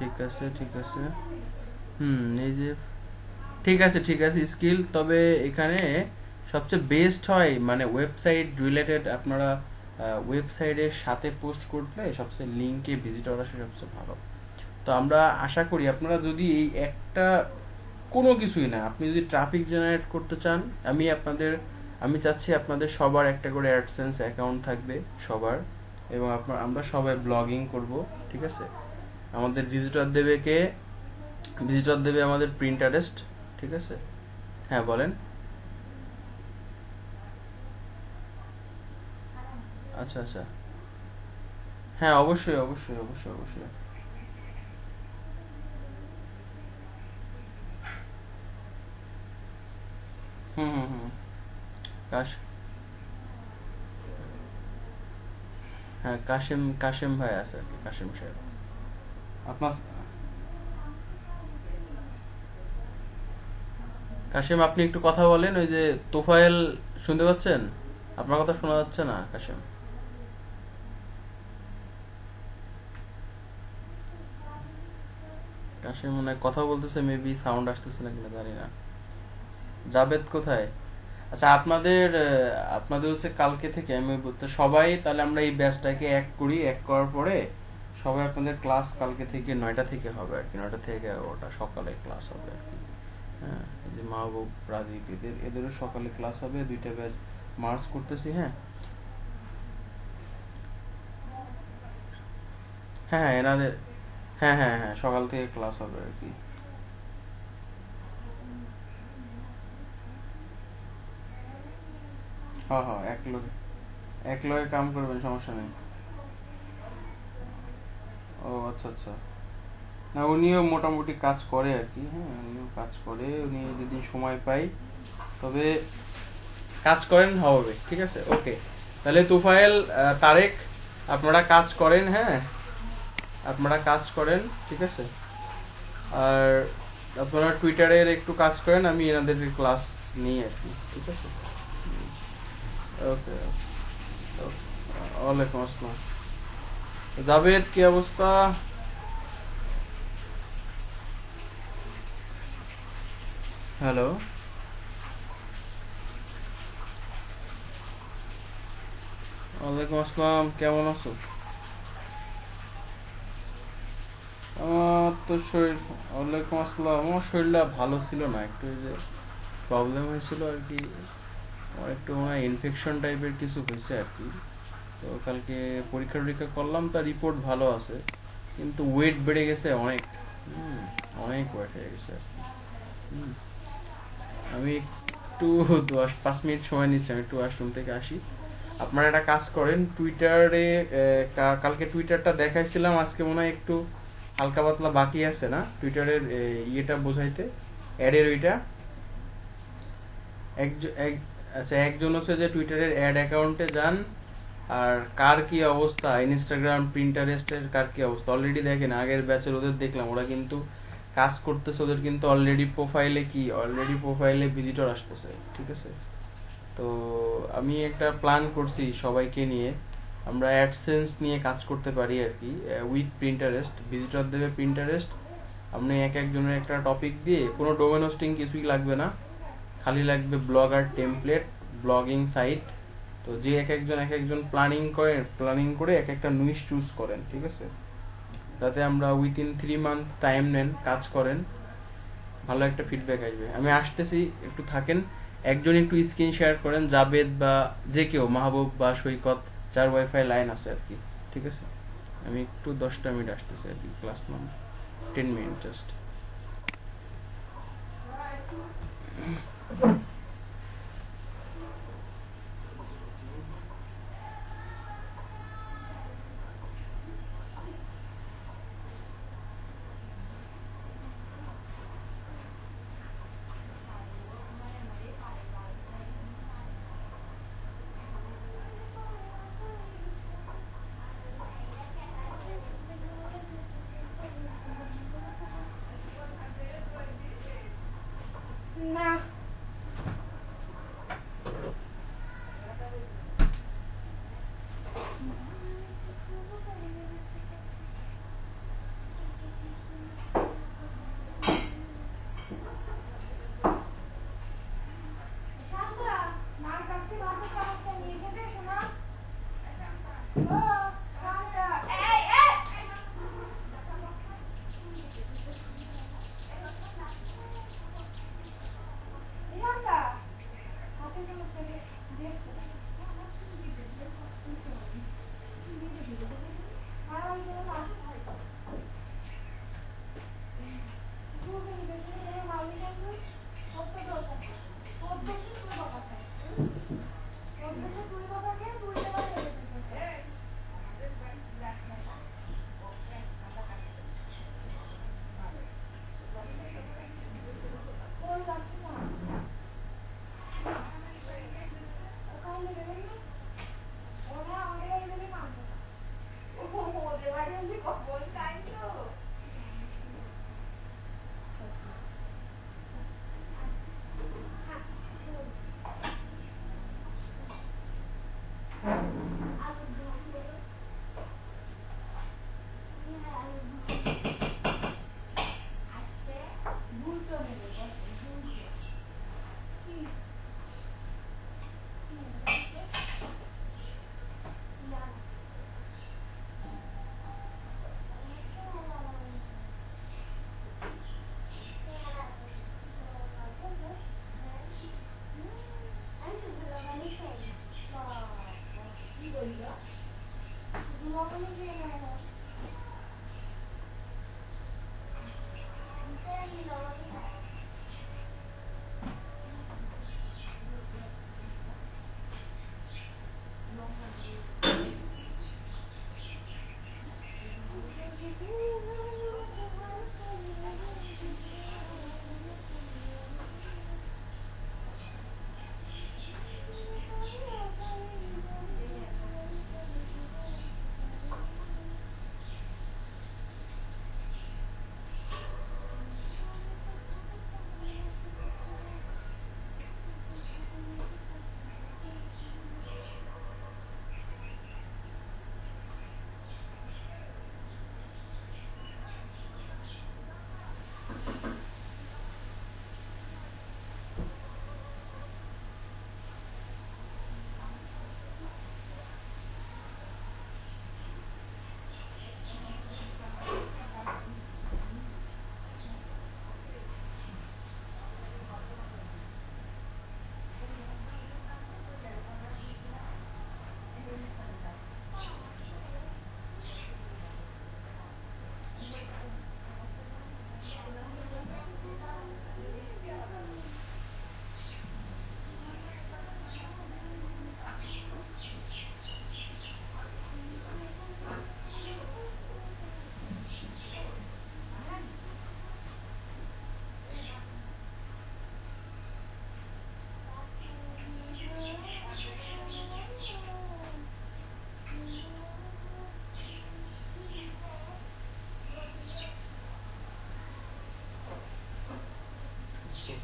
ঠিক আছে, ঠিক আছে। এই যে ঠিক আছে, ঠিক আছে, স্কিল। তবে এখানে সবচেয়ে বেস্ট হয় মানে ওয়েবসাইট রিলেটেড, আপনারা ওয়েবসাইটের সাথে পোস্ট করলে সবচেয়ে লিঙ্কে ভিজিটর আসে সবচেয়ে ভালো। তো আমরা আশা করি আপনারা যদি এই একটা কোনো কিছুই না, আপনি যদি ট্রাফিক জেনারেট করতে চান, আমি চাচ্ছি আপনাদের সবার একটা করে অ্যাডসেন্স অ্যাকাউন্ট থাকবে সবার, এবং আমরা সবাই ব্লগিং করব, ঠিক আছে। আমাদের ভিজিটর দেবে আমাদের প্রিন্টারেস্ট, ঠিক আছে। হ্যাঁ বলেন। আচ্ছা, আচ্ছা। হ্যাঁ, অবশ্যই, অবশ্যই, অবশ্যই, অবশ্যই। হুম, হুম, হুম। কাশ হ্যাঁ, কাশিম কাশিম ভাই আছে আর কি, কাশিম সাহেব। আপনার কাশিম, আপনি একটু কথা বলেন। ওই যে তোফায়েল, শুনতে পাচ্ছেন? আপনার কথা শোনা যাচ্ছে না কাশিম। কাশিম মনে হয় কথা বলতেছে, মেবি সাউন্ড আসতেছে না কিনা জানি না। জাবেদ কোথায়? আচ্ছা, আপনাদের হচ্ছে কালকে থেকে আমি বলতে সবাই, তাহলে আমরা এই ব্যাচটাকে এক করি, এক করার পরে সবাই আপনাদের ক্লাস কালকে থেকে 9টা থেকে হবে আর কি, 9টা থেকে 11টা সকালে ক্লাস হবে আর কি। হ্যাঁ, এই যে মাহবুব, রাজীব, এদেরও সকালে ক্লাস হবে, দুইটা ব্যাচ মার্চ করতেছি। হ্যাঁ, হ্যাঁ, হ্যাঁ, এনাদের, হ্যাঁ, হ্যাঁ, হ্যাঁ, সকাল থেকে ক্লাস হবে আর কি। হ্যাঁ, হ্যাঁ, এক লগে কাম করবেন, সমস্যা নেই। ও আচ্ছা, আচ্ছা। না, উনিও মোটামুটি কাজ করে আর কি। হ্যাঁ, উনিও কাজ করে, উনি যদি সময় পাই, তবে কাজ করেন হবে, ঠিক আছে, ওকে। তাহলে তুফাইল, তারেক, আপনারা কাজ করেন, হ্যাঁ, আপনারা কাজ করেন, ঠিক আছে। আর আপনারা টুইটারের একটু কাজ করেন, আমি এনাদের ক্লাস নিই আর কি, ঠিক আছে। ওকে, ওয়ালাইকুম আসসালাম। জাভেদ, কি অবস্থা? হ্যালো। ওয়ালাইকুম আসসালাম, কেমন আছো? আমার তো শরীর, ওয়ালাইকুম আসসালাম, আমার শরীরটা ভালো ছিল না, একটু ওই যে প্রবলেম হয়েছিল আর কি। আমার একটু মনে হয় ইনফেকশন টাইপের কিছু হয়েছে আর কি। তো কালকে পরীক্ষা টরীক্ষা করলাম, তার রিপোর্ট ভালো আছে, কিন্তু ওয়েট বেড়ে গেছে অনেক। হুম, অনেক ওয়েট হয়ে গেছে আর কি। হুম, আমি একটু 10-5 মিনিট সময় নিচ্ছি, আমি একটু ওয়াশরুম থেকে আসি। আপনারা একটা কাজ করেন, টুইটারে কালকে টুইটারটা দেখাইছিলাম, আজকে মনে হয় একটু হালকা পাতলা বাকি আছে না টুইটারের ইয়েটা বোঝাইতে, অ্যাডের ওইটা। আচ্ছা, একজন হচ্ছে যে টুইটারের অ্যাড অ্যাকাউন্টে যান, আর কার কি অবস্থা ইনস্টাগ্রাম, প্রিন্টারেস্টের কার কি অবস্থা অলরেডি দেখেন, আগের ব্যাচের ওদের দেখলাম, ওরা কিন্তু কাজ করতেছে, ওদের কিন্তু অলরেডি প্রোফাইলে ভিজিটর আসতেছে, ঠিক আছে। তো আমি একটা প্ল্যান করছি সবাইকে নিয়ে, আমরা অ্যাডসেন্স নিয়ে কাজ করতে পারি আর কি, উইথ প্রিন্টারেস্ট, ভিজিটর দেবে প্রিন্টারেস্ট। আপনি এক একজনের একটা টপিক দিয়ে, কোনো ডোমেন হোস্টিং কিছুই লাগবে না, খালি লাগবে ব্লগার টেমপ্লেট, ব্লগিং সাইট। তো যে এক একজন প্ল্যানিং করে এক একটা নিশ চুজ করেন, ঠিক আছে। যাতে আমরা উইথিন 3 মান্থ টাইম নেন, কাজ করেন, ভালো একটা ফিডব্যাক আসবে। আমি আসতেছি, একটু থাকেন। একজন একটু স্ক্রিন শেয়ার করেন, জাবেদ বা যে কেউ, মাহবুব বা সৈকত, যার ওয়াইফাই লাইন আছে আর কি, ঠিক আছে। আমি একটু 10টা মিনিট আসতেছি আর কি, ক্লাস নাম 10 মিনিট জাস্ট। না,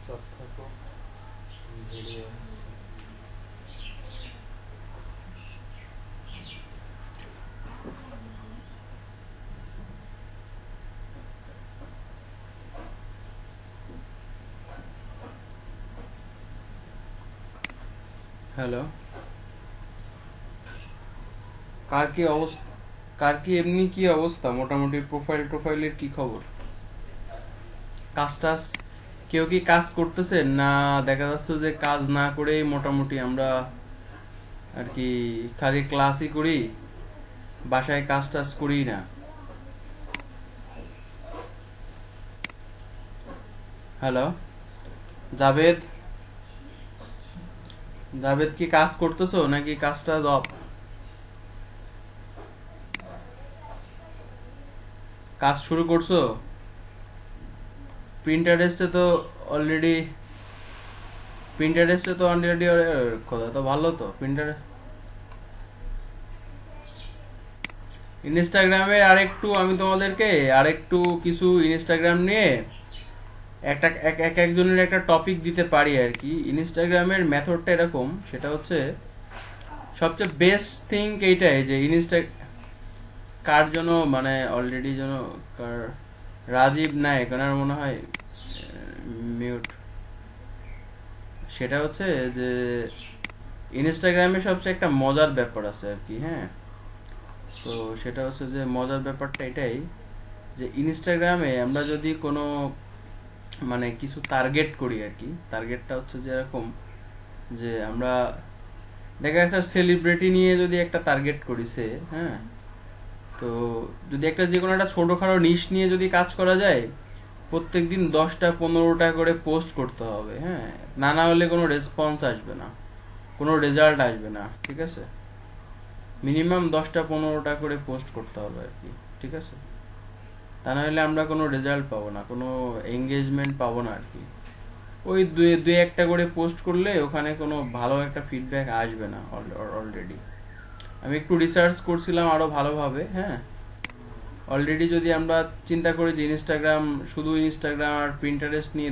চুপচাপ থাকো, ভিডিও আসছে। হ্যালো, কার কি এমনি কি অবস্থা, মোটামুটি প্রোফাইলের কি খবর? কাজ টাজ কেউ কি কাজ করতেছে না? দেখা যাচ্ছে যে কাজ না করে মোটামুটি আমরা আর কি খালি ক্লাসই করি, বাসায় কাজ টাজ করি না। হ্যালো জাভেদ, জাভেদ কি কাজ করতেছো নাকি কাজটা জব? কাজ শুরু করছো? প্রিন্টারেস্টে তো অলরেডি কথা তো ভালো তো ইনস্টাগ্রামে আমি তোমাদেরকে আরেকটু কিছু ইনস্টাগ্রাম নিয়ে একজনের একটা টপিক দিতে পারি আর কি। ইনস্টাগ্রামের মেথডটা এরকম, সেটা হচ্ছে সবচেয়ে বেস্ট থিং এইটাই যে কার জন্য মানে অলরেডি যেন রাজীব নায়ক ওনার মনে হয় মিউট। সেটা হচ্ছে যে ইনস্টাগ্রামে সবচেয়ে একটা মজার ব্যাপার আছে আর কি। হ্যাঁ, তো সেটা হচ্ছে যে মজার ব্যাপারটা এটাই যে ইনস্টাগ্রামে আমরা যদি কোনো মানে কিছু টার্গেট করি আর কি, টার্গেটটা হচ্ছে যে এরকম যে আমরা দেখা যাচ্ছে সেলিব্রিটি নিয়ে যদি একটা টার্গেট করিছে, হ্যাঁ, তো যদি একটা যে কোনো একটা ছোটখাটো নিশ নিয়ে যদি কাজ করা যায়, প্রত্যেকদিন 10টা 15টা করে পোস্ট করতে হবে। হ্যাঁ, না হলে কোনো রেসপন্স আসবে না, কোনো রেজাল্ট আসবে না, ঠিক আছে? মিনিমাম 10টা 15টা করে পোস্ট করতে হবে আর কি, ঠিক আছে? তা না হলে আমরা কোনো রেজাল্ট পাবো না, কোনো এঙ্গেজমেন্ট পাবো না আর কি। ওই দুই একটা করে পোস্ট করলে ওখানে কোনো ভালো একটা ফিডব্যাক আসবে না অলরেডি। আমি একটু রিসার্চ করছিলাম আরো ভালোভাবে। হ্যাঁ, অলরেডি যদি আমরা চিন্তা করি যে শুধু ইনস্টাগ্রাম আর প্রিন্টারেস্ট নিয়ে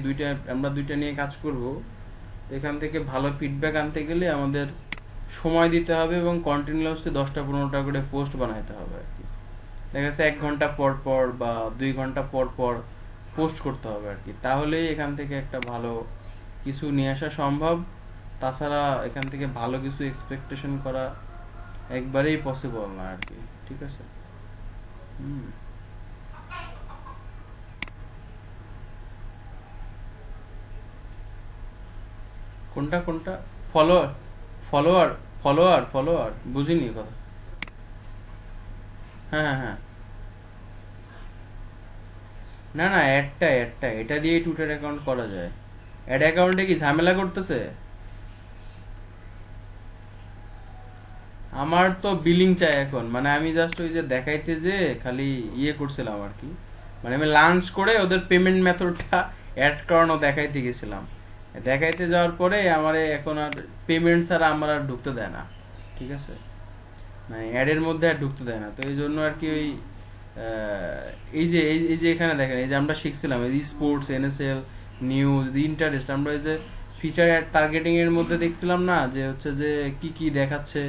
আমরা দুইটা নিয়ে কাজ করব, এখান থেকে ভালো ফিডব্যাক আনতে গেলে আমাদের সময় দিতে হবে এবং কন্টিনিউয়াসলি 10টা 15টা করে পোস্ট বানাইতে হবে আর কি। দেখা যাচ্ছে 1 ঘন্টা পর পর বা 2 ঘন্টা পর পর পোস্ট করতে হবে আর কি, তাহলেই এখান থেকে একটা ভালো কিছু নিয়ে আসা সম্ভব। তাছাড়া এখান থেকে ভালো কিছু এক্সপেকটেশন করা একবারেই পসিবল না আর কি, ঠিক আছে? কোনটা কোনটা? ফলোয়ার ফলোয়ার ফলোয়ার বুঝিনি কথা। হ্যাঁ হ্যাঁ হ্যাঁ, না এটা দিয়ে টুইটার অ্যাকাউন্ট করা যায়। অ্যাড অ্যাকাউন্টে কি ঝামেলা করতেছে? আমার তো বিলিং চাই এখন, মানে আমি জাস্ট ওই যে দেখাইতে যে খালি করছিলাম আর কি, মানে আমি লাঞ্চ করে ওদের পেমেন্ট মেথডটা অ্যাড করানো দেখাইতে গেছিলাম। দেখাইতে যাওয়ার পরে আমার এখন আর পেমেন্ট ছাড়া আমার আর ঢুকতে দেয় না, ঠিক আছে? মানে অ্যাডের মধ্যে আর ঢুকতে দেয় না, তো এই জন্য আর কি ওই এই যে এখানে দেখেন, এই যে আমরা শিখছিলাম এই স্পোর্টস, এনএসএল, নিউজ, ইন্টারেস্ট, আমরা এই যে ফিচার অ্যাড টার্গেটিং এর মধ্যে দেখছিলাম না যে হচ্ছে যে কি কি দেখাচ্ছে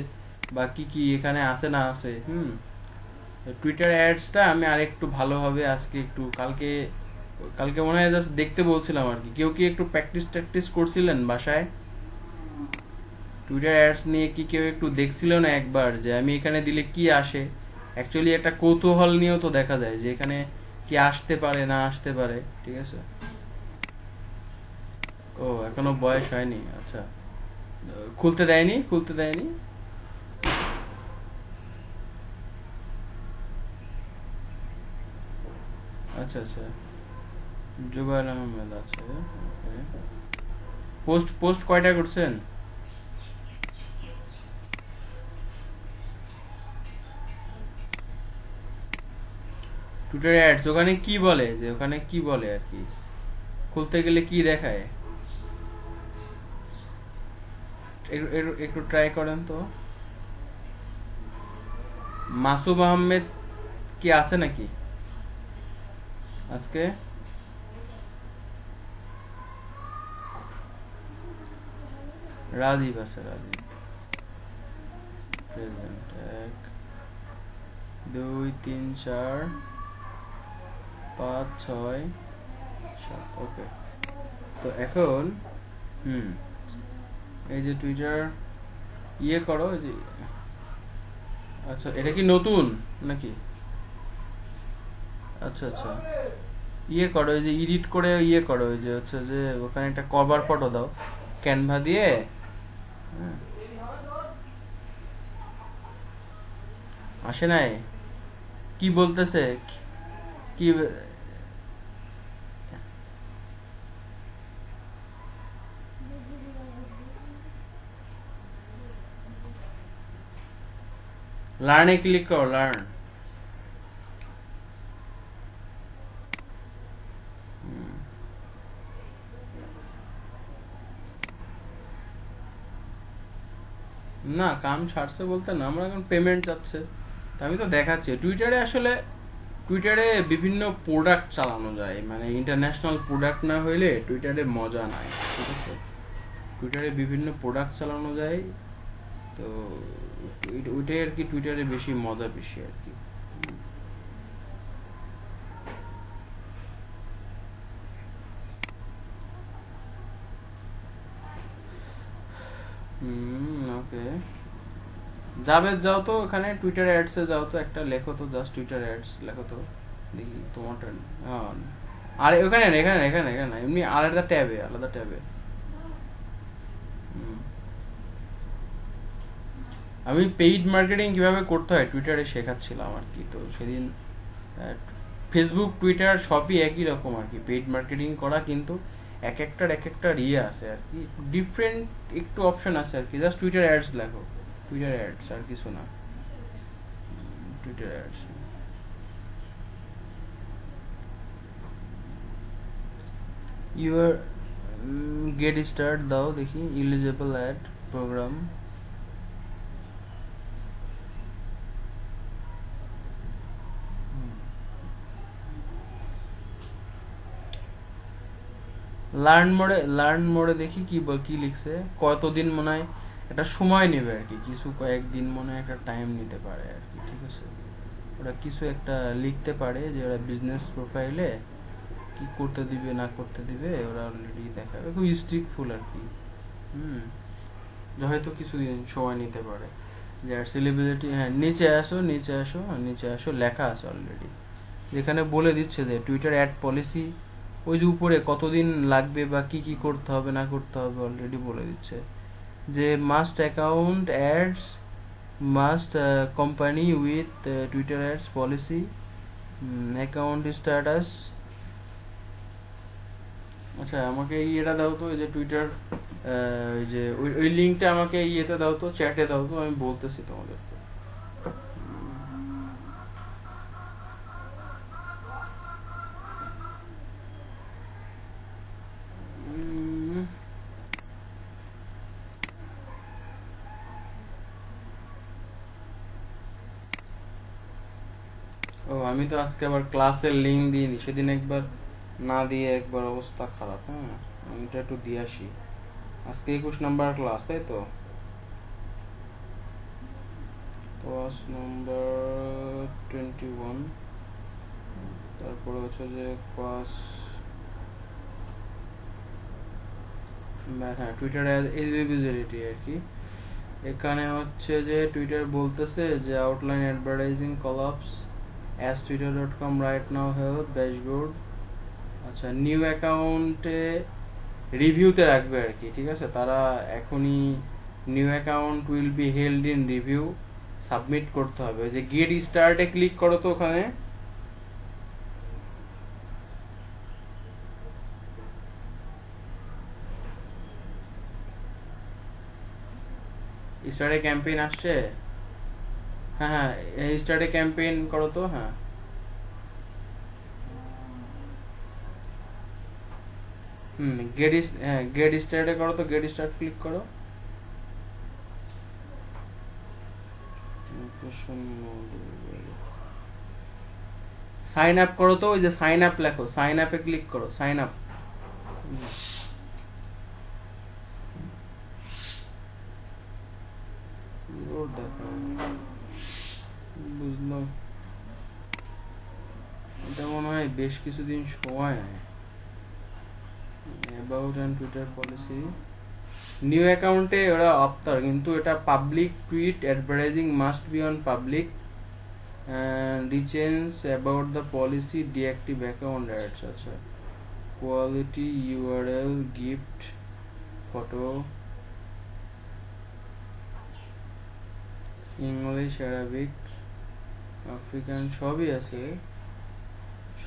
বা কি কি এখানে আছে না আছে। টুইটার অ্যাডসটা আমি আরেকটু ভালোভাবে আজকে একটু কালকে কালকে মনে হয় জাস্ট দেখতে বলছিলাম আর কি। কেউ কি একটু প্র্যাকটিস করছিলেন বাসায়? টুইটার অ্যাডস নিয়ে কি কেউ একটু দেখছিল না একবার যে আমি এখানে দিলে কি আসে? অ্যাকচুয়ালি একটা কৌতূহল নিয়েও তো দেখা যায় যে এখানে কি আসতে পারে না আসতে পারে, ঠিক আছে? ও এখনো বয়স হয়নি, আচ্ছা। খুলতে দেয়নি। আচ্ছা আচ্ছা, জুবাইর আহমেদ, আচ্ছা। পোস্ট পোস্ট কয়টা করছেন? টুইটার অ্যাডস ওখানে কি বলে আর কি, খুলতে গেলে কি দেখায়? একটু ট্রাই করেন তো। মাসুম আহমেদ কি আছে নাকি আজকে? রাজীব আছে, রাজীব প্রেজেন্ট 1 2 3 4 5 6 7 ওকে। তো এখন এই যে টুইটার ইয়ে করো, এই যে আচ্ছা এটা কি নতুন নাকি? আচ্ছা আচ্ছা ইয়ে করো, এই যে এডিট করে ইয়ে করো, ওই যে হচ্ছে যে ওখানে একটা কভার ফটো দাও ক্যানভা দিয়ে। আসে নাই, কি বলতেছে কি? লার্নে ক্লিক করো, লার্ন। না কাম ছাড়ছে বলতে না, আমরা এখন পেমেন্ট যাচ্ছে। আমি তো দেখাচ্ছি টুইটারে, আসলে টুইটারে বিভিন্ন প্রোডাক্ট চালানো যায়, মানে ইন্টারন্যাশনাল প্রোডাক্ট না হইলে টুইটারে মজা নাই, ঠিক আছে? টুইটারে বিভিন্ন প্রোডাক্ট চালানো যায়, তো ওইটাই আর কি টুইটারে বেশি মজা বেশি আর কি। ওকে যাবে, যাও তো ওখানে টুইটার অ্যাডস এ যাও তো, একটা লেখো তো, জাস্ট টুইটার অ্যাডস লেখো তো, দেখি তোমারটা। হ্যাঁ আর ওখানে না, এখানে এখানে এখানে এমনি আলাদা ট্যাবে, আলাদা ট্যাবে। আমি পেইড মার্কেটিং কিভাবে করতে হয় টুইটারে শেখাচ্ছিলাম আর কি। তো সেদিন ফেসবুক টুইটার সবই একই রকম আর কি, পেইড মার্কেটিং করা, কিন্তু এক একটা ইয়ে আছে আর কি, ডিফারেন্ট একটু অপশন আছে আর কি। জাস্ট টুইটার অ্যাডস লেখো, টুইটার অ্যাডস, আর কিছু না, Twitter ads. Your get start দাও দেখি, এলিজিবল অ্যাড প্রোগ্রাম। লার্ন মোডে দেখি কি লিখছে, কতদিন মনে হয় একটা সময় নেবে আর কি, কিছু কয়েকদিন মনে হয় একটা টাইম নিতে পারে আর কি, ঠিক আছে? ওরা কিছু একটা লিখতে পারে যে ওরা বিজনেস প্রোফাইলে কি করতে দিবে না করতে দিবে, ওরা অলরেডি দেখাবে, খুব স্ট্রিক্টফুল আর কি। হয়তো কিছুদিন সময় নিতে পারে। যে সেলিব্রিটি, হ্যাঁ নিচে আসো, নিচে আসো, নিচে আসো, লেখা আছে অলরেডি, যেখানে বলে দিচ্ছে যে টুইটার অ্যাড পলিসি, ওই যে উপরে কতদিন লাগবে বা কি কি করতে হবে না করতে হবে অলরেডি বলে দিচ্ছে। যে must account ads, must company with Twitter ads policy, account status. আচ্ছা আমাকে এটা দাও তো, এই যে টুইটার ওই যে ওই লিঙ্কটা আমাকে ইয়েতে দাও তো, চ্যাটে দাও তো, আমি বলতেছি তোমাদের। ও আমি তো আজকে আবার ক্লাসের লিঙ্ক দিইনি, সেদিন একবার না দিয়ে একবার অবস্থা খারাপ। হ্যাঁ আমি এটা একটু দিয়ে আসি। আজকে 21 নাম্বার ক্লাস, তাই তো? ক্লাস নাম্বার 21, তারপরে হচ্ছে যে ক্লাস, হ্যাঁ টুইটার এলিজিবিলিটি আর কি। এখানে হচ্ছে যে টুইটার বলতেছে যে outline advertising collapse as twitter.com right now help dashboard. আচ্ছা নিউ অ্যাকাউন্টে রিভিউতে রাখবে আর কি, ঠিক আছে? তারা এখনই new account will be held in review, submit করতে হবে। যে গেট স্টার্টে ক্লিক করো তো, ওখানে স্টার্টে ক্যাম্পেইন আসছে। হ্যাঁ হ্যাঁ স্টার্টে ক্যাম্পেইন করো তো, হ্যাঁ গেট স্টার্টে করো তো, গেট স্টার্ট ক্লিক করো। সাইন আপ করো তো, ওই যে সাইন আপ লেখো, সাইন আপে ক্লিক করো, সাইন আপ। তোর দেখা বুঝলাম, এটা মনে হয় বেশ কিছুদিন সময় নেয়। About and Twitter policy, new অ্যাকাউন্টে ওরা অপ্তার, কিন্তু এটা public tweet advertising must be on public recharge about the policy deactive account ads. আচ্ছা, quality URL gift photo English Arabic African সবই আছে,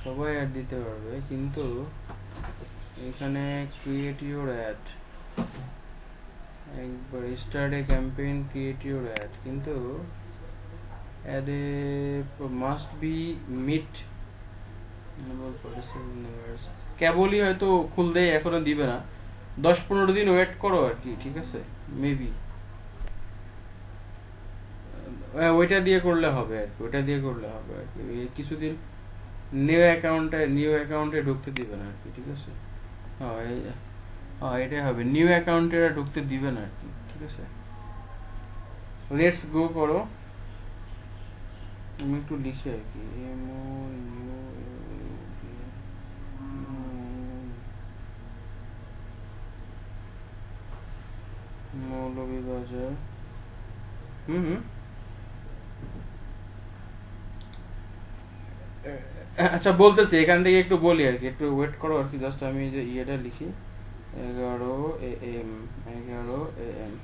সবাই অ্যাড দিতে পারবে, কিন্তু এখানে ক্রিয়েট ইউর অ্যাড, একবার start a campaign create your ad, কিন্তু ad a must be meet কেবলই হয়তো খুলতে এখনো দিবে না, 10-15 দিন ওয়েট করো আর কি, ঠিক আছে, মেবি ওইটা দিয়ে করলে হবে আর কি, ওইটা দিয়ে করলে হবে আর কি, কিছুদিন নিউ অ্যাকাউন্টে ঢুকতে দিবে না আর কি, ঠিক আছে। হ্যাঁ এটাই হবে, নিউ অ্যাকাউন্টে ঢুকতে দিবে না আর কি, ঠিক আছে। লেটস গো করো, আমি একটু লিখি আর কি, মৌলভীবাজার। আচ্ছা বলতেছি, এখান থেকে একটু বলি আর কি, একটু ওয়েট করো আর কি, জাস্ট আমি যে ইয়েটা লিখি, 11 AM 11 AM।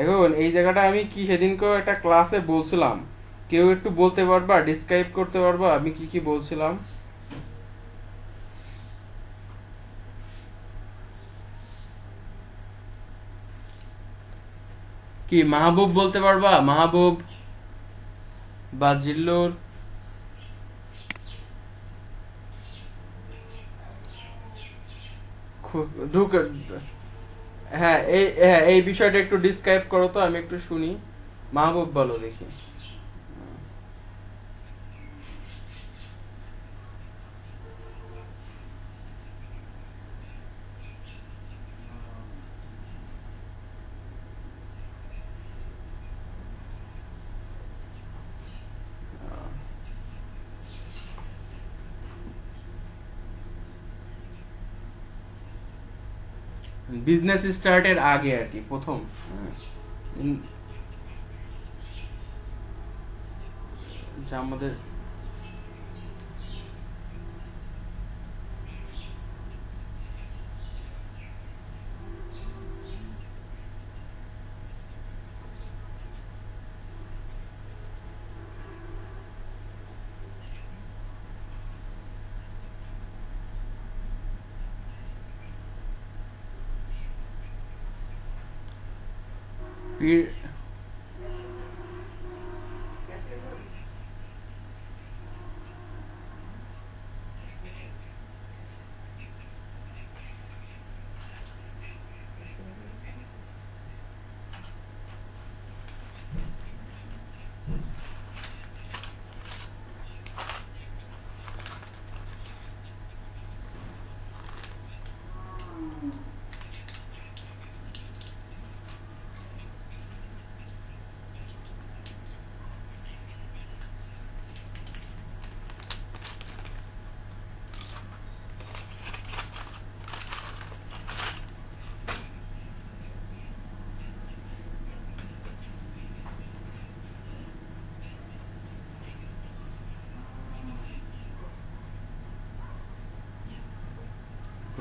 এখন এই জায়গাটা আমি কি সেদিনকে একটা ক্লাসে বলছিলাম, কেউ একটু বলতে পারবা, ডিসক্রাইব করতে পারবা আমি কি কি বলছিলাম? কি মাহবুব বলতে পারবা, মাহবুব বা জিল্লুর? ঢুক, এই বিষয়টা একটু ডিসক্রাইব করো তো, আমি একটু শুনি। মাহবুব বলো দেখি। বিজনেস স্টার্টের আগে আর কি, প্রথম আমাদের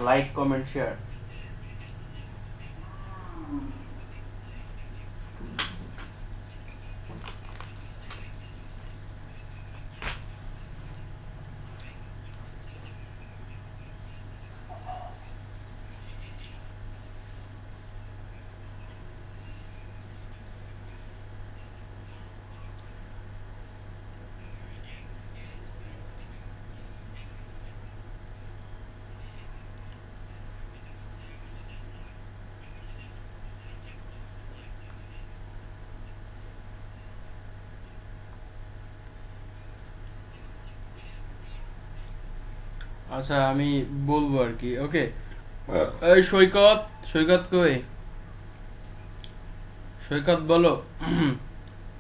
লাইক কমেন্ট শেয়ার। আচ্ছা আমি বলবো আর কি, ওকে। এই সৈকত, সৈকত কই? সৈকত বলো।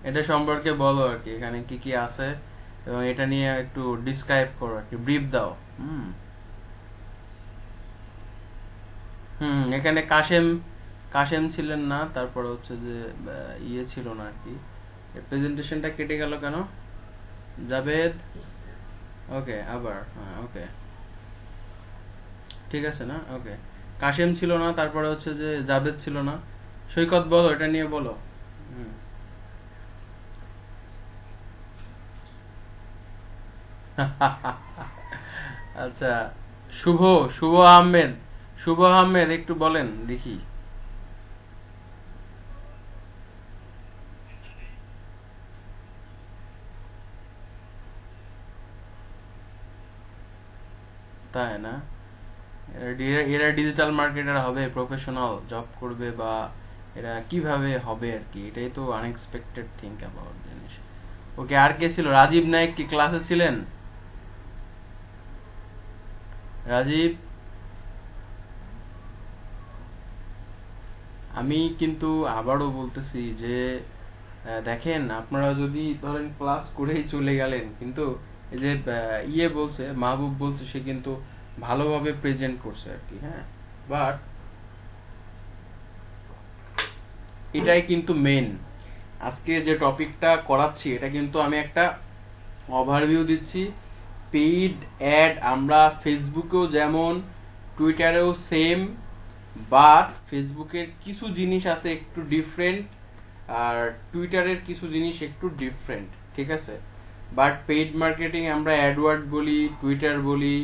এটা সম্পর্কে বলো আর কি, এখানে কি কি আছে এবং এটা নিয়ে একটু ডিসক্রাইব করো আর কি, ব্রিফ দাও। হুম হুম এখানে কাশেম, কাশেম ছিলেন না, তারপরে হচ্ছে যে ইয়ে ছিল না আর কি। প্রেজেন্টেশনটা কেটে গেল কেন? জাভেদ, ওকে আবার, হ্যাঁ ওকে, ঠিক আছে না, ওকে। কাশেম ছিল না, তারপরে হচ্ছে যে জাভেদ ছিল না। সৈকত বলো, এটা নিয়ে বলো। হুম। আচ্ছা, শুভ, শুভ আহমেদ, শুভ আহমেদ একটু বলেন দেখি। তাই না? এরা ডিজিটাল মার্কেটার হবে, প্রফেশনাল জব করবে, বা এরা কিভাবে হবে আর কি, এটাই তো আনএক্সপেক্টেড থিঙ্ক অ্যাবাউট জিনিস। ওকে, আর কে ছিল? রাজীব নায়ক কি ক্লাসে ছিলেন? রাজীব, আমি কিন্তু আবারও বলতেছি যে দেখেন, আপনারা যদি ধরেন ক্লাস করেই চলে গেলেন, কিন্তু এই যে ইয়ে বলছে, মাহবুব বলছে, সে কিন্তু ভালোভাবে প্রেজেন্ট করছে আর কি, হ্যাঁ। বাট এটাই কিন্তু মেন, আজকে যে টপিকটা করাচ্ছি এটা কিন্তু আমি একটা ওভারভিউ দিচ্ছি। পেইড অ্যাড আমরা ফেসবুকেও যেমন, টুইটারেও সেম, বাট ফেসবুকের কিছু জিনিস আছে একটু ডিফারেন্ট, আর টুইটারের কিছু জিনিস একটু ডিফারেন্ট, ঠিক আছে। বাট পেইড মার্কেটিং আমরা অ্যাডওয়ার্ড বলি, টুইটার বলি,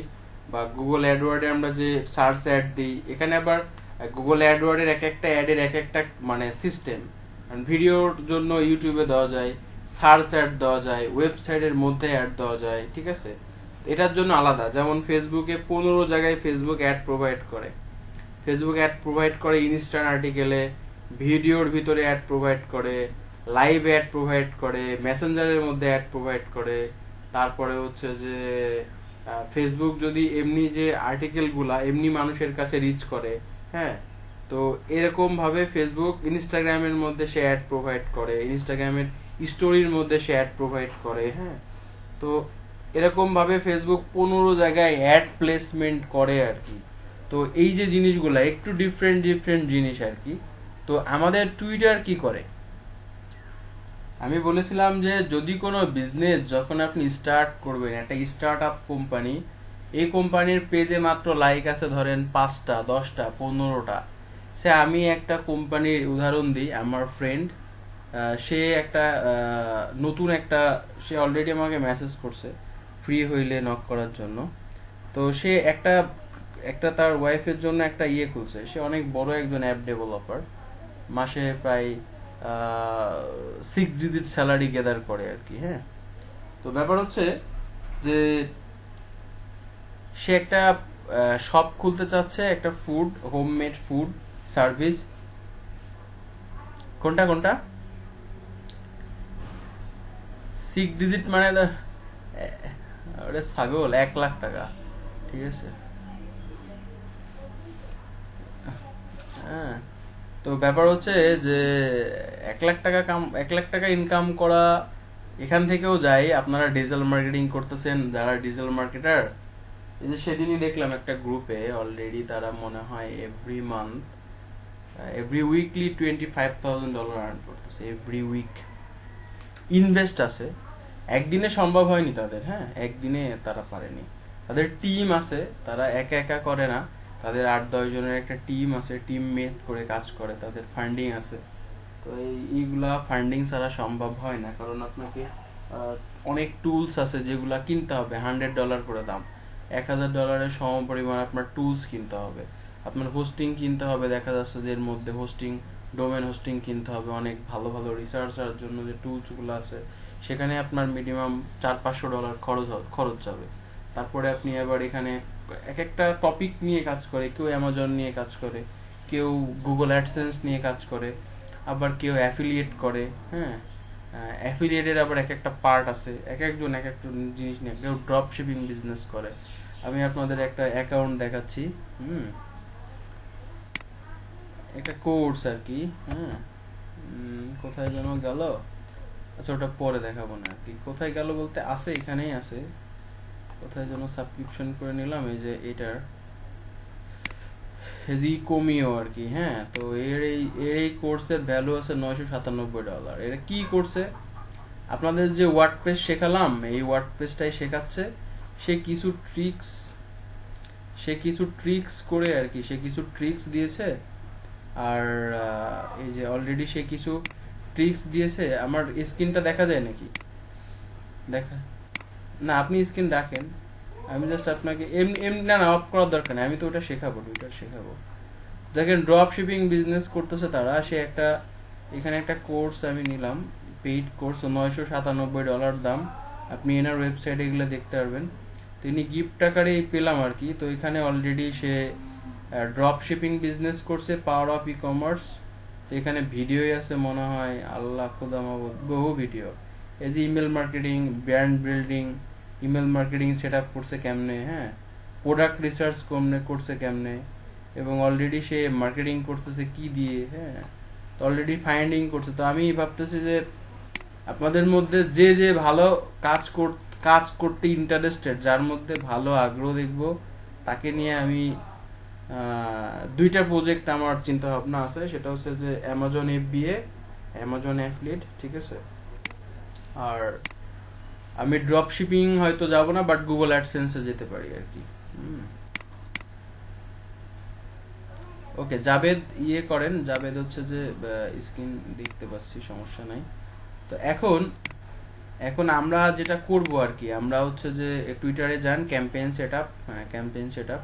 বা গুগল অ্যাডওয়ার্ডে আমরা যে সার্চ অ্যাড দিই, এখানে আবার গুগল অ্যাডওয়ার্ডের এক একটা অ্যাডের এক একটা মানে সিস্টেম। ভিডিওর জন্য ইউটিউবে দেওয়া যায়, সার্চ অ্যাড দেওয়া যায়, ওয়েবসাইটের মধ্যে অ্যাড দেওয়া যায়, ঠিক আছে। এটার জন্য আলাদা, যেমন ফেসবুকে 15 জায়গায় ফেসবুক অ্যাড প্রোভাইড করে, ফেসবুক অ্যাড প্রোভাইড করে ইনস্ট্যান্ট আর্টিকেলে, ভিডিওর ভিতরে অ্যাড প্রোভাইড করে, লাইভ অ্যাড প্রোভাইড করে, মেসেঞ্জারের মধ্যে অ্যাড প্রোভাইড করে। তারপরে হচ্ছে যে ফেসবুক যদি এমনি যে আর্টিকেল গুলা এমনি মানুষের কাছে রিচ করে, হ্যাঁ, তো এরকম ভাবে ফেসবুক ইনস্টাগ্রামের মধ্যে সে অ্যাড প্রোভাইড করে, ইনস্টাগ্রামের স্টোরির মধ্যে সে অ্যাড প্রোভাইড করে, হ্যাঁ। তো এরকম ভাবে ফেসবুক 15 জায়গায় অ্যাড প্লেসমেন্ট করে আর কি। তো এই যে জিনিসগুলা একটু ডিফারেন্ট ডিফারেন্ট জিনিস আর কি। তো আমাদের টুইটার কি করে, আমি বলেছিলাম যে যদি কোনো বিজনেস যখন আপনি স্টার্ট করবেন, একটা স্টার্ট আপ কোম্পানি, এই কোম্পানির পেজে মাত্র লাইক আছে ধরেন 5টা, 10টা, 15টা। সে আমি একটা কোম্পানির উদাহরণ দিই, আমার ফ্রেন্ড, সে একটা নতুন একটা, সে অলরেডি আমাকে মেসেজ করছে ফ্রি হইলে নক করার জন্য। তো সে একটা একটা তার ওয়াইফের জন্য একটা ইয়ে খুলছে, সে অনেক বড় একজন অ্যাপ ডেভেলপার, মাসে প্রায় 6 ডিজিট স্যালারি গেদার করে আর কি, হ্যাঁ। তো ব্যাপার হচ্ছে যে সে একটা শপ খুলতে চাচ্ছে, একটা ফুড, হোমমেড ফুড সার্ভিস। কোনটা কোনটা? 6 ডিজিট মানে ওটা ছাগল, 1 লাখ টাকা, ঠিক আছে। হ্যাঁ, তো ব্যাপার হচ্ছে যে 1 লাখ টাকা 1 লাখ টাকা ইনকাম করা এখান থেকেও যায়। আপনারা ডিজিটাল মার্কেটিং করতেছেন, যারা ডিজিটাল মার্কেটার, এই যে সেদিনই দেখলাম একটা গ্রুপে অলরেডি তারা মনে হয় every month, every weekly $25,000 earn করতেছে এভরি উইক। ইনভেস্ট আছে, একদিনে সম্ভব হয়নি তাদের, হ্যাঁ, একদিনে তারা পারেনি। তাদের টিম আছে, তারা একা একা করে না, তাদের 8-10 জনের একটা টিম আছে, টিম মেট করে কাজ করে, তাদের ফান্ডিং আছে। তো এইগুলা ফান্ডিং ছাড়া সম্ভব হয় না, কারণ আপনাকে অনেক টুলস আছে যেগুলা কিনতে হবে, $100 করে দাম, $1,000 সম পরিমাণ আপনার টুলস কিনতে হবে, আপনার হোস্টিং কিনতে হবে, দেখা যাচ্ছে যে এর মধ্যে হোস্টিং, ডোমেন হোস্টিং কিনতে হবে, অনেক ভালো ভালো রিসার্চার জন্য যে টুলস গুলো আছে সেখানে আপনার মিনিমাম $400-500 খরচ যাবে। তারপরে আপনি আবার এখানে এক একটা টপিক নিয়ে কাজ করে, কেউ অ্যামাজন নিয়ে কাজ করে, কেউ গুগল অ্যাডসেন্স নিয়ে কাজ করে, আবার কেউ অ্যাফিলিয়েট করে, হ্যাঁ। অ্যাফিলিয়েটের আবার এক একটা পার্ট আছে, এক একজন এক একটা জিনিস নিয়ে, কেউ ড্রপ শিপিং বিজনেস করে। আমি আপনাদের একটা অ্যাকাউন্ট দেখাচ্ছি, হুম। একটা কোর্স আর কি, হ্যাঁ। কোথায় যেন গেল, আচ্ছা ওটা পরে দেখাবো না আর কি। কোথায় গেল বলতে আছে, এখানেই আছে। কোথায় যেন সাবস্ক্রিপশন করে নিলাম, এই যে এটার কমিও আর কি, হ্যাঁ। তো এর এই কোর্সের ভ্যালু আছে $997। এটা কি করছে, আপনাদের যে ওয়ার্ডপ্রেস শেখালাম এই ওয়ার্ডপ্রেসটাই শেখাচ্ছে। সে কিছু ট্রিক্স করে আর কি, সে কিছু ট্রিক্স দিয়েছে। আর এই যে অলরেডি সে কিছু ট্রিক্স দিয়েছে। আমার স্ক্রিনটা দেখা যায় নাকি? দেখা না, আপনি স্ক্রিন রাখেন, আমি জাস্ট আপনাকে এমনি এমনি না অফ করার দরকার নেই, আমি তো ওটা শেখাবো, টুইটার শেখাবো। দেখেন ড্রপ শিপিং বিজনেস করতেছে তারা। সে একটা এখানে একটা কোর্স আমি নিলাম, পেইড কোর্স, $997 দাম। আপনি এনার ওয়েবসাইটে এগুলো দেখতে পারবেন। তিনি গিফট আকারেই পেলাম আর কি। তো এখানে অলরেডি সে ড্রপ শিপিং বিজনেস করছে, পাওয়ার অফ ই কমার্স। তো এখানে ভিডিওই আছে মনে হয়, আল্লাহ খোদা মাবুদ, বহু ভিডিও। এই যে email marketing, brand building, email marketing set up করছে কেমনে, হ্যাঁ, প্রোডাক্ট রিসার্চ করছে কেমনে, এবং অলরেডি সে মার্কেটিং করতেছে কি দিয়ে, হ্যাঁ। তো অলরেডি ফাইন্ডিং করছে। তো আমি ভাবতেছি যে আপনাদের মধ্যে যে যে ভালো কাজ করতে ইন্টারেস্টেড, যার মধ্যে ভালো আগ্রহ দেখবো, তাকে নিয়ে আমি দুইটা প্রজেক্ট আমার চিন্তা ভাবনা আছে। সেটা হচ্ছে যে অ্যামাজন FBA, অ্যামাজন অ্যাফিলিয়েট, ঠিক আছে। আর আমি ড্রপ শিপিং হয়তো যাব না, বাট গুগল অ্যাডসেন্সে যেতে পারি আর কি। ওকে, জাবেদ করেন। জাবেদ হচ্ছে যে স্ক্রিন দেখতে পাচ্ছি, সমস্যা নাই। তো এখন আমরা যেটা করব আর কি, আমরা হচ্ছে যে টুইটারে যান, ক্যাম্পেইন সেটআপ, হ্যাঁ ক্যাম্পেইন সেটআপ।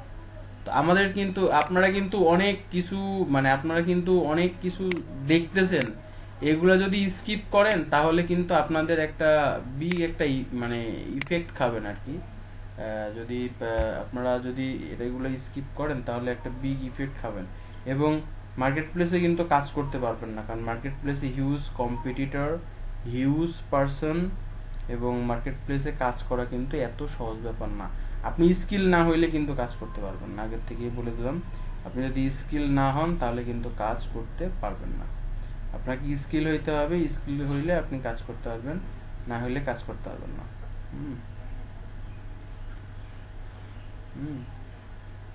তো আমাদের কিন্তু আপনারা কিন্তু অনেক কিছু দেখতেছেন। এগুলা যদি স্কিপ করেন তাহলে কিন্তু আপনাদের একটা বিগ একটা মানে ইফেক্ট খাবেন আর কি। যদি আপনারা যদি এগুলো স্কিপ করেন তাহলে একটা বিগ ইফেক্ট খাবেন, এবং মার্কেট প্লেসে কিন্তু কাজ করতে পারবেন না। কারণ মার্কেট প্লেসে হিউজ কম্পিটিটর, হিউজ পার্সন, এবং মার্কেট প্লেসে কাজ করা কিন্তু এত সহজ ব্যাপার না। আপনি স্কিল না হইলে কিন্তু কাজ করতে পারবেন না, আগের থেকেই বলে দিলাম। আপনি যদি স্কিল না হন তাহলে কিন্তু কাজ করতে পারবেন না। আপনাকে স্কিল হইতে হবে, স্কিল হইলে আপনি কাজ করতে পারবেন, না হইলে কাজ করতে পারবেন না।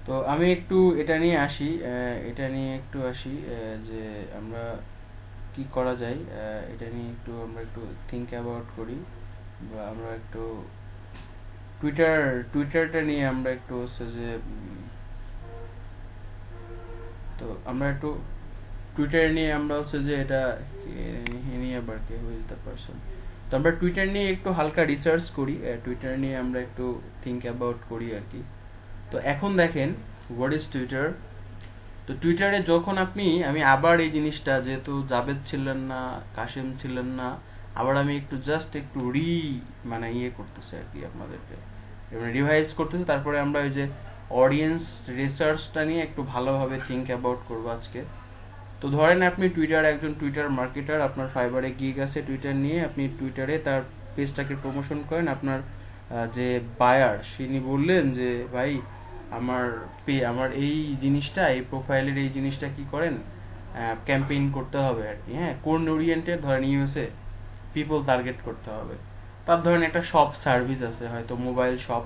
তো আমি একটু এটা নিয়ে আসি, যে আমরা কি করা যায়, এটা নিয়ে আমরা একটু থিঙ্ক অ্যাবাউট করি, বা আমরা একটু টুইটারটা নিয়ে আমরা একটু হচ্ছে যে তো আমরা একটু টুইটার নিয়ে আমরা হচ্ছে যে এটা নিয়ে আবার কে হুইজ দ্য পারসন। তো আমরা টুইটার নিয়ে একটু হালকা রিসার্চ করি, টুইটার নিয়ে আমরা একটু থিঙ্ক অ্যাবাউট করি আর কি। তো এখন দেখেন হোয়াট ইজ টুইটার। তো টুইটারে যখন আমি আবার এই জিনিসটা, যেহেতু জাবেদ ছিলেন না, কাশেম ছিলেন না, আবার আমি একটু জাস্ট একটু করতেছি আর কি, আপনাদেরকে রিভাইজ করতেছি। তারপরে আমরা ওই যে অডিয়েন্স রিসার্চটা নিয়ে একটু ভালোভাবে থিঙ্ক অ্যাবাউট করবো আজকে। তো ধরেন আপনি একজন টুইটার মার্কেটার, আপনার ফাইবারে গিগ আছে টুইটার নিয়ে, আপনি টুইটারে তার পেজটাকে প্রমোশন করেন। আপনার যে বায়ার, তিনি বললেন যে ভাই আমার এই জিনিসটা, এই প্রোফাইলের এই জিনিসটা কি করেন, ক্যাম্পেইন করতে হবে আর কি, হ্যাঁ। কোন ওরিয়েন্টেড, ধরেন ইউএসএ পিপল টার্গেট করতে হবে। তার ধরেন একটা শপ সার্ভিস আছে, হয়তো মোবাইল শপ,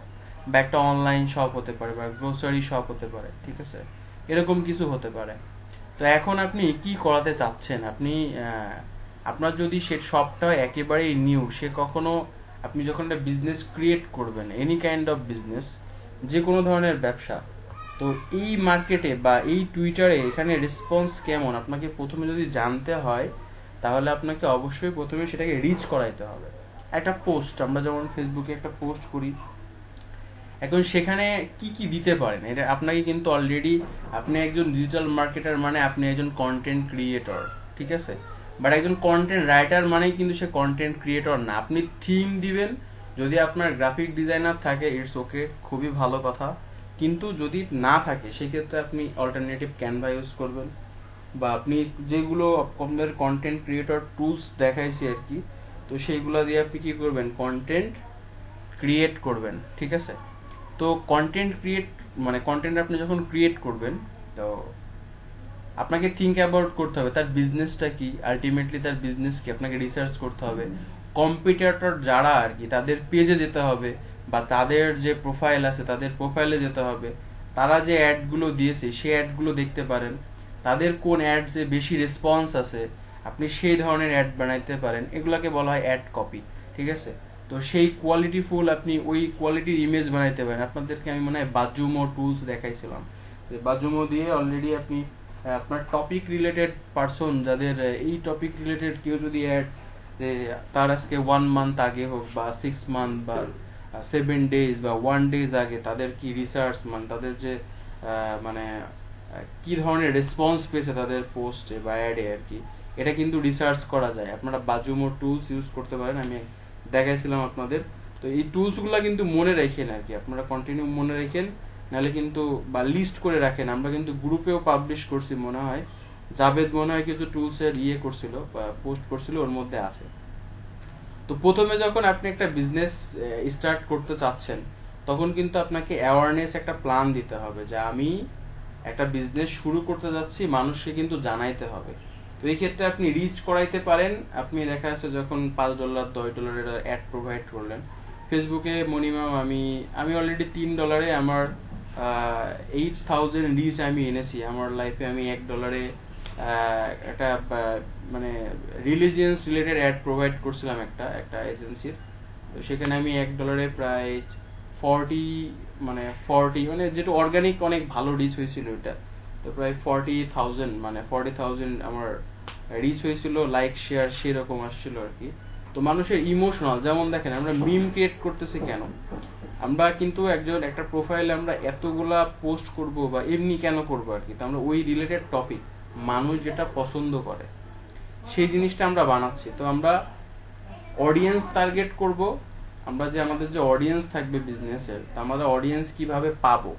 বা একটা অনলাইন শপ হতে পারে, বা গ্রোসারি শপ হতে পারে, ঠিক আছে, এরকম কিছু হতে পারে। তো এখন আপনি কি করাতে চাচ্ছেন, আপনার যদি সে শপটা একেবারেই নিউ, সে কখনো, আপনি যখন একটা বিজনেস ক্রিয়েট করবেন, এনি কাইন্ড অফ বিজনেস, যে কোনো ধরনের ব্যবসা, তো এই মার্কেটে বা এই টুইটারে এখানে রেসপন্স কেমন আপনাকে প্রথমে যদি জানতে হয়, তাহলে আপনাকে অবশ্যই প্রথমে সেটাকে রিচ করাইতে হবে। একটা পোস্ট, আমরা যেমন ফেসবুকে একটা পোস্ট করি, এখন সেখানে কি কি দিতে পারেন, এটা আপনাকে কিন্তু অলরেডি, আপনি একজন ডিজিটাল মার্কেটার মানে আপনি একজন কন্টেন্ট ক্রিয়েটর, ঠিক আছে। বাট একজন কন্টেন্ট রাইটার মানেই কিন্তু সে কন্টেন্ট ক্রিয়েটর না। আপনি থিম দিবেন, যদি আপনার গ্রাফিক ডিজাইনার থাকে ইটস ওকে, খুবই ভালো কথা। কিন্তু যদি না থাকে সেক্ষেত্রে আপনি অল্টারনেটিভ ক্যানভা ইউজ করবেন, বা আপনি যেগুলো আপনাদের কন্টেন্ট ক্রিয়েটর টুলস দেখাইছি আর কি, তো সেইগুলো দিয়ে আপনি কি করবেন, কন্টেন্ট ক্রিয়েট করবেন, ঠিক আছে। তো কন্টেন্ট আপনি যখন ক্রিয়েট করবেন, তো আপনাকে থিঙ্ক অ্যাবাউট করতে হবে তার বিজনেসটা কি, আলটিমেটলি তার বিজনেস কি, আপনাকে রিসার্চ করতে হবে। কম্পিটিটর যারা আর কি তাদের পেজে যেতে হবে, বা তাদের যে প্রোফাইল আছে তাদের প্রোফাইলে যেতে হবে, তারা যে অ্যাডগুলো দিয়েছে সেই অ্যাডগুলো দেখতে পারেন, তাদের কোন অ্যাডসে বেশি রেসপন্স আছে আপনি সেই ধরনের অ্যাড বানাইতে পারেন, এগুলাকে বলা হয় অ্যাড কপি, ঠিক আছে। তো সেই কোয়ালিটিফুল আপনি ওই কোয়ালিটির ইমেজ বানাইতে পারেন। আপনাদেরকে আমি মনে হয় বাজুমো টুলস দেখাইছিলাম, বাজুমো দিয়ে অলরেডি আপনি আপনার টপিক রিলেটেড পার্সন, যাদের এই টপিক রিলেটেড কেউ যদি অ্যাড, যে তার আজকে 1 মান্থ আগে হোক বা 6 মান্থ বা 7 ডেজ বা 1 ডেজ আগে তাদের কি রিসার্চ, মানে তাদের যে মানে কি ধরনের রেসপন্স পেয়েছে তাদের পোস্টে বা অ্যাডে আর কি, এটা কিন্তু রিসার্চ করা যায়। আপনারা বাজুমো টুলস ইউজ করতে পারেন, আমি দেখাইছিলাম আপনাদের। তো এই টুলসগুলো কিন্তু মনে রাখেন আর কি, আপনারা কন্টিনিউ মনে রাখেন, নাহলে কিন্তু বা লিস্ট করে রাখেন। আমরা কিন্তু গ্রুপেও পাবলিশ করছি, মনে হয় জাভেদ মনে হয় কিছু টুলসের করছিল বা পোস্ট করছিল, ওর মধ্যে আছে। তো প্রথমে যখন আপনি একটা বিজনেস স্টার্ট করতে চাচ্ছেন তখন কিন্তু আপনাকে অ্যাওয়ারনেস একটা প্ল্যান দিতে হবে, যে আমি একটা বিজনেস শুরু করতে যাচ্ছি, মানুষকে কিন্তু জানাইতে হবে। তো এই ক্ষেত্রে আপনি রিচ করাইতে পারেন। আপনি দেখা যাচ্ছে যখন $5 $10 অ্যাড প্রোভাইড করলেন ফেসবুকে, মিনিমাম আমি অলরেডি $3 আমার 8,000 রিচ আমি এনেছি আমার লাইফে। আমি $1 একটা মানে রিলিজিয়ান্স রিলেটেড অ্যাড প্রোভাইড করছিলাম একটা এজেন্সির। তো সেখানে আমি $1 প্রায় 40 মানে যেটা অর্গানিক অনেক ভালো রিচ হয়েছিল এটা। তো প্রায় 40,000 মানে 40,000 আমার রিচ হয়েছিল, লাইক শেয়ার সেরকম আসছিল আর কি। তো মানুষের ইমোশনাল, যেমন দেখেন আমরা মিম ক্রিয়েট করতেছি কেন, আমরা কিন্তু একটা প্রোফাইলে আমরা এতগুলা পোস্ট করব বা এমনি কেন করবো আর কি, তো আমরা ওই রিলেটেড টপিক, মানুষ যেটা পছন্দ করে সেই জিনিসটা আমরা বানাচ্ছি। তো আমরা অডিয়েন্স টার্গেট করব, আমরা যে আমাদের যে অডিয়েন্স থাকবে বিজনেসের, তা আমাদের অডিয়েন্স কিভাবে পাবো,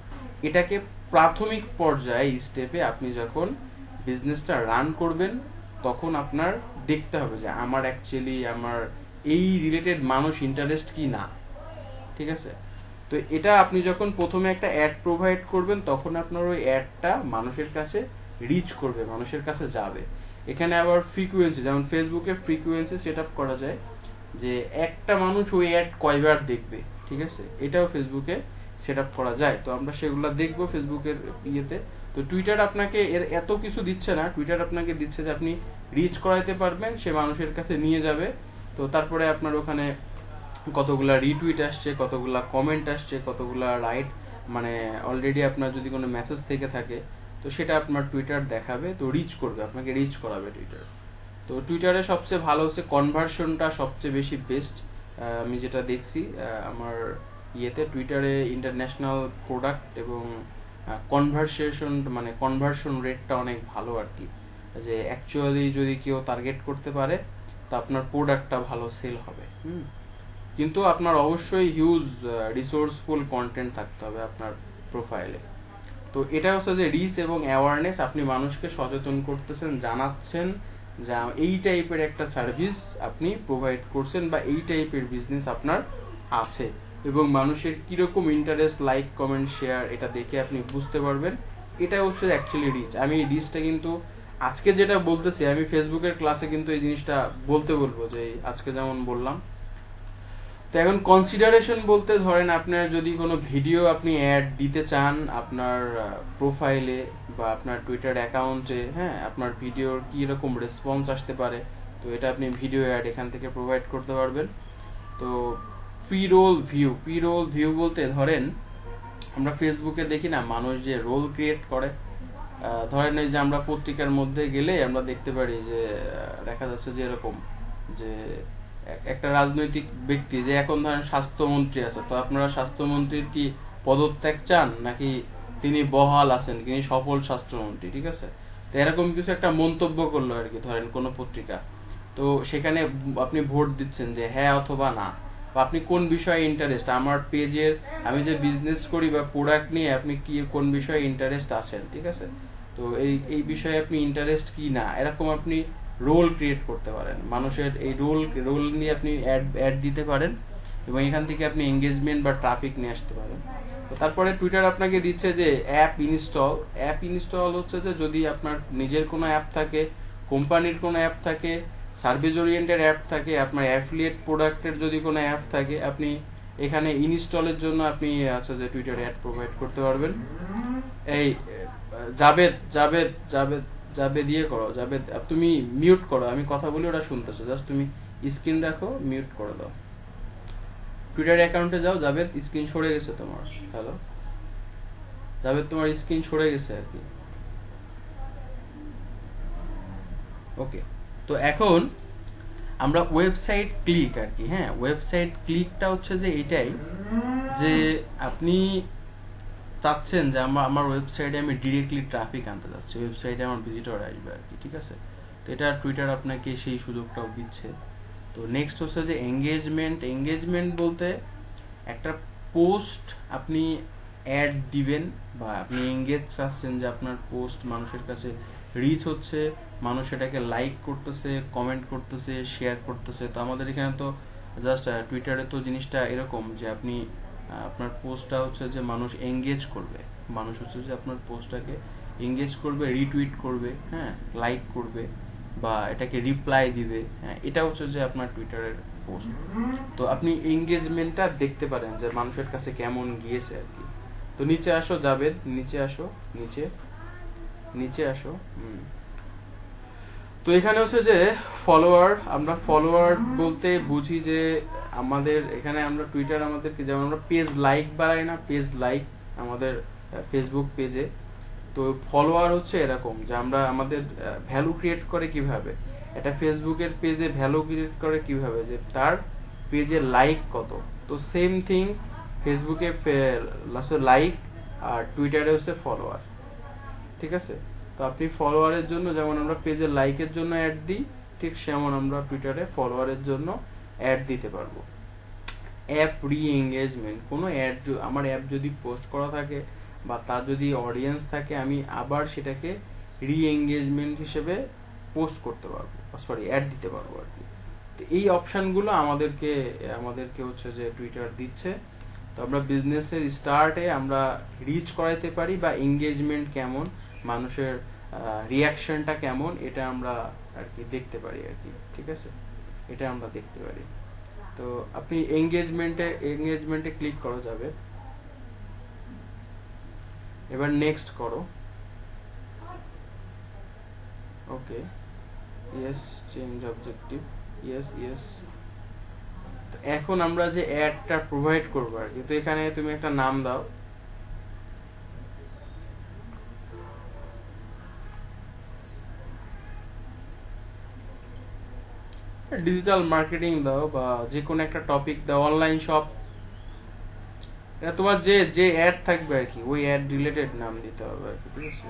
এটাকে প্রাথমিক পর্যায়ে স্টেপে আপনি যখন বিজনেসটা রান করবেন তখন আপনার দেখতে হবে যে আমার অ্যাকচুয়ালি আমার এই রিলেটেড মানুষ ইন্টারেস্ট কি না, ঠিক আছে। তো এটা আপনি যখন প্রথমে একটা অ্যাড প্রোভাইড করবেন তখন আপনার ওই অ্যাডটা মানুষের কাছে রিচ করবে, মানুষের কাছে যাবে। এখানে আবার ফ্রিকুয়েন্সি, যেমন ফেসবুকে ফ্রিকুয়েন্সি সেট আপ করা যায় যে একটা মানুষ ওই অ্যাড কয়বার দেখবে, ঠিক আছে, এটাও ফেসবুকে সেট আপ করা যায়। তো আমরা সেগুলো দেখবো ফেসবুকের ইয়েতে। তো টুইটার আপনাকে এর এত কিছু দিচ্ছে না, টুইটার আপনাকে দিচ্ছে যে আপনি রিচ করাইতে পারবেন, সে মানুষের কাছে নিয়ে যাবে। তো তারপরে আপনার ওখানে কতগুলা রিটুইট আসছে, কতগুলা কমেন্ট আসছে, কতগুলা রাইট, মানে অলরেডি আপনার যদি কোনো মেসেজ থেকে থাকে তো সেটা আপনার টুইটার দেখাবে, তো রিচ করবে, আপনাকে রিচ করাবে টুইটার। তো টুইটারে সবচেয়ে ভালো হচ্ছে কনভার্সনটা সবচেয়ে বেশি বেস্ট। আমি যেটা দেখছি আমার টুইটারে ইন্টারন্যাশনাল প্রোডাক্ট এবং কনভার্সন রেটটা অনেক ভালো আর কি, যে অ্যাকচুয়ালি যদি কেউ টার্গেট করতে পারে তো আপনার প্রোডাক্টটা ভালো সেল হবে। কিন্তু আপনার অবশ্যই হিউজ রিসোর্সফুল কন্টেন্ট থাকতে হবে আপনার প্রোফাইলে। তো এটা হচ্ছে যে রিচ এবং অ্যাওয়ারনেস, আপনি মানুষকে সচেতন করতেছেন, জানাচ্ছেন যে এই টাইপের একটা সার্ভিস আপনি প্রোভাইড করছেন বা এই টাইপের বিজনেস আপনার আছে, এবং মানুষের কিরকম ইন্টারেস্ট, লাইক, কমেন্ট, শেয়ার, এটা দেখে আপনি বুঝতে পারবেন। এটা হচ্ছে অ্যাকচুয়ালি রিচ। আমি এই রিচটা কিন্তু আজকে যেটা বলতেছি, আমি ফেসবুকের ক্লাসে কিন্তু এই জিনিসটা বলবো, যে আজকে যেমন বললাম। তো এখন কনসিডারেশন বলতে ধরেন আপনার যদি কোনো ভিডিও আপনি অ্যাড দিতে চান আপনার প্রোফাইলে বা আপনার টুইটার অ্যাকাউন্টে, হ্যাঁ, আপনার ভিডিওর কি রকম রেসপন্স আসতে পারে, তো এটা আপনি ভিডিও অ্যাড এখান থেকে প্রোভাইড করতে পারবেন। তো প্রি রোল ভিউ বলতে ধরেন আমরা ফেসবুকে দেখি না মানুষ যে রোল ক্রিয়েট করে, ধরেন এই যে আমরা পত্রিকার মধ্যে গেলে আমরা দেখতে পারি যে দেখা যাচ্ছে যে এরকম যে একটা রাজনৈতিক ব্যক্তি, যে এখন ধরেন স্বাস্থ্যমন্ত্রী আছে, তো আপনারা স্বাস্থ্যমন্ত্রীর কি পদত্যাগ চান নাকি তিনি বহাল আছেন, তিনি সফল স্বাস্থ্যমন্ত্রী, ঠিক আছে। তো এরকম কিছু একটা মন্তব্য করলো আর কি, ধরেন কোন পত্রিকা, তো সেখানে আপনি ভোট দিচ্ছেন যে হ্যাঁ অথবা না, বা আপনি কোন বিষয়ে ইন্টারেস্ট, আমার পেজের আমি যে বিজনেস করি বা প্রোডাক্ট নিয়ে আপনি কি কোন বিষয়ে ইন্টারেস্ট আছেন, ঠিক আছে। তো এই বিষয়ে আপনি ইন্টারেস্ট কি না, এরকম আপনি রোল ক্রিয়েট করতে পারেন, মানুষের এই রোল নিয়ে আপনি অ্যাড দিতে পারেন, এবং এখান থেকে আপনি এঙ্গেজমেন্ট বা ট্রাফিক নিয়ে আসতে পারেন। তো তারপরে টুইটার আপনাকে দিচ্ছে যে অ্যাপ ইনস্টল হচ্ছে যে যদি আপনার নিজের কোনো অ্যাপ থাকে, কোম্পানির কোনো অ্যাপ থাকে, সার্ভিস ওরিয়েন্টেড অ্যাপ থাকে, আপনার অ্যাফিলিয়েট প্রোডাক্টের যদি কোনো অ্যাপ থাকে, আপনি এখানে ইনস্টলের জন্য আপনি আছে যে টুইটার অ্যাড প্রোভাইড করতে পারবেন। এই জাবেদ জাবেদ জাবেদ জাবেদ ইয়ে করো, জাবেদ তুমি মিউট করো, আমি কথা বলি ওরা শুনতেছে, জাস্ট তুমি স্ক্রিন রাখো, মিউট করে দাও। টুইটার অ্যাকাউন্টে যাও, জাবেদ স্ক্রিন সরে গেছে তোমার। হ্যালো জাবেদ, তোমার স্ক্রিন সরে গেছে আর কি। ওকে, তো এখন আমরা ওয়েবসাইট ক্লিক আর কি। হ্যাঁ, ওয়েবসাইট ক্লিকটা হচ্ছে যে এটাই যে আপনি চাচ্ছেন যে আমার ওয়েবসাইটে আমি ডিরেক্টলি ট্রাফিক আনতে যাচ্ছি, ওয়েবসাইটে আমার ভিজিটর আসবে আর কি, ঠিক আছে। তো এটা টুইটার আপনাকে সেই সুযোগটাও দিচ্ছে। তো নেক্সট হচ্ছে যে এঙ্গেজমেন্ট বলতে একটা পোস্ট আপনি অ্যাড দিবেন বা আপনি এঙ্গেজ চাচ্ছেন যে আপনার পোস্ট মানুষের কাছে রিচ হচ্ছে, মানুষ এটাকে লাইক করতেছে, কমেন্ট করতেছে, শেয়ার করতেছে। তো আমাদের এখানে তো জাস্ট টুইটারে তো জিনিসটা এরকম যে আপনি আপনার পোস্টটা হচ্ছে যে মানুষ এঙ্গেজ করবে, মানুষ হচ্ছে যে আপনার পোস্টটাকে এঙ্গেজ করবে, রিটুইট করবে, হ্যাঁ, লাইক করবে বা এটাকে রিপ্লাই দিবে। হ্যাঁ, এটা হচ্ছে যে আপনার টুইটারের পোস্ট। তো আপনি এঙ্গেজমেন্টটা দেখতে পারেন যে মানুষের কাছে কেমন গিয়েছে আর কি। তো নিচে আসো জাবেদ, নিচে আসো, নিচে আসো। তো এখানে হচ্ছে যে ফলোয়ার, আমরা ফলোয়ার বলতে বুঝি যে আমাদের এখানে আমরা টুইটার আমাদেরকে যেমন আমরা পেজ লাইক বাড়াই না, পেজ লাইক আমাদের ফেসবুক পেজে, তো ফলোয়ার হচ্ছে এরকম যে আমরা আমাদের ভ্যালু ক্রিয়েট করে কিভাবে, এটা ফেসবুকের পেজে ভ্যালু ক্রিয়েট করে কিভাবে যে তার পেজে লাইক কত। তো সেম থিং ফেসবুকে লাইক আর টুইটারে হচ্ছে ফলোয়ার, ঠিক আছে। তো আপনি ফলোয়ারের জন্য যেমন আমরা পেজে লাইকের জন্য অ্যাড দিই, ঠিক সেমন আমরা টুইটারে ফলোয়ারের জন্য অ্যাড দিতে পারবো। অ্যাপ রি এঙ্গেজমেন্ট, কোনো অ্যাড আমার অ্যাপ যদি পোস্ট করা থাকে বা তার যদি অডিয়েন্স থাকে, আমি আবার সেটাকে রি এঙ্গেজমেন্ট হিসেবে পোস্ট করতে পারবো, সরি অ্যাড দিতে পারবো আর কি। তো এই অপশনগুলো আমাদেরকে হচ্ছে যে টুইটার দিচ্ছে। তো আমরা বিজনেসের স্টার্টে আমরা রিচ করাইতে পারি বা এঙ্গেজমেন্ট কেমন, মানুষের রিয়াকশনটা কেমন, এটা আমরা আর কি দেখতে পারি আর কি, ঠিক আছে, এটা আমরা দেখতে পারি। তো আপনি এঙ্গেজমেন্টে ক্লিক করা যাবে। এবার নেক্সট করো। ওকে, ইয়েস, চেঞ্জ অবজেক্টিভ, ইয়েস। তো এখন আমরা যে অ্যাডটা প্রোভাইড করবো আর কি, তো এখানে তুমি একটা নাম দাও। ডিজিটাল মার্কেটিং দাও বা যে কোনো একটা টপিক দাও, অনলাইন শপ, এটা তোমার যে অ্যাড থাকবে আর কি, ওই অ্যাড রিলেটেড নাম দিতে হবে আর কি, ঠিক আছে।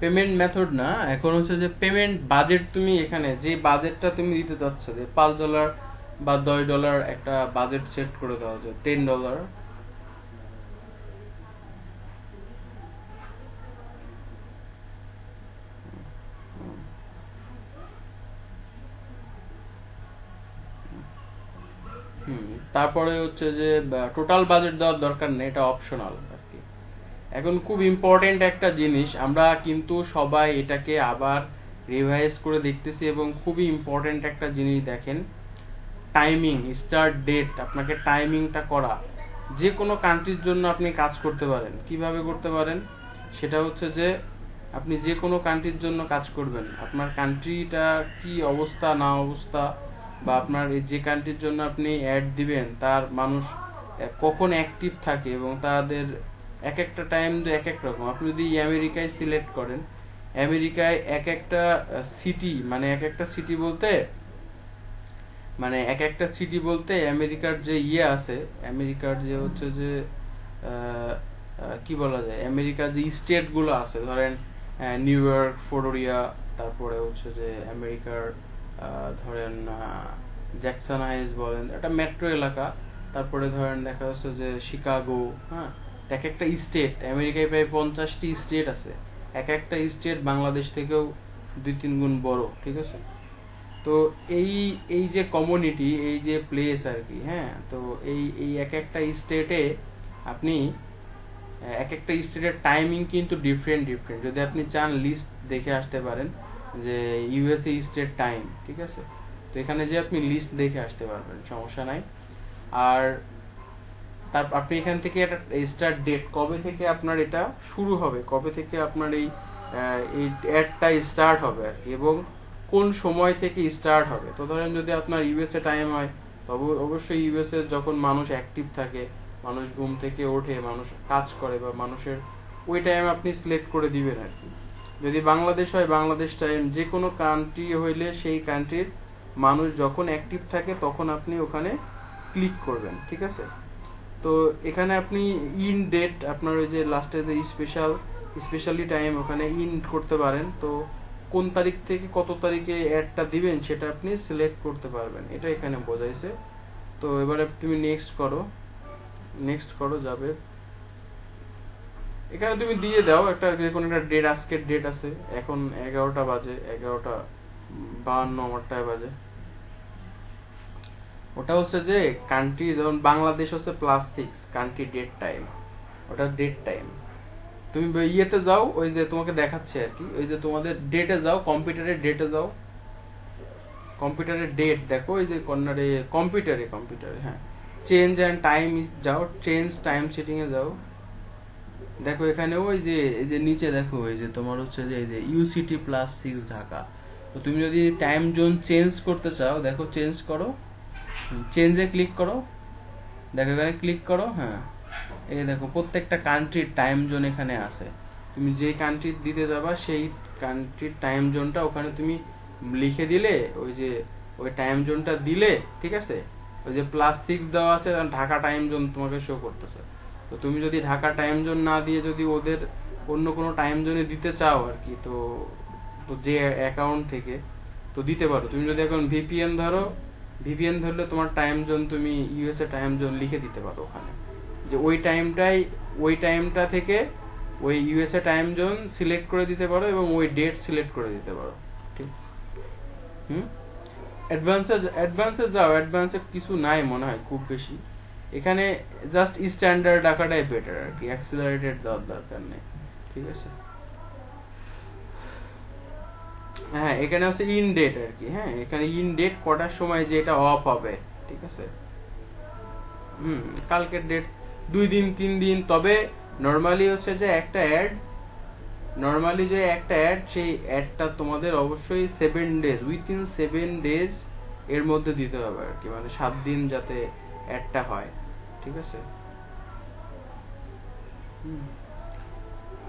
পেমেন্ট মেথড না, এখন হচ্ছে যে পেমেন্ট বাজেট, তুমি এখানে যে বাজেটটা তুমি দিতে চাচ্ছ যে $5 বা $10 একটা বাজেট সেট করে দেওয়া যায়, $10। তারপরে হচ্ছে যে টোটাল বাজেট দেওয়ার দরকার নেই, এটা অপশনাল আর কি। এখন খুব ইম্পর্টেন্ট একটা জিনিস, আমরা কিন্তু সবাই এটাকে আবার রিভাইজ করে দেখতেছি এবং খুবই ইম্পর্টেন্ট একটা জিনিস দেখেন, টাইমিং, স্টার্ট ডেট, আপনাকে টাইমিংটা করা। যে কোনো কান্ট্রির জন্য আপনি কাজ করতে পারেন, কিভাবে করতে পারেন সেটা হচ্ছে যে আপনি যে কোনো কান্ট্রির জন্য কাজ করবেন, আপনার কান্ট্রিটা কি অবস্থা না অবস্থা, বা আপনার যে কান্ট্রির জন্য আপনি অ্যাড দিবেন তার মানুষ কখন অ্যাক্টিভ থাকে এবং তাদের এক একটা টাইম এক এক রকম। আপনি যদি আমেরিকায় সিলেক্ট করেন, আমেরিকায় এক একটা সিটি, মানে এক একটা সিটি বলতে আমেরিকার যে আছে, আমেরিকার যে হচ্ছে যে কি বলা যায়, আমেরিকার যে স্টেট গুলো আছে, ধরেন নিউ ইয়র্ক, ফ্লোরিডা, তারপরে হচ্ছে যে আমেরিকার ধরেন জ্যাকসন হাইস বলেন, একটা মেট্রো এলাকা। তারপরে ধরেন দেখা যাচ্ছে যে শিকাগো, হ্যাঁ, এক একটা স্টেট, আমেরিকায় প্রায় 50টি স্টেট আছে, এক একটা স্টেট বাংলাদেশ থেকেও 2-3 গুণ বড়, ঠিক আছে। তো এই এই যে কমিউনিটি, এই যে প্লেস আর কি, হ্যাঁ, তো এই এই এক একটা স্টেটে আপনি এক একটা স্টেটের টাইমিং কিন্তু ডিফারেন্ট ডিফারেন্ট। যদি আপনি চান লিস্ট দেখে আসতে পারেন যে ইউএসএ স্টেট টাইম, ঠিক আছে। তো এখানে যে আপনি লিস্ট দেখে আসতে পারবেন, সমস্যা নাই। আর তার আপনি এখান থেকে একটা স্টার্ট ডেট, কবে থেকে আপনার এটা শুরু হবে, কবে থেকে আপনার এই অ্যাডটা স্টার্ট হবে আর কি, এবং কোন সময় থেকে স্টার্ট হবে। তো ধরেন যদি আপনার ইউএসএ টাইম হয়, তবে অবশ্যই ইউএসএ যখন মানুষ অ্যাক্টিভ থাকে, মানুষ ঘুম থেকে ওঠে, মানুষ কাজ করে, বা মানুষের ওই টাইম আপনি সিলেক্ট করে দিবেন আর কি। যদি বাংলাদেশ হয় বাংলাদেশ টাইম, যে কোনো কান্ট্রি হইলে সেই কান্ট্রির মানুষ যখন অ্যাক্টিভ থাকে তখন আপনি ওখানে ক্লিক করবেন, ঠিক আছে। তো এখানে আপনি ইন ডেট, আপনার ওই যে লাস্টে যে স্পেশালি টাইম, ওখানে ইন করতে পারেন। তো কোন তারিখ থেকে কত তারিখে অ্যাডটা দিবেন সেটা আপনি সিলেক্ট করতে পারবেন, এটা এখানে বোঝাইছে। তো এবারে তুমি নেক্সট করো যাবে। এখানে তুমি দিয়ে দাও একটা, যে কোনো একটা ডেট, আজকের ডেট আছে, এখন 11টা বাজে, 11:52 আমারটায় বাজে। ওটা হচ্ছে যে কান্ট্রি, যেমন বাংলাদেশ হচ্ছে +6 কান্ট্রি ডেট টাইম, ওটা ডেট টাইম। তুমি ইয়েতে যাও, ওই যে তোমাকে দেখাচ্ছে আর কি, ওই যে তোমাদের ডেটে যাও, কম্পিউটারের ডেটে যাও, কম্পিউটারের ডেট দেখো, ওই যে কর্নারে কম্পিউটারে, হ্যাঁ, চেঞ্জ অ্যান্ড টাইম যাও, চেঞ্জ টাইম সেটিং এ যাও। দেখো এখানে ওই যে এই যে নিচে দেখো, এই যে তোমার হচ্ছে যে এই যে ইউসিটি +6 ঢাকা। তো তুমি যদি টাইম জোন চেঞ্জ করতে চাও, দেখো চেঞ্জ করো, চেঞ্জে ক্লিক করো, দেখো এখানে ক্লিক করো, হ্যাঁ, এই দেখো প্রত্যেকটা কান্ট্রির টাইম জোন এখানে আছে। তুমি যে কান্ট্রি দিতে যাবা সেই কান্ট্রির টাইম জোনটা ওখানে তুমি লিখে দিলে, ওই যে ওই টাইম জোনটা দিলে, ঠিক আছে। ওই যে +6 দেওয়া আছে, ঢাকা টাইম জোন তোমাকে শো করতেছে। তো তুমি যদি ঢাকা টাইম জোন না দিয়ে যদি ওদের অন্য কোনো টাইম জোনে দিতে চাও আর কি, তো তো যে অ্যাকাউন্ট থেকে তো দিতে পারো। তুমি যদি এখন ভিপিএন ধরো, ভিপিএন ধরলে তোমার টাইম জোন তুমি ইউএসএ টাইম জোন লিখে দিতে পারো ওখানে, যে ওই টাইমটা থেকে ওই ইউএসএ টাইম জোন সিলেক্ট করে দিতে পারো, এবং ওই ডেট সিলেক্ট করে দিতে পারো, ঠিক। অ্যাডভান্সে যাও, অ্যাডভান্সে কিছু নাই মনে হয় খুব বেশি। এখানে জাস্ট স্ট্যান্ডার্ড রাখাটাই বেটার আর কি, অ্যাক্সিলারেটেড দেওয়ার দরকার নেই, ঠিক আছে। হ্যাঁ, এখানে হচ্ছে ইন ডেট আর কি, হ্যাঁ, এখানে ইন ডেট কটার সময় যে এটা অফ হবে, ঠিক আছে। কালকের ডেট 2 দিন 3 দিন। তবে নরমালি হচ্ছে যে একটা অ্যাড, সেই অ্যাডটা তোমাদের অবশ্যই 7 ডেজ, উইথিন 7 ডেজ এর মধ্যে দিতে হবে আর কি, মানে 7 দিন যাতে অ্যাডটা হয়, ঠিক আছে।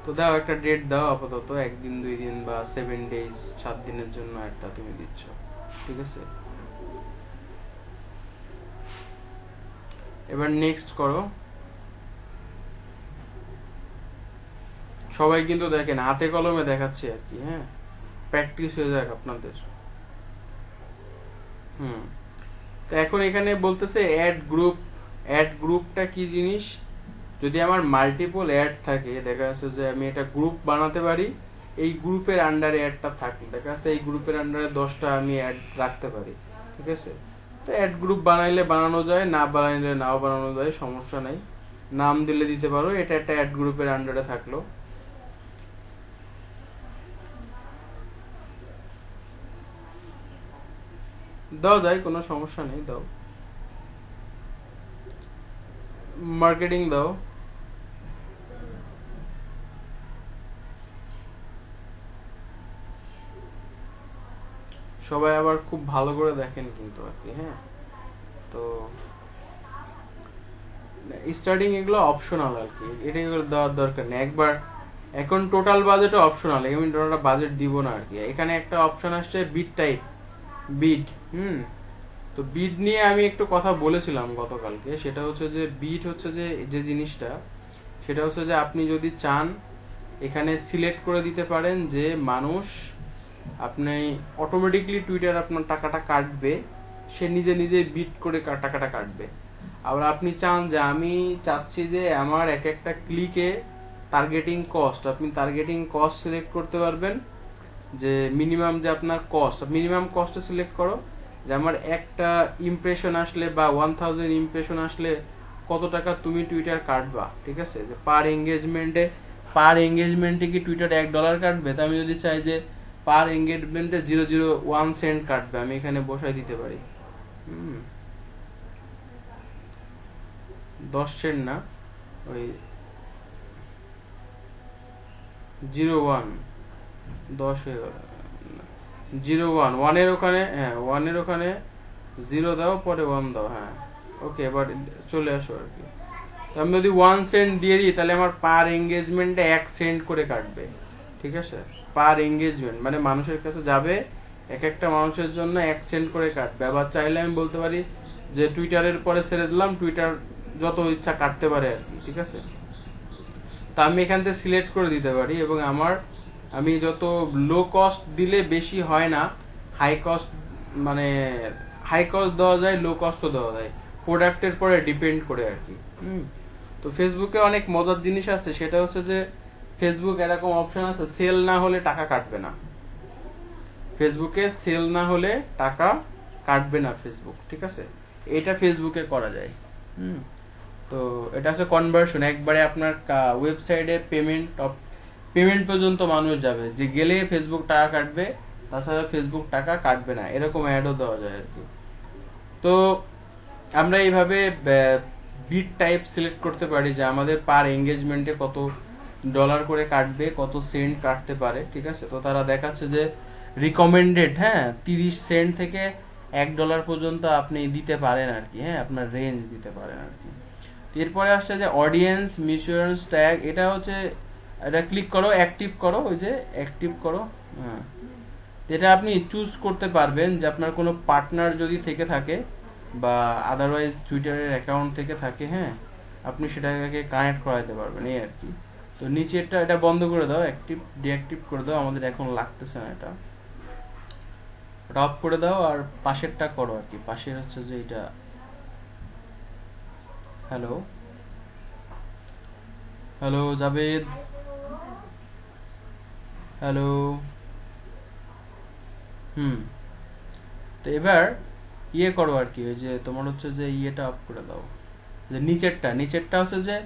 তো দাও একটা ডেট দাও আপাতত, 1 দিন 2 দিন বা 7 ডেজ, 7 দিনের জন্য একটা তুমি দিচ্ছ, ঠিক আছে। এবার নেক্সট করো। সবাই কিন্তু দেখেন হাতে কলমে দেখাচ্ছে আর কি, হ্যাঁ, প্র্যাকটিস হয়ে যাক আপনাদের। তো এখন এখানে বলতেছে অ্যাড গ্রুপটা কি জিনিস। যদি আমার মাল্টিপল অ্যাড থাকে, দেখা যাচ্ছে যে আমি এটা গ্রুপ বানাতে পারি, এই গ্রুপের আন্ডারে অ্যাডটা থাকে, দেখা যাচ্ছে এই গ্রুপের আন্ডারে 10টা আমি অ্যাড রাখতে পারি, ঠিক আছে। তো অ্যাড গ্রুপ বানাইলে বানানো যায়, না বানাইলে নাও বানানো যায়, সমস্যা নাই। নাম দিলে দিতে পারো, এটা একটা অ্যাড গ্রুপের আন্ডারে থাকলো। দাও যায়, কোনো সমস্যা নেই, দাও। মার্কেটিং দাও। সবাই আবার খুব ভালো করে দেখেন কিন্তু আর কি, হ্যাঁ। তো স্টার্টিং এগুলো অপশনাল আর কি, এটা এগুলো দেওয়ার দরকার নেই একবার। এখন টোটাল বাজেটও অপশনাল, আমি টোটাল বাজেট দিব না আর কি। এখানে একটা অপশন আসছে বিড টাইপ, বিড। তো বিড নিয়ে আমি একটু কথা বলেছিলাম গতকালকে। সেটা হচ্ছে যে বিড হচ্ছে যে জিনিসটা, সেটা হচ্ছে যে আপনি যদি চান এখানে সিলেক্ট করে দিতে পারেন যে মানুষ আপনি অটোমেটিকলি টুইটার আপনার টাকাটা কাটবে, সে নিজে নিজে বিট করে টাকাটা কাটবে। আবার আপনি চান যে আমি চাচ্ছি যে আমার এক একটা ক্লিকে টার্গেটিং কস্ট, আপনি টার্গেটিং কস্ট সিলেক্ট করতে পারবেন, যে মিনিমাম যে আপনার কস্ট, মিনিমাম কস্টে সিলেক্ট করো যে আমার একটা ইমপ্রেশন আসলে বা 1000 ইমপ্রেশন আসলে কত টাকা তুমি টুইটার কাটবা, ঠিক আছে? যে পার এঙ্গেজমেন্টে কি টুইটার $1 কাটবে? তো আমি যদি চাই যে পার এঙ্গেজমেন্টে 0.01 কাটবে, আমি এখানে বসাই দিতে পারি 10 সেন্ট না, ওই 0.1, 10 হয়ে গেল, 0.1 ওখানে, হ্যাঁ 1 ওখানে 0 দাও, পরে 1 দাও, হ্যাঁ ওকে, এবার চলে আসো আর কি। তো আমি যদি 1 সেন্ট দিয়ে দিই তাহলে আমার পার এঙ্গেজমেন্টে 1 সেন্ট করে কাটবে, ঠিক আছে? পার এঙ্গেজমেন্ট মানে মানুষের কাছে যাবে, এক একটা মানুষের জন্য 1 সেন্ট করে কাটবে। আবার চাইলে আমি বলতে পারি যে টুইটারের পরে ছেড়ে দিলাম, টুইটার যত ইচ্ছা কাটতে পারে আর কি, ঠিক আছে? তা আমি এখান থেকে সিলেক্ট করে দিতে পারি, এবং আমি যত লো কস্ট দিলে বেশি হয় না, হাই কস্ট মানে হাই কস্ট দেওয়া যায়, লো কস্টও দেওয়া যায়, প্রোডাক্টের পরে ডিপেন্ড করে আর কি। তো ফেসবুকে অনেক মজার জিনিস আছে, সেটা হচ্ছে যে ফেসবুক এরকম অপশন আছে, সেল না হলে টাকা কাটবে না। ফেসবুকে সেল না হলে টাকা কাটবে না ফেসবুক, ঠিক আছে? এটা ফেসবুকে করা যায়। তো এটা হচ্ছে কনভার্সন, একবারে আপনার ওয়েবসাইটে পেমেন্ট পর্যন্ত মানুষ যাবে, যে গেলে ফেসবুক টাকা কাটবে, তাছাড়া ফেসবুক টাকা কাটবে না, এরকম অ্যাডও দেওয়া যায় আর কি। তো আমরা এইভাবে বিট টাইপ সিলেক্ট করতে পারি যে আমাদের পার এঙ্গেজমেন্টে কত ডলার করে কাটবে, কত সেন্ট কাটতে পারে, ঠিক আছে? তো তারা দেখাচ্ছে যে রিকমেন্ডেড, হ্যাঁ 30 সেন্ট থেকে $1 পর্যন্ত আপনি দিতে পারেন আর কি, হ্যাঁ আপনার রেঞ্জ দিতে পারেন আর কি। এরপরে আসছে যে অডিয়েন্স মিউচুয়াল ট্যাগ, এটা হচ্ছে, এটা ক্লিক করো, অ্যাক্টিভ করো, ওই যে অ্যাক্টিভ করো, হ্যাঁ এটা আপনি চুজ করতে পারবেন যে আপনার কোনো পার্টনার যদি থেকে থাকে বা আদারওয়াইজ টুইটারের অ্যাকাউন্ট থেকে থাকে, হ্যাঁ আপনি সেটাকে কানেক্ট করাতে পারবেন, এই আর কি। তো নিচেরটা এটা বন্ধ করে দাও, ডিঅ্যাক্টিভ করে দাও, আমাদের এখন লাগতেছে না এটা, ওটা অফ করে দাও, আর পাশেরটা করো আর কি। পাশের হচ্ছে যে এটা, হ্যালো হ্যালো জাভেদ, হ্যালো, তো এবার ইয়ে করো আর কি, ওই যে তোমার হচ্ছে যে ইয়েটা অফ করে দাও, যে নিচেরটা হচ্ছে যে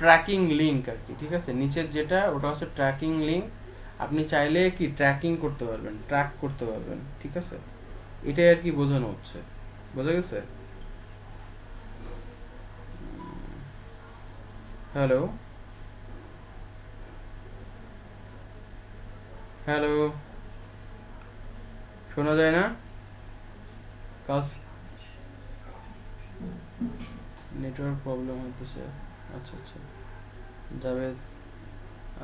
ট্র্যাকিং লিংক আর কি, ঠিক আছে? নিচের যেটা ওটা হচ্ছে ট্র্যাকিং লিংক, আপনি চাইলে কি ট্র্যাকিং করতে পারবেন, ট্র্যাক করতে পারবেন, ঠিক আছে? এটাই আর কি বোঝানো হচ্ছে, বোঝা গেছে? হ্যালো হ্যালো, শোনা যায় না? কাজ নেটওয়ার্ক প্রবলেম হতেছে, আচ্ছা আচ্ছা জাভেদ,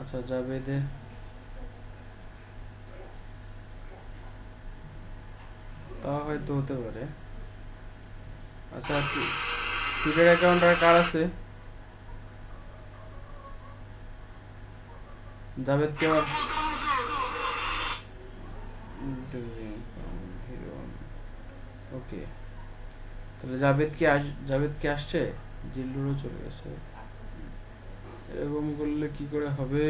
আচ্ছা জাভেদে তা হয়তো হতে পারে। আচ্ছা টুইটার অ্যাকাউন্ট আর কার আছে? জাভেদ কে আমার ওকে, তাহলে জাভেদ কি আসছে? জিল্লুরও চলে গেছে, এরকম করলে কি করে হবে?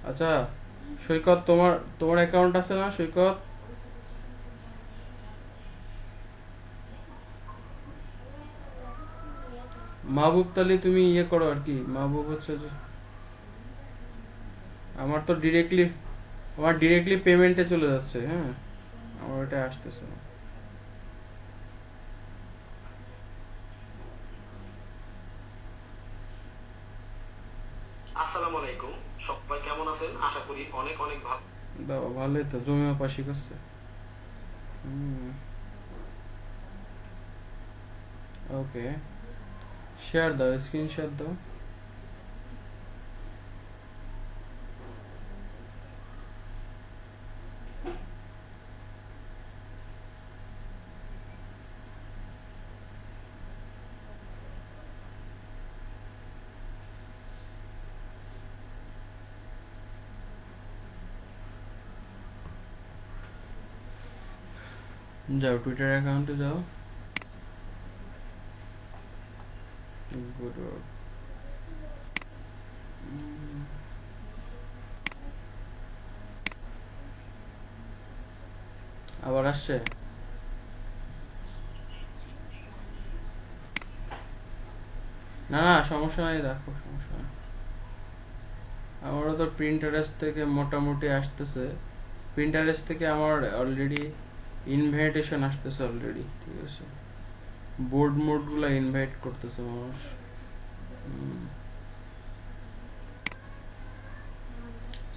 আচ্ছা সৈকত, তোমার অ্যাকাউন্ট আছে না সৈকত? মাহবুব, তাহলে তুমি ইয়ে করো আর কি, মাহবুব হচ্ছে যে আমার তো ডিরেক্টলি পেমেন্টে চলে যাচ্ছে, হ্যাঁ আমার এটা আসতেছে না। আসসালামু আলাইকুম, সবাই কেমন আছেন? আশা করি অনেক অনেক ভালো। বাবা ভালোই তো, জমিও পাশি করছে। ওকে, শেয়ার দাও, স্ক্রিনশট দাও। যাও টুইটার অ্যাকাউন্টে যাও, গুড ওয়ার্ক। আবার আসছে? না না সমস্যা নাই, রাখো, সমস্যা নাই। আমারও তো প্রিন্টারেস্ট থেকে মোটামুটি আসতেছে, প্রিন্টারেস্ট থেকে আমার অলরেডি ইনভাইটেশন আসতেছে অলরেডি, ঠিক আছে। বোর্ড মোড গুলা ইনভাইট করতেছে মানুষ।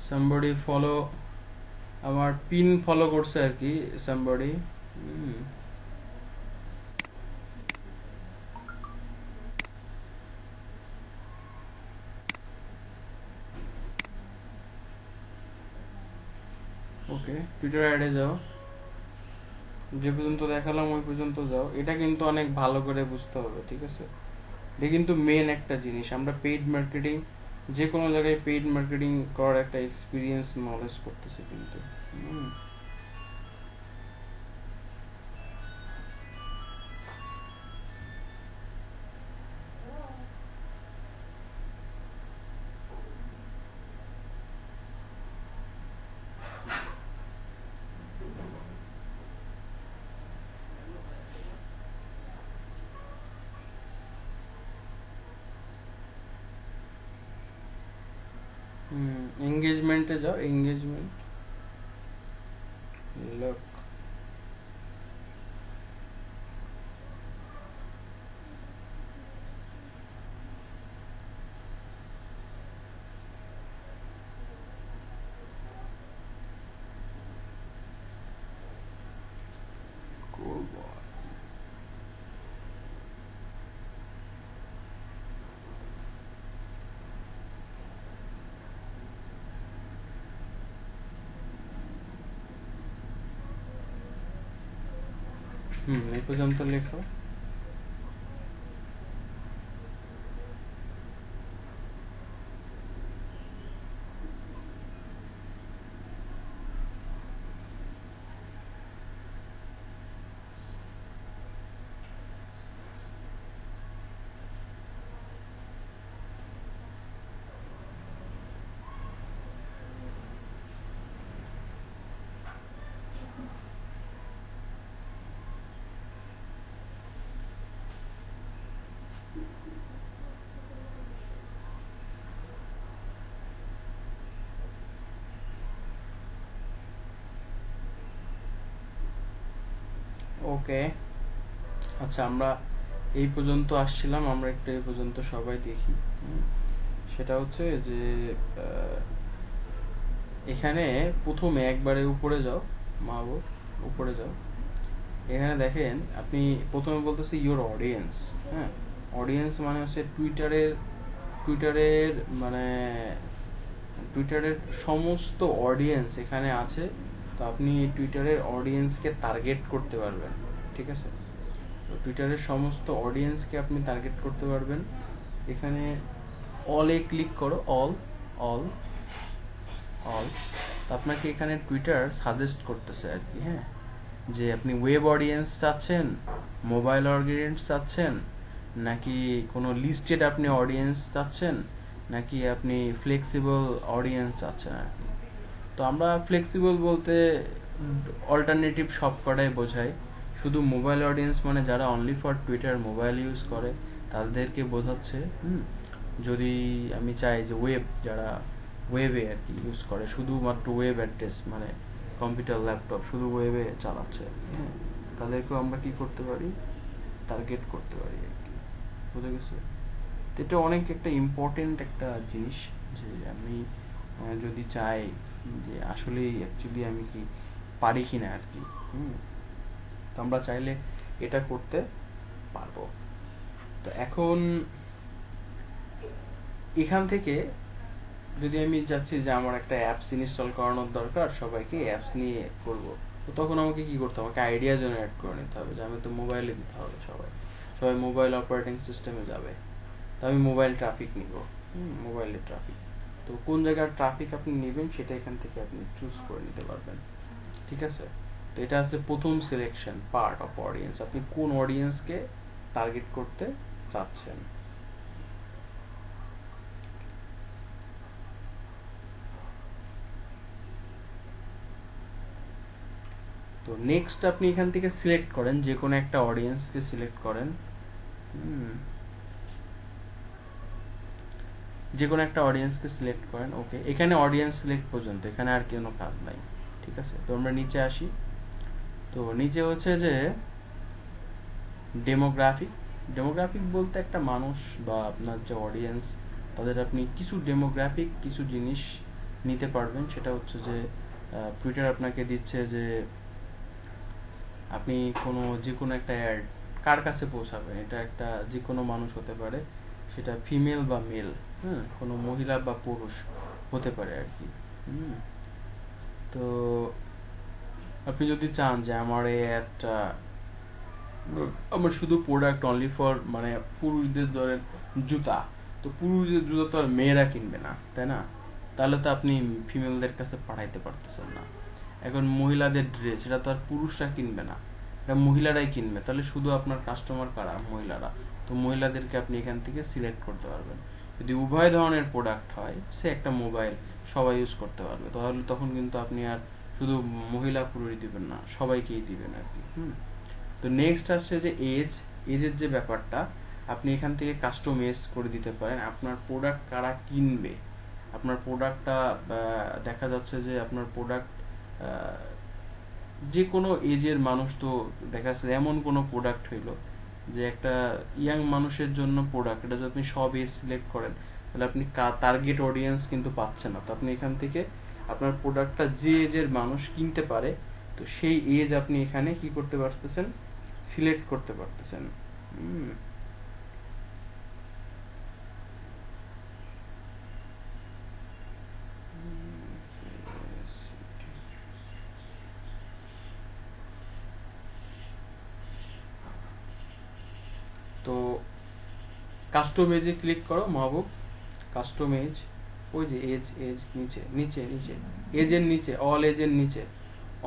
সামবডি ফলো, আমার পিন ফলো করছে আর কি সামবডি। ওকে, টুইটার অ্যাডে যাও, যে পর্যন্ত দেখালাম ওই পর্যন্ত যাও। এটা কিন্তু অনেক ভালো করে বুঝতে হবে, ঠিক আছে। এটা কিন্তু মেন একটা জিনিস, আমরা পেইড মার্কেটিং, যে কোনো জায়গায় পেইড মার্কেটিং করার একটা এক্সপিরিয়েন্স নলেজ করতেছি কিন্তু। এঙ্গেজমেন্টে যাও, এঙ্গেজমেন্ট, লক। এই পর্যন্ত লেখো। ওকে, আচ্ছা আমরা এই পর্যন্ত আসছিলাম, আমরা একটু এই পর্যন্ত সবাই দেখি। সেটা হচ্ছে যে এখানে প্রথমে একবারে উপরে যাও, মাহবুব উপরে যাও। এখানে দেখেন আপনি প্রথমে বলতেছে ইওর অডিয়েন্স। হ্যাঁ, অডিয়েন্স মানে হচ্ছে টুইটারের মানে টুইটারের সমস্ত অডিয়েন্স এখানে আছে। তো আপনি টুইটারের অডিয়েন্সকে টার্গেট করতে পারবেন, ঠিক আছে। তো টুইটারের সমস্ত অডিয়েন্সকে আপনি টার্গেট করতে পারবেন। এখানে অলে ক্লিক করো, অল অল অল। তো আপনাকে এখানে টুইটার সাজেস্ট করতেছে আর কি, হ্যাঁ, যে আপনি ওয়েব অডিয়েন্স চাচ্ছেন, মোবাইল অডিয়েন্স চাচ্ছেন, নাকি কোনো লিস্টেড আপনি অডিয়েন্স চাচ্ছেন, নাকি আপনি ফ্লেক্সিবল অডিয়েন্স চাচ্ছেন আর কি। তো আমরা ফ্লেক্সিবল বলতে অল্টারনেটিভ সব কটাই বোঝাই। শুধু মোবাইল অডিয়েন্স মানে যারা only for Twitter mobile use করে তাদেরকে বোঝাচ্ছে। যদি আমি চাই যে ওয়েব, যারা ওয়েবে আর কি ইউজ করে, শুধুমাত্র ওয়েব অ্যাড্রেস মানে কম্পিউটার ল্যাপটপ শুধু ওয়েবে চালাচ্ছে, হ্যাঁ, তাদেরকেও আমরা কি করতে পারি, টার্গেট করতে পারি আর কি। বুঝে গেছে? এটা অনেক একটা ইম্পর্টেন্ট একটা জিনিস, যে আমি যদি চাই যে আসলে অ্যাকচুয়ালি আমি কি পারি কিনা আর কি। তো আমরা চাইলে এটা করতে পারবো। তো এখন এখান থেকে যদি আমি চাচ্ছি যে আমার একটা অ্যাপস ইনস্টল করানোর দরকার, সবাইকে অ্যাপস নিয়ে করব, তো তখন আমাকে কি করতে হবে, আমাকে আইডিয়া জেনারেট করে নিতে হবে যে আমি তো মোবাইলে দিতে হবে, সবাই মোবাইল অপারেটিং সিস্টেমে যাবে। তো আমি মোবাইল ট্রাফিক নিব, মোবাইলের ট্রাফিক। তো কোন জায়গার ট্রাফিক আপনি নেবেন সেটা এখান থেকে আপনি চুজ করে নিতে পারবেন, ঠিক আছে। তো এটা হচ্ছে প্রথম সিলেকশন পার্ট অফ অডিয়েন্স, আপনি কোন অডিয়েন্সকে টার্গেট করতে চাচ্ছেন। তো নেক্সট আপনি এখান থেকে সিলেক্ট করেন, যে কোনো একটা অডিয়েন্সকে সিলেক্ট করেন, যে কোনো একটা অডিয়েন্সকে সিলেক্ট করেন। ওকে, এখানে অডিয়েন্স সিলেক্ট পর্যন্ত, এখানে আর কোনো কাজ নাই, ঠিক আছে। তো আমরা নিচে আসি। তো নিচে হচ্ছে যে ডেমোগ্রাফিক। ডেমোগ্রাফিক বলতে একটা মানুষ বা আপনার যে অডিয়েন্স, তাদের আপনি কিছু ডেমোগ্রাফিক কিছু জিনিস নিতে পারবেন। সেটা হচ্ছে যে টুইটার আপনাকে দিচ্ছে যে আপনি যে কোনো একটা অ্যাড কার কাছে পৌঁছাবেন, এটা একটা যে কোনো মানুষ হতে পারে, সেটা ফিমেল বা মেল, কোনো মহিলা বা পুরুষ হতে পারে আর কি। তো আপনি যদি চান যে আমার এই অ্যাডটা আমার শুধু প্রোডাক্ট অনলি ফর মানে পুরুষদের ধরেন জুতা, তো পুরুষদের জুতা তো আর মেয়েরা কিনবে না, তাই না? তাহলে তো আপনি ফিমেলদের কাছে পাঠাইতে পারতেছেন না। এখন মহিলাদের ড্রেস, এটা তো আর পুরুষরা কিনবে না, এটা মহিলারাই কিনবে। তাহলে শুধু আপনার কাস্টমার কারা? মহিলারা। তো মহিলাদেরকে আপনি এখান থেকে সিলেক্ট করতে পারবেন। যদি উভয় ধরনের প্রোডাক্ট হয়, সে একটা মোবাইল সবাই ইউজ করতে পারবে, তাহলে তখন কিন্তু আপনি আর শুধু মহিলা পুরুষ দিবেন না, সবাইকেই দিবেন আর কি। তো নেক্সট আসছে যে এজের যে ব্যাপারটা, আপনি এখান থেকে কাস্টমাইজ করে দিতে পারেন আপনার প্রোডাক্ট কারা কিনবে। আপনার প্রোডাক্টটা দেখা যাচ্ছে যে আপনার প্রোডাক্ট যে কোনো এজের মানুষ, তো দেখা যাচ্ছে এমন কোনো প্রোডাক্ট হইলো যে একটা ইয়াং মানুষের জন্য প্রোডাক্ট, এটা যদি আপনি সব এজ সিলেক্ট করেন, তাহলে আপনি টার্গেট অডিয়েন্স কিন্তু পাচ্ছেন না। তো আপনি এখান থেকে আপনার প্রোডাক্টটা যে এজের মানুষ কিনতে পারে, তো সেই এজ আপনি এখানে কি করতে পারতেছেন? সিলেক্ট করতে পারতেছেন। তো কাস্টমাইজে ক্লিক করো মাহবুব, কাস্টমাইজ, ওই যে এজ নিচে নিচে নিচে এজের নিচে, অল এজের নিচে,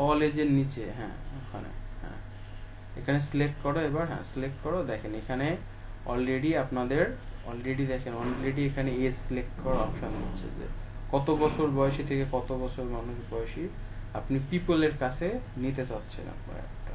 অল এজের নিচে, হ্যাঁ ওখানে, হ্যাঁ এখানে সিলেক্ট করো এবার। হ্যাঁ সিলেক্ট করো, দেখেন এখানে অলরেডি আপনাদের দেখেন অলরেডি এখানে এজ সিলেক্ট করার অপশন দিচ্ছে যে কত বছর বয়সী থেকে কত বছর মানুষ বয়সী আপনি পিপলের কাছে নিতে চাচ্ছেন আপনার একটা।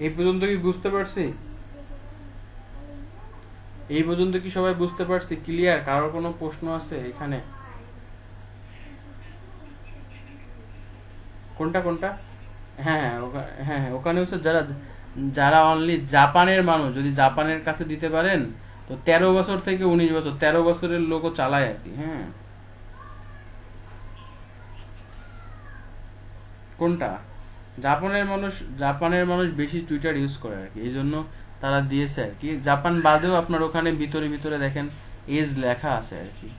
এই পর্যন্ত কি বুঝতে পারছি? এই পর্যন্ত কি সবাই বুঝতে পারছি? ক্লিয়ার? কারোর কোনো প্রশ্ন আছে এখানে? কোনটা কোনটা? হ্যাঁ হ্যাঁ, ওখানে হচ্ছে যারা যারা অনলি জাপানের মানুষ, যদি জাপানের কাছে দিতে পারেন, তো 13 বছর থেকে 19 বছর, 13 বছরের লোকও চালায় আর কি। হ্যাঁ, কোনটা? জাপানের মানুষ বেশি টুইটার ইউজ করে আর কি, এই জন্য তারা দিয়েছে আর কি। জাপান বাদেও আপনার ওখানে ভিতরে ভিতরে দেখেন এজ লেখা আছে আর কি।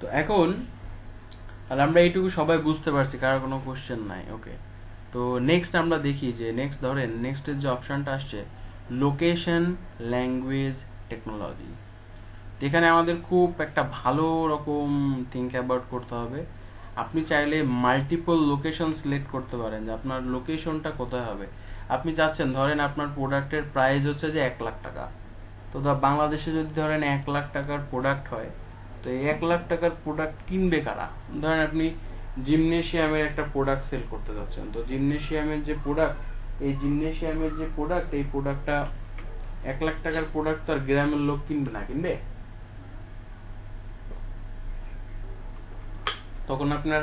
তো এখন তাহলে আমরা এইটুকু সবাই বুঝতে পারছি, কারোর কোনো কোশ্চেন নাই। ওকে, তো নেক্সট আমরা দেখি যে নেক্সট ধরেন নেক্সটের যে অপশনটা আসছে লোকেশন, ল্যাঙ্গুয়েজ, টেকনোলজি। এখানে আমাদের খুব একটা ভালো রকম থিঙ্ক অ্যাবাউট করতে হবে। আপনি চাইলে মাল্টিপল লোকেশন সিলেক্ট করতে পারেন যে আপনার লোকেশনটা কোথায় হবে। আপনি চাচ্ছেন ধরেন আপনার প্রোডাক্টের প্রাইস হচ্ছে যে 1 লাখ টাকা, তো বাংলাদেশে যদি ধরেন 1 লাখ টাকার প্রোডাক্ট হয়, তো এই 1 লাখ টাকার প্রোডাক্ট কিনবে কারা? ধরেন আপনি জিমনেশিয়ামের একটা প্রোডাক্ট সেল করতে যাচ্ছেন, তো জিমনেশিয়ামের যে প্রোডাক্ট, এই জিমনেশিয়ামের যে প্রোডাক্ট, এই প্রোডাক্টটা 1 লাখ টাকার প্রোডাক্ট তো আর গ্রামের লোক কিনবে না, কিনবে? তখন আপনার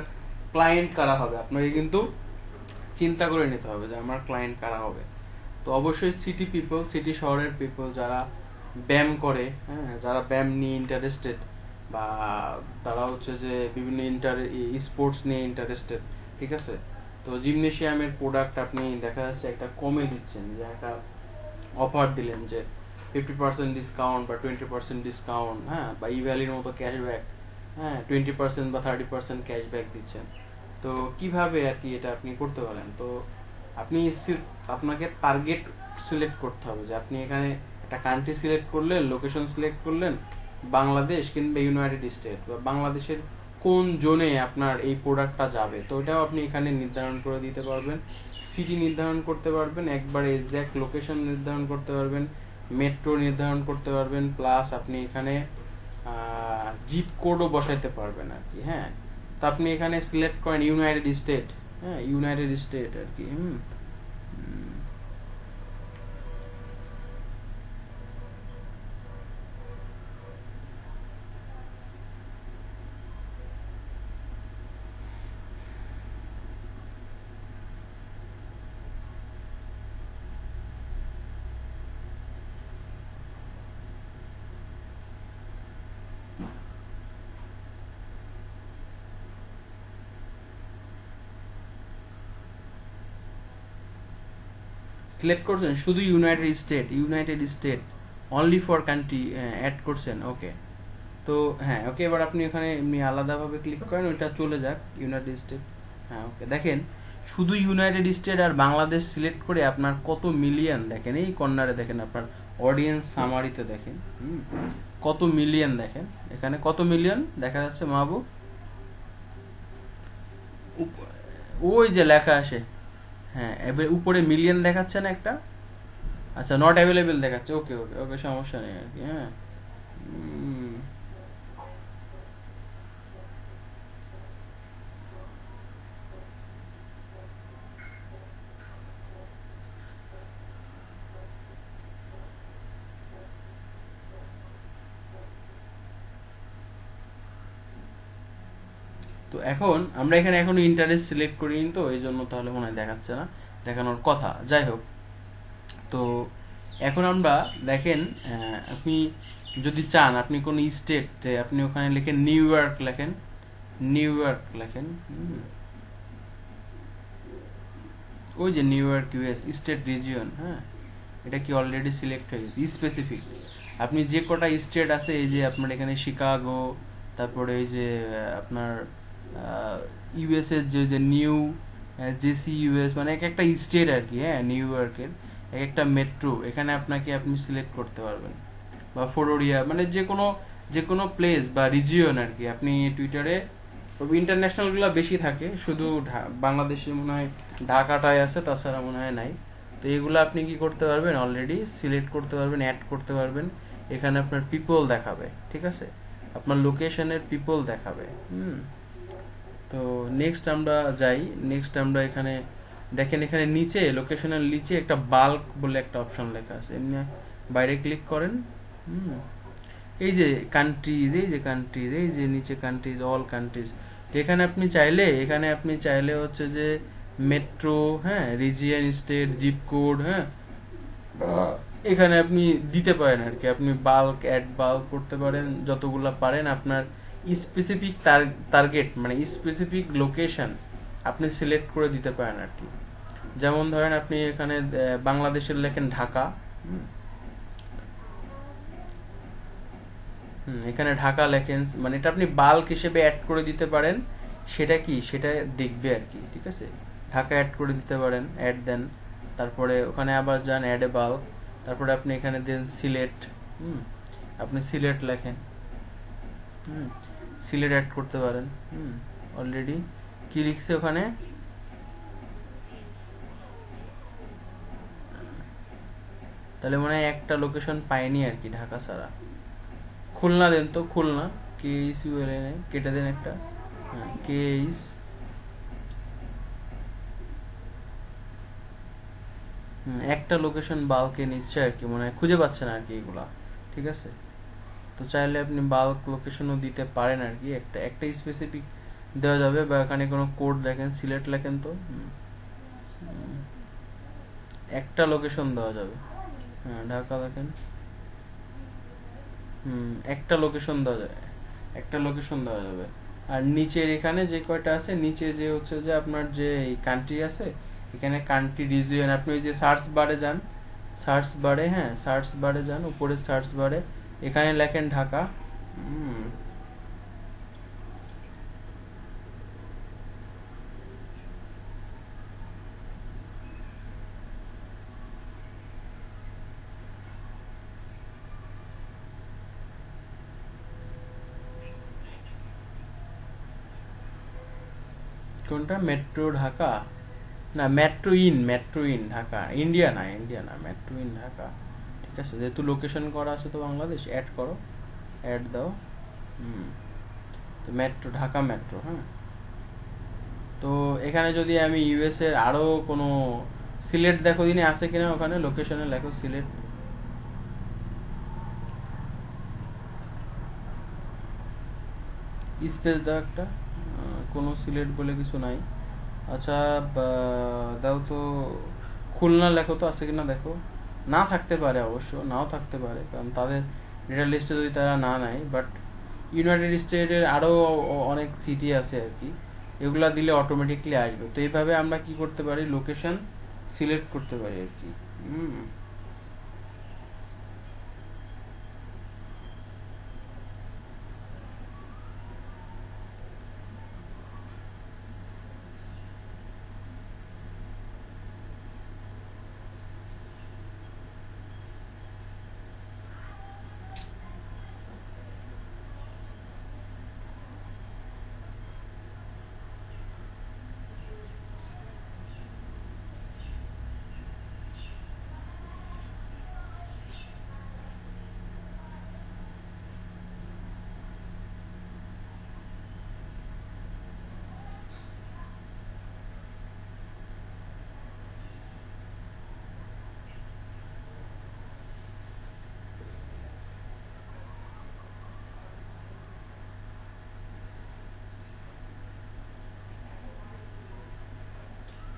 ক্লায়েন্ট কারা হবে আপনাকে কিন্তু চিন্তা করে নিতে হবে যে আমার ক্লায়েন্ট কারা হবে। তো অবশ্যই সিটি পিপল, সিটি শহরের পিপল যারা ব্যায়াম করে, হ্যাঁ, যারা ব্যায়াম নিয়ে ইন্টারেস্টেড, বা তারা হচ্ছে যে বিভিন্ন স্পোর্টস নিয়ে ইন্টারেস্টেড, ঠিক আছে? তো জিমনেশিয়ামের প্রোডাক্ট আপনি দেখা যাচ্ছে একটা কমে দিচ্ছেন, যে একটা অফার দিলেন যে 50% ডিসকাউন্ট বা 20% ডিসকাউন্ট, হ্যাঁ, বা ইভ্যালির মতো ক্যাশব্যাক, হ্যাঁ, 20% বা 30% ক্যাশব্যাক দিচ্ছেন। তো কিভাবে আর কি এটা আপনি করতে পারেন? তো আপনি আপনাকে টার্গেট সিলেক্ট করতে হবে, যে আপনি এখানে একটা কান্ট্রি সিলেক্ট করলেন, লোকেশন সিলেক্ট করলেন, বাংলাদেশ কিংবা ইউনাইটেড স্টেট, বা বাংলাদেশের কোন জোনে আপনার এই প্রোডাক্টটা যাবে, তো ওটাও আপনি এখানে নির্ধারণ করে দিতে পারবেন। সিটি নির্ধারণ করতে পারবেন, একবারে এক্সাক্ট লোকেশন নির্ধারণ করতে পারবেন, মেট্রো নির্ধারণ করতে পারবেন, প্লাস আপনি এখানে জিপ কোডও বসাইতে পারবেন আর কি, হ্যাঁ। তো আপনি এখানে সিলেক্ট করেন ইউনাইটেড স্টেট, হ্যাঁ, ইউনাইটেড স্টেট আর কি। সিলেক্ট করছেন শুধু United State only for country add করছেন, ওকে। তো হ্যাঁ, ওকে, এবার আপনি ওখানে এমনি আলাদাভাবে ক্লিক করেন, ওইটা চলে যাক ইউনাইটেড স্টেট। হ্যাঁ, ওকে, দেখেন শুধু ইউনাইটেড স্টেট আর বাংলাদেশ সিলেক্ট করে আপনার কত মিলিয়ন, দেখেন এই কর্নারে দেখেন, আপনার অডিয়েন্স সামারিতে দেখেন কত মিলিয়ন, দেখেন এখানে কত মিলিয়ন দেখা যাচ্ছে মাহবুব, ওই যে লেখা আসে, হ্যাঁ, এবার উপরে মিলিয়ন দেখাচ্ছে না একটা, আচ্ছা নট অ্যাভেলেবেল দেখাচ্ছে, ওকে ওকে ওকে, সমস্যা নেই আর কি, হ্যাঁ। তো এখন আমরা এখানে এখনো ইন্টারেস্ট সিলেক্ট করিনি, তো এই জন্য তাহলে মনে হয় দেখাচ্ছে না, দেখানোর কথা, যাই হোক। তো এখন আমরা দেখেন, আপনি যদি চান আপনি কোন স্টেট, আপনি ওখানে লেখেন নিউ ইয়র্ক, লেখেন নিউ ইয়র্ক, লেখেন ওই যে new York US state region, হ্যাঁ, এটা কি অলরেডি সিলেক্ট হয়ে গেছে স্পেসিফিক। আপনি যে কটা স্টেট আছে, এই যে আপনার এখানে শিকাগো, তারপরে এই যে আপনার ইউএস এর যে নিউ জেসি ইউএস, মানে এক একটা স্টেট আর কি, হ্যাঁ, নিউ ইয়র্কের এক একটা মেট্রো, এখানে আপনি সিলেক্ট করতে পারবেন, বা ফ্লোরিডা, মানে যে কোনো প্লেস বা রিজিয়ন আর কি। আপনি টুইটারে ইন্টারন্যাশনাল গুলা বেশি থাকে, শুধু বাংলাদেশে মনে হয় ঢাকাটায় আছে, তাছাড়া মনে হয় নাই। তো এগুলো আপনি কি করতে পারবেন, অলরেডি সিলেক্ট করতে পারবেন, অ্যাড করতে পারবেন। এখানে আপনার পিপল দেখাবে, ঠিক আছে, আপনার লোকেশনের পিপল দেখাবে। তো নেক্সট আমরা যাই, নেক্সট আমরা এখানে দেখেন, এখানে নিচে লোকেশনের নিচে একটা বাল্ক বলে একটা অপশন লেখা আছে, এমনি বাইরে ক্লিক করেন। এই যে কান্ট্রিজ, এই যে নিচে কান্ট্রিজ, অল কান্ট্রিজ। তো এখানে আপনি চাইলে হচ্ছে যে মেট্রো, হ্যাঁ, রিজিয়ন, স্টেট, জিপ কোড, হ্যাঁ, এখানে আপনি দিতে পারেন আর কি। আপনি বাল্ক করতে পারেন যতগুলা পারেন, আপনার স্পেসিফিক টার্গেট মানে স্পেসিফিক লোকেশন আপনি সিলেক্ট করে দিতে পারেন আর কি। যেমন ধরেন আপনি এখানে বাংলাদেশের লেখেন ঢাকা, এখানে ঢাকা লেখেন, মানে এটা আপনি বাল্ক হিসেবে অ্যাড করে দিতে পারেন, সেটা দেখবে আর কি, ঠিক আছে। ঢাকা অ্যাড করে দিতে পারেন, অ্যাড দেন, তারপরে ওখানে আবার যান অ্যাড এ বাল্ক, তারপরে আপনি এখানে দেন সিলেট, আপনি সিলেট লেখেন, সিলেট অ্যাড করতে পারেন। অলরেডি কি লিখছে ওখানে, তাহলে মনে হয় একটা লোকেশন পাইনি আর কি ঢাকা ছাড়া। খুলনা দেন তো, খুলনা কেইস কেটে দেন একটা, কেইস একটা লোকেশন বাল্কে নিচ্ছে আর কি, মানে খুঁজে পাচ্ছেন আর কি এগুলা, ঠিক আছে। তো চাইলে আপনি বাল্ক লোকেশনও দিতে পারেন আর কি, একটা একটা স্পেসিফিক দেওয়া যাবে, বা এখানে কোনো কোড দেখেন, সিলেক্ট লেখেন তো একটা লোকেশন দেওয়া যাবে। হ্যাঁ, ঢাকা দেখেন, একটা লোকেশন দেওয়া যাবে, একটা লোকেশন দেওয়া যাবে। আর নিচের এখানে যে কয়টা আছে, নিচে যে হচ্ছে যে আপনার যে কান্ট্রি আছে, এখানে কান্ট্রি রিজিয়ন, আপনি ওই যে সার্চ বারে যান, সার্চ বারে, হ্যাঁ সার্চ বারে যান, উপরে সার্চ বারে এখানে লেখেন ঢাকা। কোনটা, মেট্রো ঢাকা? না, মেট্রো ইন ঢাকা, ইন্ডিয়া না, ইন্ডিয়া না, মেট্রো ইন ঢাকা। ঠিক আছে, যেহেতু লোকেশন করা আছে তো বাংলাদেশ, অ্যাড করো, অ্যাড দাও। তো মেট্রো, ঢাকা মেট্রো, হ্যাঁ। তো এখানে যদি আমি ইউএস এর আরো কোনো সিলেট দেখো দিনে আছে কিনা, ওখানে লোকেশনে লেখো সিলেট, স্পেস দাও একটা, কোনো সিলেট বলে কিছু নাই। আচ্ছা, দাও তো খুলনা লেখো তো, আছে কিনা দেখো। না থাকতে পারে, অবশ্য নাও থাকতে পারে, কারণ তাদের ডেটা লিস্টে যদি তারা না নেয়, বাট ইউনাইটেড স্টেটের আরো অনেক সিটি আছে আর কি, এগুলা দিলে অটোমেটিকলি আসবে। তো এইভাবে আমরা কি করতে পারি, লোকেশন সিলেক্ট করতে পারি আর কি।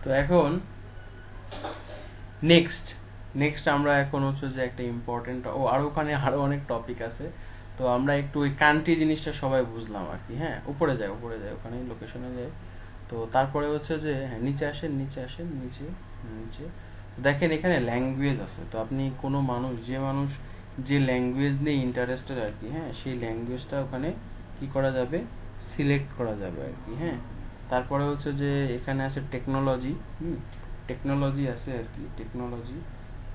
তো এখন নেক্সট নেক্সট আমরা এখন হচ্ছে যে একটা ইম্পর্টেন্ট, আর ওখানে আরো অনেক টপিক আছে, তো আমরা একটু ওই কান্ট্রি জিনিসটা সবাই বুঝলাম আর কি। হ্যাঁ, উপরে যায়, উপরে যায়, ওখানে লোকেশনে যায়। তো তারপরে হচ্ছে যে, হ্যাঁ নিচে আসেন, নিচে আসেন, নিচে নিচে দেখেন এখানে ল্যাঙ্গুয়েজ আছে। তো আপনি কোনো মানুষ, যে মানুষ যে ল্যাঙ্গুয়েজ নিয়ে ইন্টারেস্টেড আর কি, হ্যাঁ সেই ল্যাঙ্গুয়েজটা ওখানে কি করা যাবে, সিলেক্ট করা যাবে আর কি। হ্যাঁ, তারপরে হচ্ছে যে এখানে আছে টেকনোলজি, টেকনোলজি আছে আর কি, টেকনোলজি।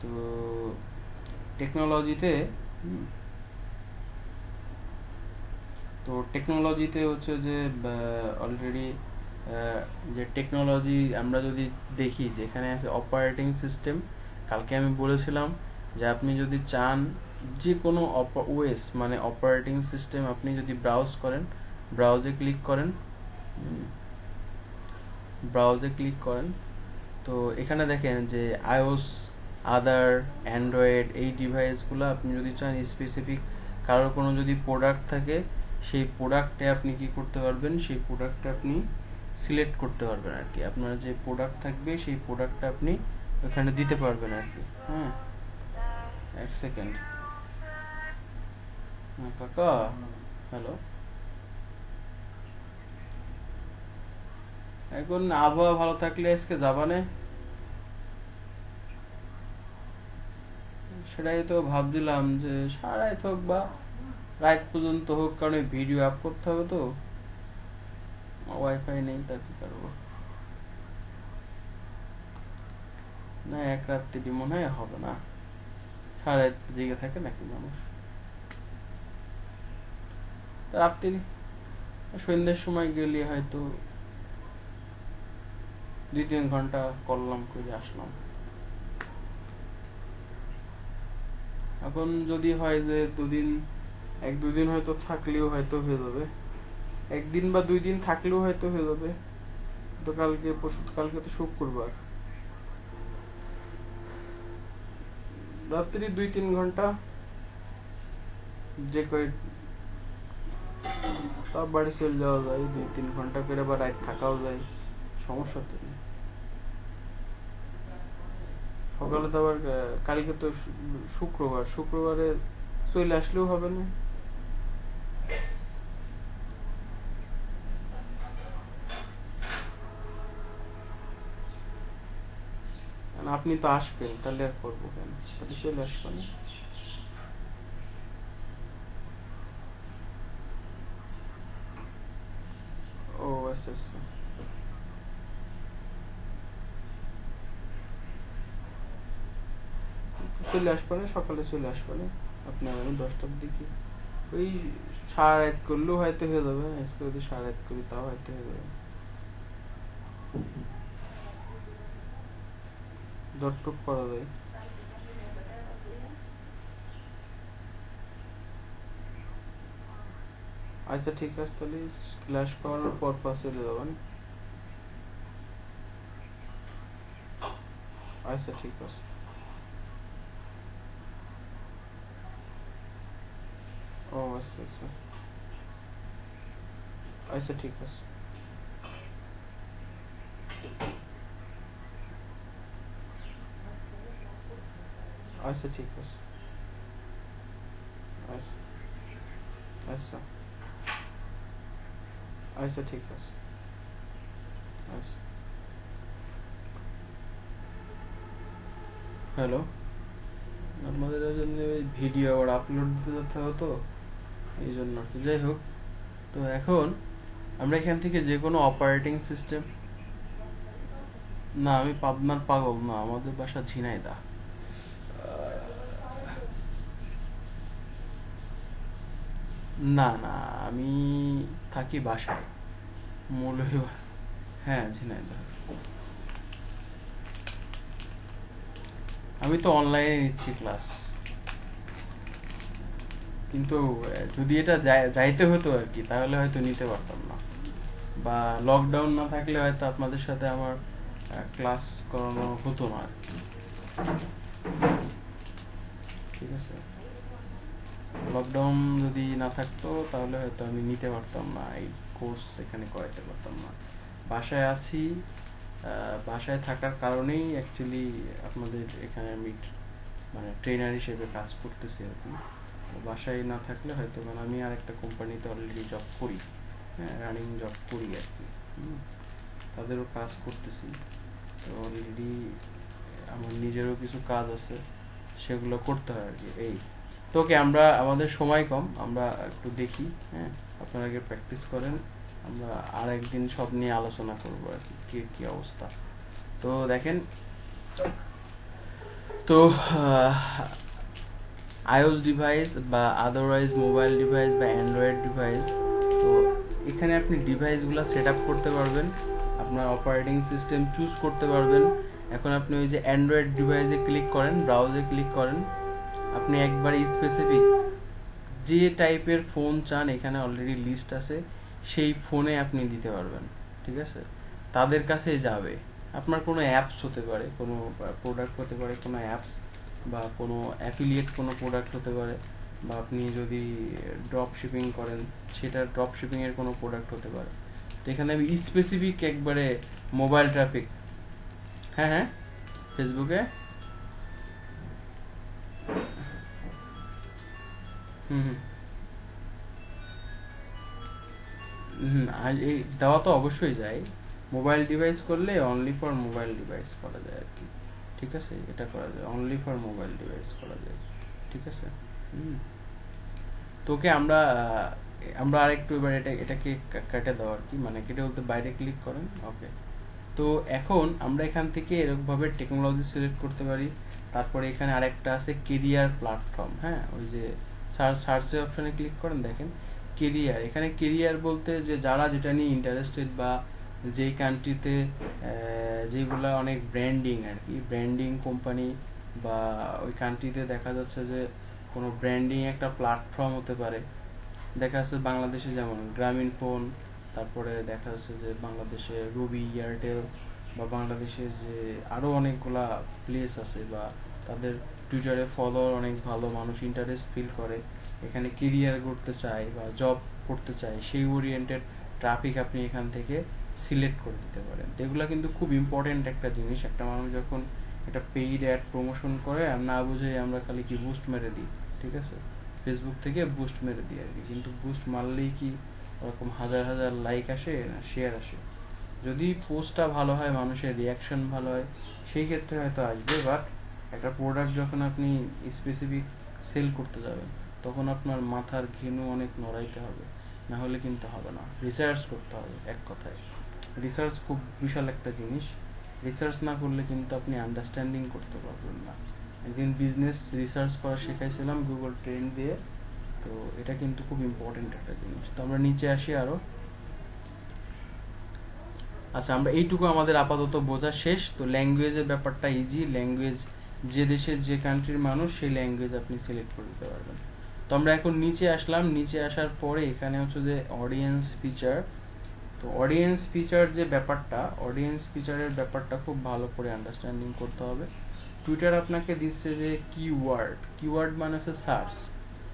তো টেকনোলজিতে তো টেকনোলজিতে হচ্ছে যে অলরেডি যে টেকনোলজি আমরা যদি দেখি, যে এখানে আছে অপারেটিং সিস্টেম। কালকে আমি বলেছিলাম যে আপনি যদি চান যে কোনো ওএস মানে অপারেটিং সিস্টেম আপনি যদি ব্রাউজ করেন, ব্রাউজে ক্লিক করেন, ব্রাউজে ক্লিক করেন, তো এখানে দেখেন যে আইওস, আদার, অ্যান্ড্রয়েড, এই ডিভাইসগুলো আপনি যদি চান স্পেসিফিক কারোর কোনো যদি প্রোডাক্ট থাকে, সেই প্রোডাক্টে আপনি কি করতে পারবেন, সেই প্রোডাক্টটা আপনি সিলেক্ট করতে পারবেন আর কি। আপনার যে প্রোডাক্ট থাকবে সেই প্রোডাক্টটা আপনি ওখানে দিতে পারবেন আর কি। হ্যাঁ, এক সেকেন্ড, কাকা, হ্যালো। এখন আবহাওয়া ভালো থাকলে আজকে যাবানে, সেটাই তো ভাবছিলাম যে সারা রাত হোক বা রাত পর্যন্ত হোক, কারণ ভিডিও আপ করতে হবে তো, ওয়াইফাই নেই, তা কি করবো। না, এক রাত্রি মনে হয় হবে না, সারা রাত জেগে থাকে নাকি মানুষ। রাত্রি সন্ধ্যের সময় গেলে হয়তো 2-3 ঘন্টা করলাম, করে আসলাম। এখন যদি হয় যে দুদিন, 1-2 দিন হয়তো থাকলেও হয়তো হয়ে যাবে, 1 দিন বা 2 দিন থাকলেও হয়তো হয়ে যাবে। তো কালকে পরশু, কালকে তো শুক্রবার, রাত্রি 2-3 ঘন্টা যে কয় সব বাড়ি চলে যাওয়া যায়, 2-3 ঘন্টা করে বা রাত থাকাও যায়, সমস্যা তো নেই। সকালে তো আবার কালকে তো শুক্রবার, শুক্রবারে চলে আসলেও হবে না। আপনি তো আসবেন, তাহলে আর করবো কেন, তাহলে চলে আসবেন। ও আচ্ছা আচ্ছা, চলে আসবেন, সকালে চলে আসবেন। আপনার আমি 10টার দিকে ওই সারা রাত করলেও হয়তো হয়ে যাবে, আজকে যদি সারা রাত করি তাও হয়তো হয়ে যাবে, যতটুক করা যায়। আচ্ছা ঠিক আছে, তাহলে ক্লাস করানোর পর চলে যাবেন। আচ্ছা ঠিক আছে। ও আচ্ছা আচ্ছা, আচ্ছা ঠিক আছে। আচ্ছা ঠিক আছে। আচ্ছা আচ্ছা আচ্ছা ঠিক আছে। আচ্ছা। হ্যালো, আমাদের জন্য ভিডিও আবার আপলোড দিতে যেতে হতো, এই জন্য আর কি। যাই হোক, তো এখন আমরা এখান থেকে যে কোনো অপারেটিং সিস্টেম, না আমি পাবনার পাগল না, আমাদের বাসা ঝিনাইদহ। না না, আমি থাকি বাসায়, মূল হলো, হ্যাঁ ঝিনাইদহ। আমি তো অনলাইনে নিচ্ছি ক্লাস, কিন্তু যদি এটা যাইতে হতো আর কি, তাহলে হয়তো নিতে পারতাম না, বা লকডাউন না থাকলে হয়তো আপনাদের সাথে আমার ক্লাস করানো হতো না আর কি। ঠিক আছে, লকডাউন যদি না থাকতো তাহলে হয়তো আমি নিতে পারতাম না, এই কোর্স এখানে করাইতে পারতাম না। বাসায় আছি, বাসায় থাকার কারণেই অ্যাকচুয়ালি আপনাদের এখানে আমি মানে ট্রেনার হিসেবে কাজ করতেছি আর কি। বাসায় না থাকলে হয়তো, মানে আমি আর একটা কোম্পানিতে অলরেডি জব করি, হ্যাঁ রানিং জব করি আর কি। তাদেরও কাজ করতেছি, তো অলরেডি আমার নিজেরও কিছু কাজ আছে, সেগুলো করতে হয় আর কি। এই তোকে আমরা, আমাদের সময় কম, আমরা একটু দেখি, হ্যাঁ আপনারা আগে প্র্যাকটিস করেন, আমরা আর একদিন সব নিয়ে আলোচনা করবো আর কি, কি অবস্থা। তো দেখেন, তো আইওএস ডিভাইস বা আদারওয়াইজ মোবাইল ডিভাইস বা অ্যান্ড্রয়েড ডিভাইস, তো এখানে আপনি ডিভাইসগুলো সেট আপ করতে পারবেন, আপনার অপারেটিং সিস্টেম চুজ করতে পারবেন। এখন আপনি ওই যে অ্যান্ড্রয়েড ডিভাইসে ক্লিক করেন, ব্রাউজে ক্লিক করেন, আপনি একবার স্পেসিফিক যে টাইপের ফোন চান এখানে অলরেডি লিস্ট আছে, সেই ফোনে আপনি দিতে পারবেন। ঠিক আছে, তাদের কাছে যাবে। আপনার কোনো অ্যাপস হতে পারে, কোনো প্রোডাক্ট হতে পারে, কোনো অ্যাপস বা কোনো অ্যাফিলিয়েট কোনো প্রোডাক্ট হতে পারে, বা আপনি যদি ড্রপ শিপিং করেন সেটা ড্রপ শিপিং এর কোনো প্রোডাক্ট হতে পারে। তো এখানে আমি স্পেসিফিক একবারে মোবাইল ট্রাফিক, হ্যাঁ হ্যাঁ ফেসবুকে, হুম হুম হুম, আর এই দেওয়া তো অবশ্যই যায়। মোবাইল ডিভাইস করলে অনলি ফর মোবাইল ডিভাইস করা যায় আর কি। ঠিক আছে, এটা করা যায়, অনলি ফর মোবাইল ডিভাইস করা যায়। ঠিক আছে, হুম। তোকে আমরা আমরা আরেকটু এবার এটাকে কেটে দাও আর কি, মানে কেটে বলতে বাইরে ক্লিক করেন, ওকে। তো এখন আমরা এখান থেকে এরকম ভাবে টেকনোলজি সিলেক্ট করতে পারি। তারপরে এখানে আরেকটা আছে কেরিয়ার প্ল্যাটফর্ম, হ্যাঁ ওই যে সার্চের অপশনে ক্লিক করেন, দেখেন কেরিয়ার। এখানে কেরিয়ার বলতে যে যারা যেটা নিয়ে ইন্টারেস্টেড, বা যেই কান্ট্রিতে যেগুলা অনেক ব্র্যান্ডিং আর কি, ব্র্যান্ডিং কোম্পানি, বা ওই কান্ট্রিতে দেখা যাচ্ছে যে কোনো ব্র্যান্ডিং একটা প্ল্যাটফর্ম হতে পারে। দেখা যাচ্ছে বাংলাদেশে যেমন গ্রামীণ ফোন, তারপরে দেখা যাচ্ছে যে বাংলাদেশে রবি, এয়ারটেল, বা বাংলাদেশে যে আরো অনেকগুলা প্লেস আছে, বা তাদের টুইটারে ফলোয়ার অনেক ভালো, মানুষ ইন্টারেস্ট ফিল করে, এখানে কেরিয়ার করতে চায় বা জব করতে চায়, সেই ওরিয়েন্টেড ট্রাফিক আপনি এখান থেকে সিলেক্ট করে দিতে পারেন। তো এগুলো কিন্তু খুব ইম্পর্টেন্ট একটা জিনিস। একটা মানুষ যখন একটা পেইড অ্যাড প্রমোশন করে, আর না বুঝে আমরা খালি কি বুস্ট মেরে দিই, ঠিক আছে, ফেসবুক থেকে বুস্ট মেরে দিই আর কি, কিন্তু বুস্ট মারলেই কি ওরকম হাজার হাজার লাইক আসে না শেয়ার আসে? যদি পোস্টটা ভালো হয়, মানুষের রিয়াকশন ভালো হয়, সেই ক্ষেত্রে হয়তো আসবে। বাট একটা প্রোডাক্ট যখন আপনি স্পেসিফিক সেল করতে যাবেন, তখন আপনার মাথার ঘেনু অনেক নড়াইতে হবে, না হলে কিন্তু হবে না। রিসার্চ করতে হবে, এক কথায় রিসার্চ খুব বিশাল একটা জিনিস। রিসার্চ না করলে কিন্তু আপনি আন্ডারস্ট্যান্ডিং করতে পারবেন না। একদিন বিজনেস রিসার্চ করা শেখাইছিলাম গুগল ট্রেন্ড দিয়ে, তো এটা কিন্তু খুব ইম্পর্টেন্ট একটা জিনিস। তো আমরা নিচে আসি আরো। আচ্ছা, আমরা এইটুকু আমাদের আপাতত বোঝা শেষ। তো ল্যাঙ্গুয়েজের ব্যাপারটা ইজি। ল্যাঙ্গুয়েজ যে দেশের যে কান্ট্রির মানুষ, সেই ল্যাঙ্গুয়েজ আপনি সিলেক্ট করে দিতে পারবেন। তো আমরা এখন নিচে আসলাম। নিচে আসার পরে এখানে হচ্ছে যে অডিয়েন্স ফিচার। তো অডিয়েন্স ফিচার যে ব্যাপারটা, অডিয়েন্স ফিচারের ব্যাপারটা খুব ভালো করে আন্ডারস্ট্যান্ডিং করতে হবে। টুইটার আপনাকে দিচ্ছে যে কিওয়ার্ড। কিওয়ার্ড মানে হচ্ছে সার্চ।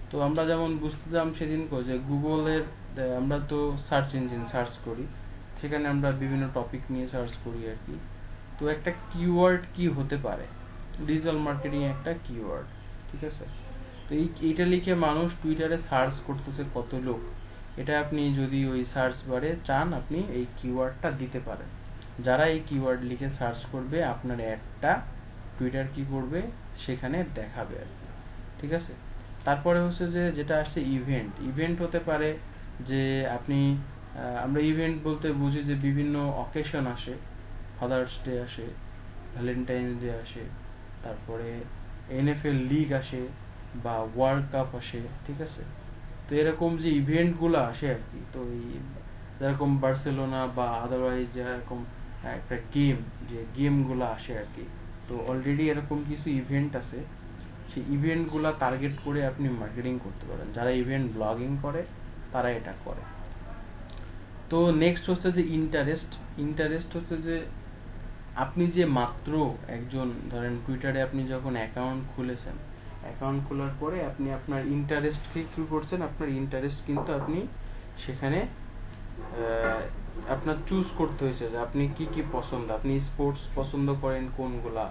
তো আমরা যেমন বুঝতাম সেদিন যে গুগলের, আমরা তো সার্চ ইঞ্জিন সার্চ করি, সেখানে আমরা বিভিন্ন টপিক নিয়ে সার্চ করি আর কি। তো একটা কিওয়ার্ড কি হতে পারে? ডিজিটাল মার্কেটিং একটা কিওয়ার্ড, ঠিক আছে। তো এইটা লিখে মানুষ টুইটারে সার্চ করতেছে কত লোক, এটা আপনি যদি ওই সার্চ বারে চান, আপনি এই কিওয়ার্ডটা দিতে পারেন। যারা এই কিওয়ার্ড লিখে সার্চ করবে, আপনার অ্যাডটা টুইটার কি করবে, সেখানে দেখাবে আর কি, ঠিক আছে। তারপরে হচ্ছে যে যেটা আসছে ইভেন্ট। ইভেন্ট হতে পারে যে আপনি, আমরা ইভেন্ট বলতে বুঝি যে বিভিন্ন অকেশন আসে, ফাদার্স ডে আসে, ভ্যালেন্টাইন্স ডে আসে, তারপরে NFL লিগ আসে বা ওয়ার্ল্ড কাপ আসে, ঠিক আছে। তো এরকম যে ইভেন্টগুলো আসে আর কি, তো এই যেরকম বার্সেলোনা বা আদারওয়াইজ যেরকম একটা গেম, যে গেমগুলো আসে আর কি, তো অলরেডি এরকম কিছু ইভেন্ট আছে। সেই ইভেন্টগুলো টার্গেট করে আপনি মার্কেটিং করতে পারেন। যারা ইভেন্ট ব্লগিং করে, তারা এটা করে। তো নেক্সট হচ্ছে যে ইন্টারেস্ট। ইন্টারেস্ট হচ্ছে যে আপনি যে মাত্র একজন, ধরেন টুইটারে আপনি যখন অ্যাকাউন্ট খুলেছেন, অ্যাকাউন্ট খোলার পরে আপনি আপনার ইন্টারেস্টকে কি করছেন, আপনার ইন্টারেস্ট কিন্তু আপনি সেখানে আপনার চুজ করতে হয়েছে যে আপনি কি কি পছন্দ। আপনি স্পোর্টস পছন্দ করেন কোনগুলা,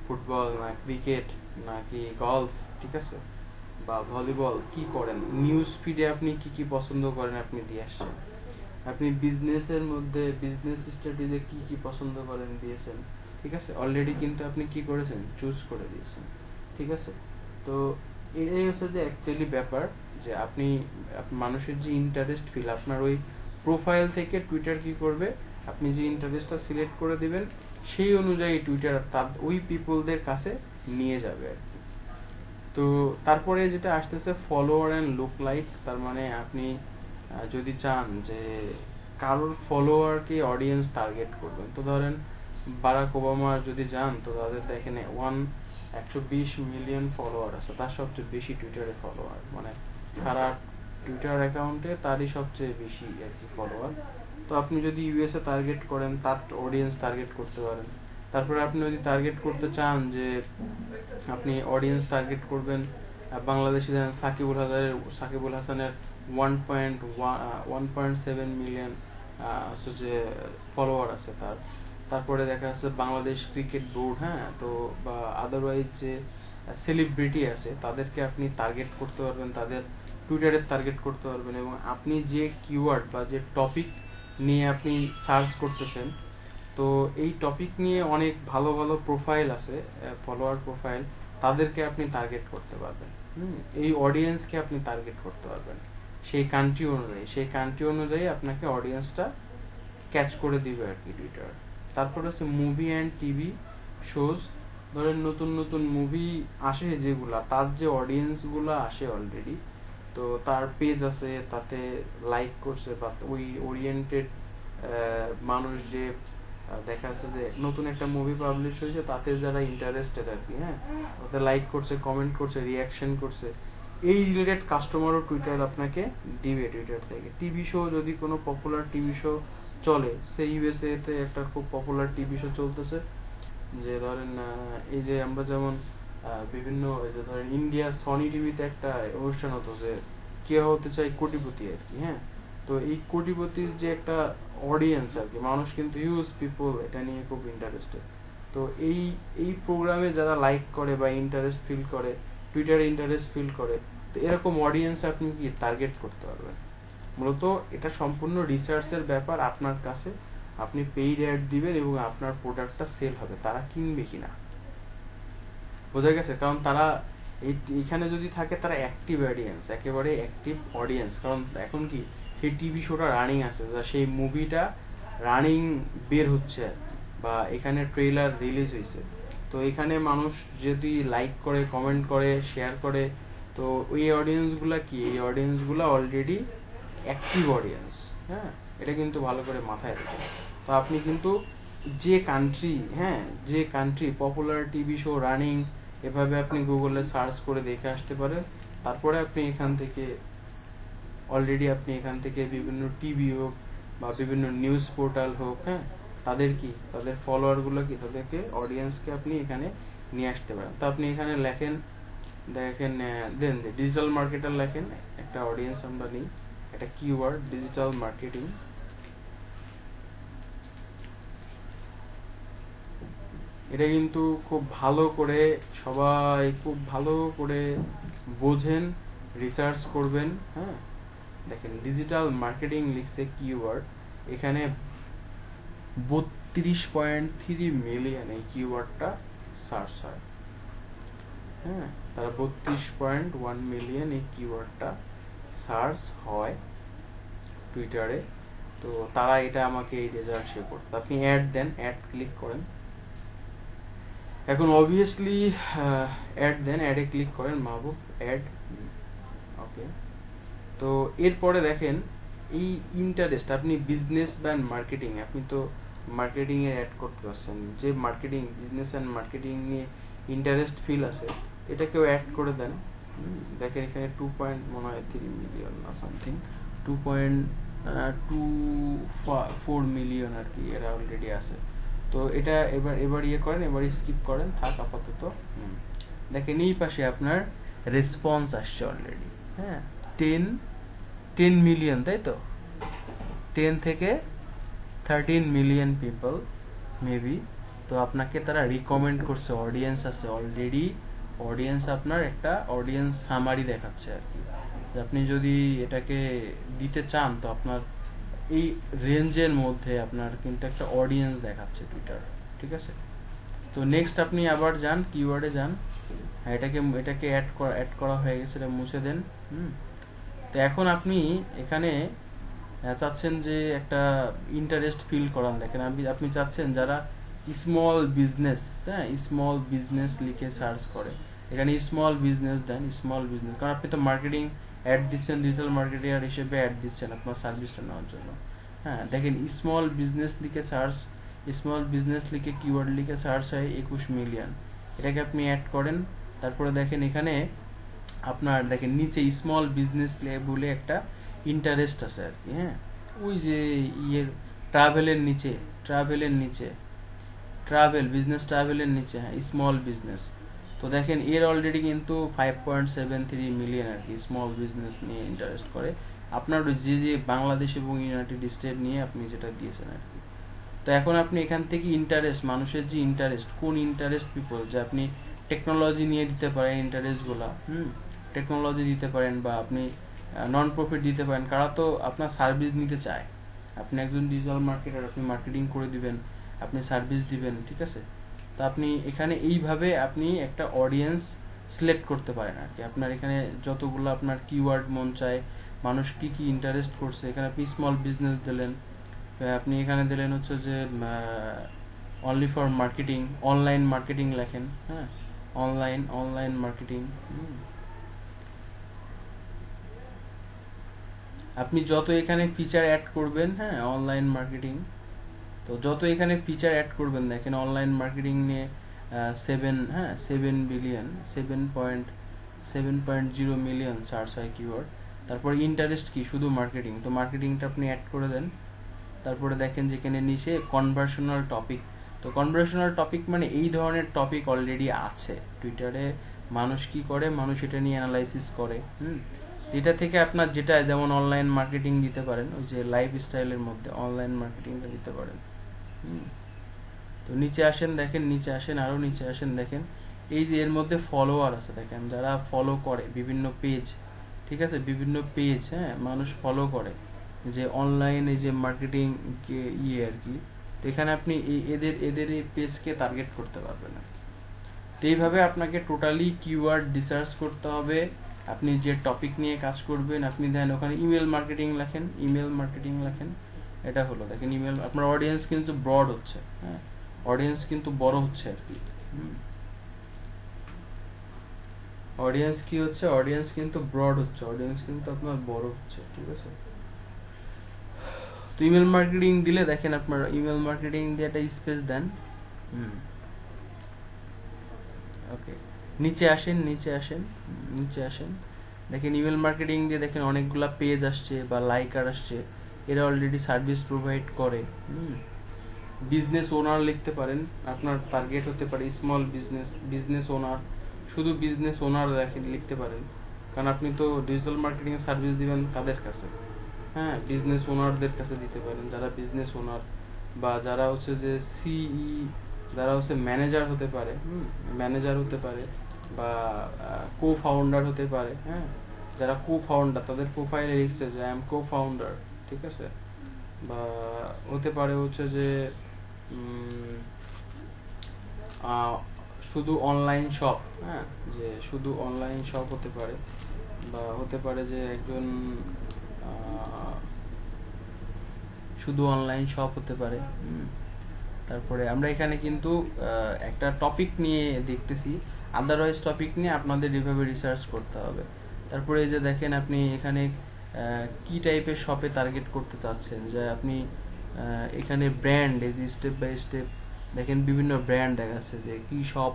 ফুটবল না ক্রিকেট নাকি গলফ, ঠিক আছে, বা ভলিবল, কি করেন। নিউজ ফিডে আপনি কি কি পছন্দ করেন আপনি দিয়ে আসছেন। আপনি বিজনেসের মধ্যে বিজনেস স্ট্র্যাটেজি কি কি পছন্দ করেন দিয়েছেন, ঠিক আছে। অলরেডি কিন্তু আপনি কি করেছেন, চুজ করে দিয়েছেন, ঠিক আছে। তো এটাই হচ্ছে যে অ্যাকচুয়ালি ব্যাপার, যে আপনি মানুষের যে ইন্টারেস্ট ফিল, আপনার ওই প্রোফাইল থেকে টুইটার কি করবে, আপনি যে ইন্টারেস্টটা সিলেক্ট করে দিবেন, সেই অনুযায়ী টুইটার তার ওই পিপলদের কাছে নিয়ে যাবে আর কি। তো তারপরে যেটা আসতেছে ফলোয়ার অ্যান্ড লুক লাইক। তার মানে আপনি যদি চান যে কারোর ফলোয়ারকে অডিয়েন্স টার্গেট করবেন, তো ধরেন বারাক ওবামার যদি যান, তো তাদের দেখেন 120 মিলিয়ন ফলোয়ার আছে, তার সবচেয়ে বেশি টুইটারে ফলোয়ার, মানে সারা টুইটার অ্যাকাউন্টে তারই সবচেয়ে বেশি আর কি ফলোয়ার। তো আপনি যদি ইউএসএ টার্গেট করেন, তার অডিয়েন্স টার্গেট করতে পারেন। তারপরে আপনি যদি টার্গেট করতে চান যে আপনি অডিয়েন্স টার্গেট করবেন বাংলাদেশে, সাকিবুল হাসানের 1.7 মিলিয়ন যে ফলোয়ার আছে তার। তারপরে দেখা যাচ্ছে বাংলাদেশ ক্রিকেট বোর্ড, হ্যাঁ, তো বা আদারওয়াইজ যে সেলিব্রিটি আছে, তাদেরকে আপনি টার্গেট করতে পারবেন, তাদের টুইটারে টার্গেট করতে পারবেন। এবং আপনি যে কিওয়ার্ড বা যে টপিক নিয়ে আপনি সার্চ করতেছেন, তো এই টপিক নিয়ে অনেক ভালো ভালো প্রোফাইল আছে, ফলোয়ার প্রোফাইল, তাদেরকে আপনি টার্গেট করতে পারবেন। এই অডিয়েন্সকে আপনি টার্গেট করতে পারবেন সেই কান্ট্রি অনুযায়ী আপনাকে অডিয়েন্সটা ক্যাচ করে দিবে আর কি টুইটার। তারপর হচ্ছে মুভি অ্যান্ড টিভি শোজ। ধরেন নতুন নতুন মুভি আসে যেগুলা, তার যে অডিয়েন্স গুলা আসে অলরেডি, তো তার পেজ আছে, তাতে লাইক করছে বা ওই ওরিয়েন্টেড মানুষ যে দেখা যাচ্ছে যে নতুন একটা মুভি পাবলিশ হয়েছে, তাতে যারা ইন্টারেস্টেড আর কি, হ্যাঁ, তাতে লাইক করছে, কমেন্ট করছে, রিয়াকশন করছে, এই রিলেটেড কাস্টমারও টুইটার আপনাকে দিবে টুইটার থেকে। টিভি শো, যদি কোনো পপুলার টিভি শো চলে, সেই ইউএসএ তে একটা খুব পপুলার টিভি শো চলতেছে, যে ধরেন এই যে আমরা যেমন বিভিন্ন এই যে ধরেন ইন্ডিয়া সনি টিভিতে একটা অনুষ্ঠান হতো যে কে হতে চায় কোটিপতি আর কি, হ্যাঁ। তো এই কোটিপতির যে একটা অডিয়েন্স আর কি, মানুষ কিন্তু হিউজ পিপল এটা নিয়ে খুব ইন্টারেস্টেড। তো এই এই প্রোগ্রামে যারা লাইক করে বা ইন্টারেস্ট ফিল করে, টুইটারে ইন্টারেস্ট ফিল করে, তো এরকম অডিয়েন্স আপনি কি টার্গেট করতে পারবেন। মূলত এটা সম্পূর্ণ রিসার্চের ব্যাপার আপনার কাছে। আপনি পেইড অ্যাড দিবেন এবং আপনার প্রোডাক্টটা সেল হবে, তারা কিনবে কিনা, বোঝা গেছে। কারণ তারা এইখানে যদি থাকে তারা অ্যাক্টিভ অডিয়েন্স, একেবারে অ্যাক্টিভ অডিয়েন্স। কারণ এখন কি সেই টিভি শোটা রানিং আছে, সেই মুভিটা রানিং বের হচ্ছে বা এখানে ট্রেলার রিলিজ হয়েছে, তো এখানে মানুষ যদি লাইক করে, কমেন্ট করে, শেয়ার করে, তো ওই অডিয়েন্সগুলা কি, এই অডিয়েন্সগুলা অলরেডি অ্যাক্টিভ অডিয়েন্স, হ্যাঁ। এটা কিন্তু ভালো করে মাথায় রাখবেন। তো আপনি কিন্তু যে কান্ট্রি, হ্যাঁ, যে country popular TV show running, এভাবে আপনি গুগলে সার্চ করে দেখে আসতে পারেন। তারপরে আপনি এখান থেকে অলরেডি আপনি এখান থেকে বিভিন্ন টিভি হোক বা বিভিন্ন নিউজ পোর্টাল হোক, হ্যাঁ, তাদের কি, তাদের ফলোয়ার গুলো কি, তাদেরকে অডিয়েন্সকে আপনি এখানে নিয়ে আসতে পারেন। তো আপনি এখানে লেখেন, দেখেন, দেন ডিজিটাল মার্কেটার লেখেন, একটা অডিয়েন্স আমরা নিই, একটা কিওয়ার্ড ডিজিটাল মার্কেটিং। এটা কিন্তু খুব ভালো করে সবাই খুব ভালো করে বোঝেন, রিসার্চ করবেন, হ্যাঁ। দেখেন ডিজিটাল মার্কেটিং লিখছে কিওয়ার্ড, এখানে 32.3 মিলিয়ন এই কিওয়ার্ডটা সার্চ হয়, হ্যাঁ। তারা 32.1 মিলিয়ন এই কিওয়ার্ডটা সার্চ হয় টুইটারে। তো তারা এটা আমাকে এই রেজাল্ট শেয়ার করতে, আপনি অ্যাড দেন, অ্যাড ক্লিক করেন। এখন অবভিয়াসলি অ্যাড দেন, অ্যাডে ক্লিক করেন, মাহবুব অ্যাড, ওকে। তো এরপরে দেখেন এই ইন্টারেস্ট, আপনি বিজনেস বা মার্কেটিং, আপনি তো মার্কেটিং এ অ্যাড করতে পারছেন, যে মার্কেটিং, বিজনেস অ্যান্ড মার্কেটিং নিয়ে ইন্টারেস্ট ফিল আছে, এটাকেও অ্যাড করে দেন। দেখেন এখানে 2.3 মিলিয়ন না সামথিং, 2.24 মিলিয়ন আর কি এরা অলরেডি আছে। তো এটা এবার ইয়ে করেন, এবার স্কিপ করেন, থাক আপাতত। দেখেন এই পাশে আপনার রেসপন্স আসছে অলরেডি, হ্যাঁ, 10 মিলিয়ন, তাই তো, 10 থেকে 13 মিলিয়ন পিপল মেবি। তো আপনাকে তারা রিকমেন্ড করছে, অডিয়েন্স আছে অলরেডি, অডিয়েন্স আপনার একটা অডিয়েন্স সামারি দেখাচ্ছে আর কি। আপনি যদি এটাকে দিতে চান তো আপনার এই রেঞ্জের মধ্যে আপনার কিন্তু একটা অডিয়েন্স দেখাচ্ছে টুইটার, ঠিক আছে। তো নেক্সট আপনি আবার যান, কিওয়ার্ডে যান, এটাকে অ্যাড করা হয়ে গেছে, এটা মুছে দেন। তো এখন আপনি এখানে চাচ্ছেন যে একটা ইন্টারেস্ট ফিল করান। দেখেন আপনি চাচ্ছেন যারা স্মল বিজনেস, হ্যাঁ, স্মল বিজনেস লিখে সার্চ করে, এখানে স্মল বিজনেস দেন, স্মল বিজনেস, কারণ আপনি তো মার্কেটিং অ্যাড দিচ্ছেন, ডিজিটাল মার্কেটিং হিসেবে অ্যাড দিচ্ছেন আপনার সার্ভিসটা নেওয়ার জন্য, হ্যাঁ। দেখেন স্মল বিজনেস লিখে সার্চ, স্মল বিজনেস লিখে কিওয়ার্ড লিখে সার্চ হয় 21 মিলিয়ন, এটাকে আপনি অ্যাড করেন। তারপরে দেখেন এখানে আপনার দেখেন নিচে স্মল বিজনেস বলে একটা ইন্টারেস্ট আছে আর কি, হ্যাঁ, ওই যে ইয়ের ট্রাভেলের নিচে, ট্রাভেল বিজনেস, ট্রাভেলের নিচে, হ্যাঁ, স্মল বিজনেস। তো দেখেন এর অলরেডি কিন্তু 5.73 মিলিয়ন আর কি স্মল বিজনেস নিয়ে ইন্টারেস্ট করে, আপনার যে বাংলাদেশ এবং ইউনাইটেড স্টেট নিয়ে আপনি যেটা দিয়েছেন আর কি। তো এখন আপনি এখান থেকে ইন্টারেস্ট, মানুষের যে ইন্টারেস্ট, কোন ইন্টারেস্ট পিপল, যে আপনি টেকনোলজি নিয়ে দিতে পারেন ইন্টারেস্ট গুলা, টেকনোলজি দিতে পারেন, বা আপনি নন প্রফিট দিতে পারেন, কারা তো আপনার সার্ভিস নিতে চায়। আপনি একজন ডিজিটাল মার্কেটার, আপনি মার্কেটিং করে দিবেন, আপনি সার্ভিস দিবেন, ঠিক আছে। তো আপনি এখানে এইভাবে আপনি একটা অডিয়েন্স সিলেক্ট করতে পারেন আর কি। আপনার এখানে যতগুলো আপনার কিওয়ার্ড মন চায়, মানুষ কি কি ইন্টারেস্ট করছে, এখানে আপনি স্মল বিজনেস দিলেন, আপনি এখানে দিলেন হচ্ছে যে only for marketing, online marketing লেখেন, হ্যাঁ, অনলাইন মার্কেটিং। আপনি যত এখানে ফিচার অ্যাড করবেন, হ্যাঁ, অনলাইন মার্কেটিং, তো যত এখানে ফিচার অ্যাড করবেন, দেখেন অনলাইন মার্কেটিং নিয়ে 7 বিলিয়ন, 7.0 মিলিয়ন সার্চ হয় কিওয়ার্ড। তারপর ইন্টারেস্ট কি, শুধু মার্কেটিং, তো মার্কেটিংটা আপনি অ্যাড করে দেন। তারপরে দেখেন যেখানে নিচে কনভার্সনাল টপিক, তো তো কনভারসেশনাল টপিক মানে এই ধরনের টপিক অলরেডি আছে টুইটারে। মানুষ কি করে, মানুষ এটা নিয়ে অ্যানালাইসিস করে। এটা থেকে আপনার যেটা, যেমন অনলাইন মার্কেটিং দিতে পারেন, ওই যে লাইফ স্টাইলের মধ্যে অনলাইন মার্কেটিংটা দিতে পারেন। তো নিচে আসেন, দেখেন নিচে আসেন, আরো নিচে আসেন, দেখেন এই যে এর মধ্যে ফলোয়ার আছে, দেখেন যারা ফলো করে বিভিন্ন পেজ, ঠিক আছে, বিভিন্ন পেজ, হ্যাঁ, মানুষ ফলো করে যে অনলাইন এই যে মার্কেটিং আর কি। তো এখানে আপনি এদের এই পেজকে টার্গেট করতে পারবেন না। তো এইভাবে আপনাকে টোটালি কিওয়ার্ড রিসার্চ করতে হবে। আপনি যে টপিক নিয়ে কাজ করবেন, আপনি দেন ওখানে ইমেল মার্কেটিং লেখেন, ইমেল মার্কেটিং লেখেন। এটা হলো দেখেন ইমেল, আপনার অডিয়েন্স কিন্তু ব্রড হচ্ছে, হ্যাঁ, অডিয়েন্স কিন্তু বড় হচ্ছে আর কি। অডিয়েন্স কি হচ্ছে, অডিয়েন্স কিন্তু ব্রড হচ্ছে, অডিয়েন্স কিন্তু আপনার বড় হচ্ছে, ঠিক আছে। তো ইমেল মার্কেটিং দিলে দেখেন আপনার ইমেল মার্কেটিং দিয়ে একটা স্পেস দেন। ওকে, নিচে আসেন, নিচে আসেন, নিচে আসেন, দেখেন ইমেল মার্কেটিং দিয়ে দেখেন অনেকগুলা পেজ আসছে বা লাইকার আসছে, এরা অলরেডি সার্ভিস প্রোভাইড করে। বিজনেস ওনার লিখতে পারেন, আপনার টার্গেট হতে পারে স্মল বিজনেস, বিজনেস ওনার, শুধু বিজনেস ওনার লিখতে পারেন, কারণ আপনি তো ডিজিটাল মার্কেটিং সার্ভিস দিবেন কাদের কাছে, হ্যাঁ, বিজনেস ওনারদের কাছে দিতে পারেন, যারা বিজনেস ওনার বা যারা হচ্ছে যে সিই, যারা হচ্ছে ম্যানেজার হতে পারে, ম্যানেজার হতে পারে বা কো ফাউন্ডার হতে পারে, হ্যাঁ, যারা কো ফাউন্ডার তাদের প্রোফাইলে লিখছে যে আই এম কো ফাউন্ডার, ঠিক আছে, বা হতে পারে হচ্ছে যে শুধু অনলাইন শপ, হ্যাঁ, যে শুধু অনলাইন শপ হতে পারে, বা হতে পারে যে একজন শুধু অনলাইন শপ হতে পারে। তারপরে আমরা এখানে কিন্তু একটা টপিক নিয়ে দেখতেছি, আদারওয়াইজ টপিক নিয়ে আপনাদের এভাবে রিসার্চ করতে হবে। তারপরে এই যে দেখেন আপনি এখানে কি টাইপের শপে টার্গেট করতে চাচ্ছেন, যে আপনি এখানে ব্র্যান্ড, এই যে স্টেপ বাই স্টেপ দেখেন বিভিন্ন ব্র্যান্ড দেখাচ্ছে যে কি শপ,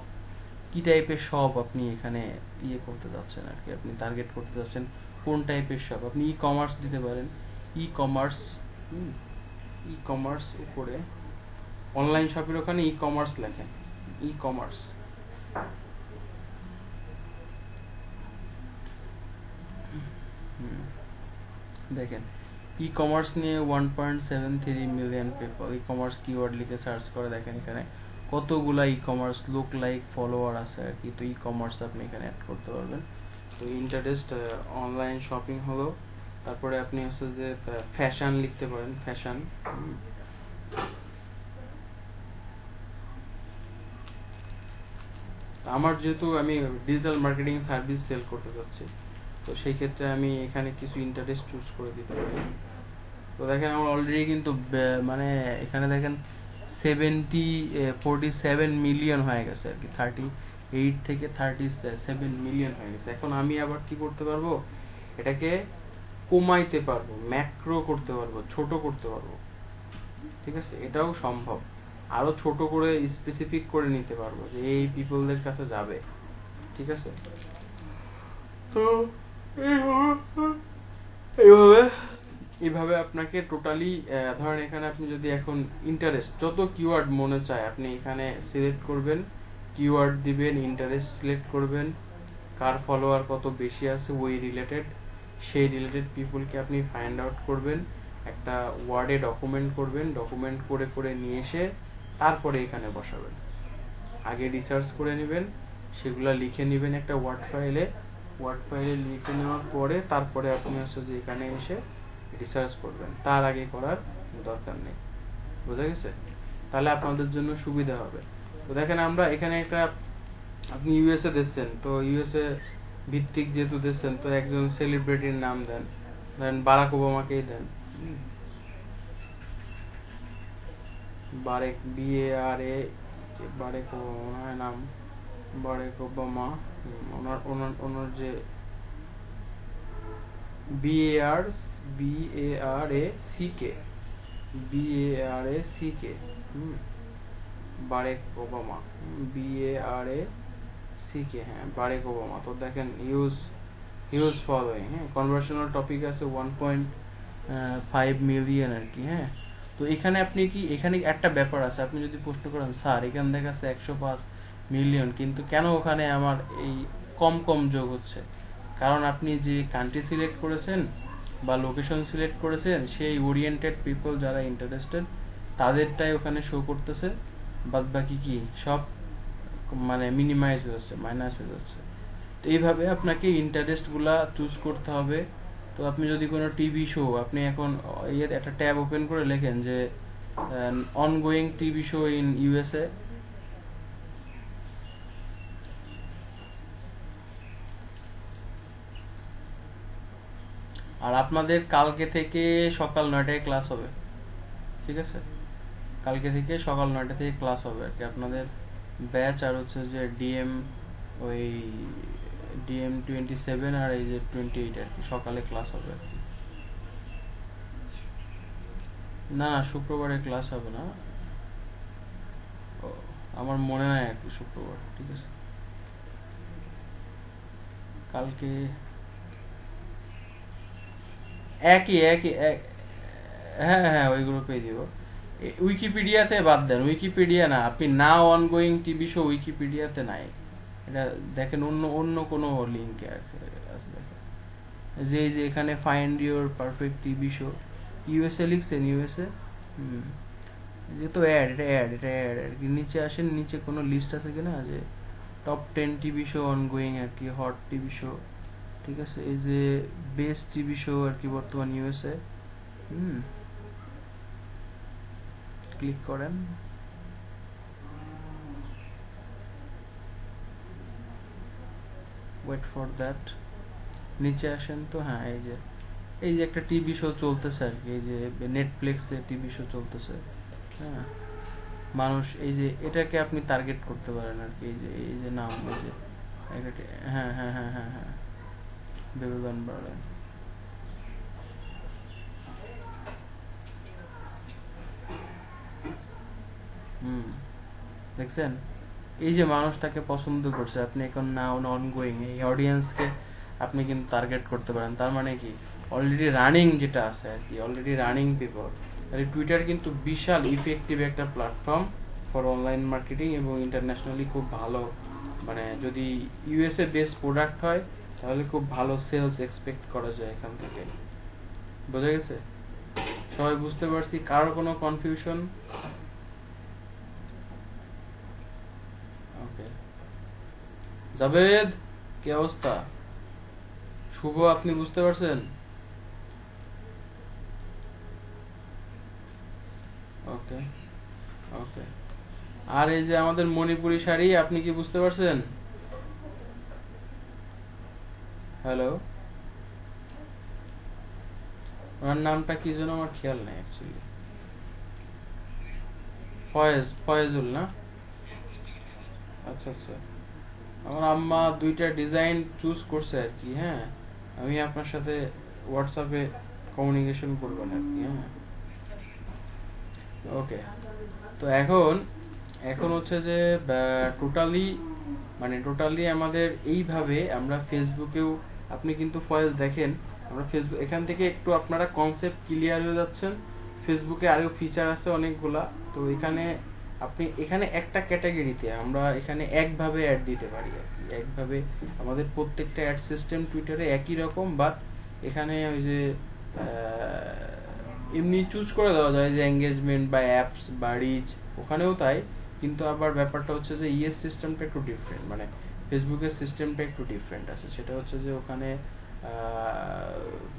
কি টাইপের শপ আপনি এখানে ইয়ে করতে যাচ্ছেন আর কি, আপনি টার্গেট করতে যাচ্ছেন কোন টাইপের শপ। আপনি ই কমার্স দিতে পারেন, ই কমার্স, ই কমার্স উপরে অনলাইন শপের ওখানে ই কমার্স লেখেন, ই কমার্স। দেখেন ই কমার্স নিয়ে 1.73 million people e commerce keyword লিখে সার্চ করে, দেখেন এখানে কতগুলা e commerce look like follower আছে আর কি। তো ই কমার্স আপনি এখানে অ্যাড করতে পারবেন। তো ইন্টারেস্ট অনলাইন শপিং হলো, তারপরে আপনি হচ্ছে যে ফ্যাশন লিখতে পারেন, ফ্যাশন। আমার যেহেতু আমি ডিজিটাল মার্কেটিং সার্ভিস সেল করতে যাচ্ছি, তো সেই ক্ষেত্রে আমি এখানে কিছু ইন্টারেস্ট চুজ করে দিতে পারি। তো দেখেন আমার অলরেডি কিন্তু মানে এখানে দেখেন 47 মিলিয়ন হয়ে গেছে আর কি, 38 থেকে 37 মিলিয়ন হয়ে গেছে। এখন আমি আবার কি করতে পারবো, এটাকে কমাইতে পারবো, ম্যাক্রো করতে পারবো, ছোট করতে পারবো, ঠিক আছে, এটাও সম্ভব। আরো ছোট করে স্পেসিফিক করে নিতে পারবো যে এই পিপলদের কাছে যাবে, ঠিক আছে। তো এইভাবে আপনাকে টোটালি ধরেন এখানে আপনি যদি এখন ইন্টারেস্ট যত কিওয়ার্ড মনে চায় আপনি এখানে সিলেক্ট করবেন, কিওয়ার্ড দিবেন, ইন্টারেস্ট সিলেক্ট করবেন, কার ফলোয়ার কত বেশি আছে ওই রিলেটেড, সেই রিলেটেড পিপলকে আপনি ফাইন্ড আউট করবেন, একটা ওয়ার্ডে ডকুমেন্ট করবেন, ডকুমেন্ট করে করে নিয়ে এসে তারপরে এখানে বসাবেন। আগে রিসার্চ করে নেবেন, সেগুলা লিখে নেবেন একটা ওয়ার্ড ফাইলে, ওয়ার্ড ফাইলে লিখে নেওয়ার পরে তারপরে আপনি হচ্ছে যে এখানে এসে রিসার্চ করবেন, তার আগে করার দরকার নেই। বোঝা গেছে? তাহলে আপনাদের জন্য সুবিধা হবে। তো দেখেন আমরা এখানে একটা, আপনি ইউএসএ দিচ্ছেন, তো ইউএসএ ভিত্তিক যেহেতু দিচ্ছেন, তো একজন সেলিব্রিটির নাম দেন, ধরেন বারাক ওবামাকেই দেন, বারেক, BARA, বারেক ওবামা নাম, বারেক ওবামা, ওনার যে BARACK, বারেক ওবামা, BARACK, হ্যাঁ, বারেক ওবামা। তো দেখেন হিউজ ফলোইং, হ্যাঁ, কনভার্সেশনাল টপিক আছে 1.5 মিলিয়ন আর কি, হ্যাঁ। তো তো এখানে আপনি কি, এখানে একটা ব্যাপার আছে, আপনি যদি প্রশ্ন করেন স্যার এখানে দেখাচ্ছে 105 মিলিয়ন, কিন্তু কেন ওখানে আমার এই কম কম যোগ হচ্ছে? কারণ আপনি যে কান্ট্রি সিলেক্ট করেছেন বা লোকেশন সিলেক্ট করেছেন, সেই ওরিয়েন্টেড পিপল যারা ইন্টারেস্টেড তাদেরটাই ওখানে শো করতেছে, বাদ বাকি কি সব মানে মিনিমাইজ হচ্ছে, মাইনাস হয়ে যাচ্ছে। তো এইভাবে আপনাকে ইন্টারেস্ট গুলা চুজ করতে হবে। তো আপনি যদি কোনো টিভি শো, আপনি এখন একটা ট্যাব ওপেন করে লেখেন যে ongoing TV show in USA, আর আপনাদের কালকে থেকে সকাল 9টায় ক্লাস হবে, ঠিক আছে? কালকে থেকে সকাল 9টা থেকে ক্লাস হবে আর কি আপনাদের ব্যাচ, আর হচ্ছে যে ডিএম ওই DM 27 আর এই যে 28 আর কি সকালে ক্লাস হবে আর কি। না শুক্রবারে ক্লাস হবে না, আমার মনে নাই আর কি শুক্রবার, ঠিক আছে? কালকে একই একই হ্যাঁ হ্যাঁ ওই গ্রুপেই দিব। উইকিপিডিয়াতে বাদ দেন, উইকিপিডিয়া না, আপনি নাও অনগোয়িং টিভি শো উইকিপিডিয়াতে নাই, এটা দেখেন অন্য অন্য কোনো লিঙ্কে আছে দেখেন। যে এই যে এখানে find your perfect TV show USA লিখছেন, ইউএসএ যে তো অ্যাড, এটা অ্যাড, এটা অ্যাড আর কি। নিচে আসেন, নিচে কোনো লিস্ট আছে কিনা যে টপ 10 টিভি শো অনগোয়িং আর কি, হট টিভি শো, ঠিক আছে? এই যে বেস্ট টিভি শো আর কি বর্তমান ইউএসএ, ক্লিক করেন। ওয়েট ফর দ্যাট, নিচে আসেন তো। হ্যাঁ এই যে একটা টিভি শো চলতেছে আর কি, এই যে নেটফ্লিক্সে টিভি শো চলতেছে, হ্যাঁ মানুষ এই যে এটাকে আপনি টার্গেট করতে পারেন আর কি। এই যে নাম, এই যে হ্যাঁ হ্যাঁ হ্যাঁ হ্যাঁ হ্যাঁ বেবি গান বার্লেন, দেখছেন? এই যে মানুষটাকে পছন্দ করছে, আপনি এখন নাও অনগোয়িং এই অডিয়েন্সকে আপনি কিন্তু টার্গেট করতে পারেন। তার মানে কি অলরেডি রানিং যেটা আছে আর কি, অলরেডি রানিং পিপল। তাহলে টুইটার কিন্তু বিশাল ইফেক্টিভ একটা প্ল্যাটফর্ম ফর অনলাইন মার্কেটিং এবং ইন্টারন্যাশনালি খুব ভালো, মানে যদি ইউএসএ বেসড প্রোডাক্ট হয় তাহলে খুব ভালো সেলস এক্সপেক্ট করা যায় এখান থেকে। বোঝা গেছে? সবাই বুঝতে পারছি? কারোর কোনো কনফিউশন? ওকে, জাবেদ কি অবস্থা? শুভ আপনি বুঝতে পারছেন? ওকে ওকে। আর এই যে আমাদের মণিপুরি শাড়ি, আপনি কি বুঝতে পারছেন? হ্যালো, ওনার নামটা কি যেন আমার খেয়াল নেই অ্যাকচুয়ালি। ফয়েজুল না? আচ্ছা আচ্ছা। আমার আম্মা দুইটা ডিজাইন চুজ করছে আর কি। হ্যাঁ, আমি আপনার সাথে হোয়াটসঅ্যাপে কমিউনিকেশন করবেন আর কি। হ্যাঁ ওকে। তো এখন হচ্ছে যে টোটালি আমাদের এইভাবে আমরা ফেসবুকেও, আপনি কিন্তু ফয়েজ দেখেন আমরা ফেসবুক এখান থেকে একটু আপনারা কনসেপ্ট ক্লিয়ার হয়ে যাচ্ছেন। ফেসবুকে আরো ফিচার আছে অনেকগুলা। তো আপনি এখানে একটা ক্যাটাগরিতে আমরা এখানে একভাবে অ্যাড দিতে পারি আর কি, একভাবে। আমাদের প্রত্যেকটা অ্যাড সিস্টেম টুইটারে একই রকম, বাট এখানে ওই যে এমনি চুজ করে দেওয়া যায় যে এঙ্গেজমেন্ট বা অ্যাপস বা রিচ, ওখানেও তাই। কিন্তু আবার ব্যাপারটা হচ্ছে যে ইএস সিস্টেমটা একটু ডিফারেন্ট, মানে ফেসবুকের সিস্টেমটা একটু ডিফারেন্ট আছে। সেটা হচ্ছে যে ওখানে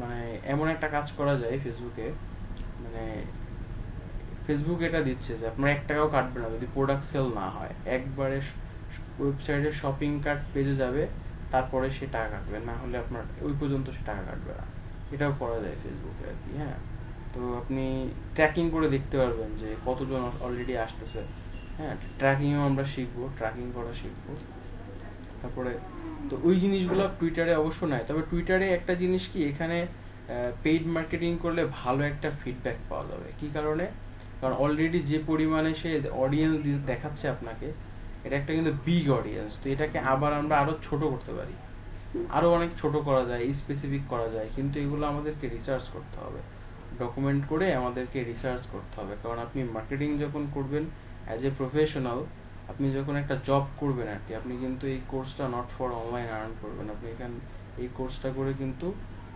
মানে এমন একটা কাজ করা যায় ফেসবুকে, মানে ফেসবুক এটা দিচ্ছে যে আপনার 1 টাকাও কাটবে না যদি প্রোডাক্ট সেল না হয়। একবারে ওয়েবসাইটে শপিং কার্ট পেজে যাবে, তারপরে সে টাকা কাটবে, না হলে আপনার ওই পর্যন্ত সে টাকা কাটবে না। এটাও করা যায় ফেসবুকে আর কি। হ্যাঁ, তো আপনি ট্র্যাকিং করে দেখতে পারবেন যে কতজন অলরেডি আসতেছে। হ্যাঁ, ট্র্যাকিংও আমরা শিখবো, ট্র্যাকিং করা শিখবো। তারপরে তো ওই জিনিসগুলো টুইটারে অবশ্য নাই। তবে টুইটারে একটা জিনিস কি, এখানে পেইড মার্কেটিং করলে ভালো একটা ফিডব্যাক পাওয়া যাবে। কি কারণে? কারণ অলরেডি যে পরিমাণে সে অডিয়েন্স দেখাচ্ছে আপনাকে, এটা একটা কিন্তু বিগ অডিয়েন্স। তো এটাকে আবার আমরা আরো ছোট করতে পারি, আরো অনেক ছোট করা যায়, স্পেসিফিক করা যায়, কিন্তু এগুলো আমাদেরকে রিসার্চ করতে হবে। ডকুমেন্ট করে আমাদেরকে রিসার্চ করতে হবে, কারণ আপনি মার্কেটিং যখন করবেন অ্যাজ এ প্রফেশনাল, আপনি যখন একটা জব করবেন আর কি, আপনি কিন্তু এই কোর্সটা নট ফর অনলাইন আর্ন করবেন, আপনি এখানে এই কোর্সটা করে কিন্তু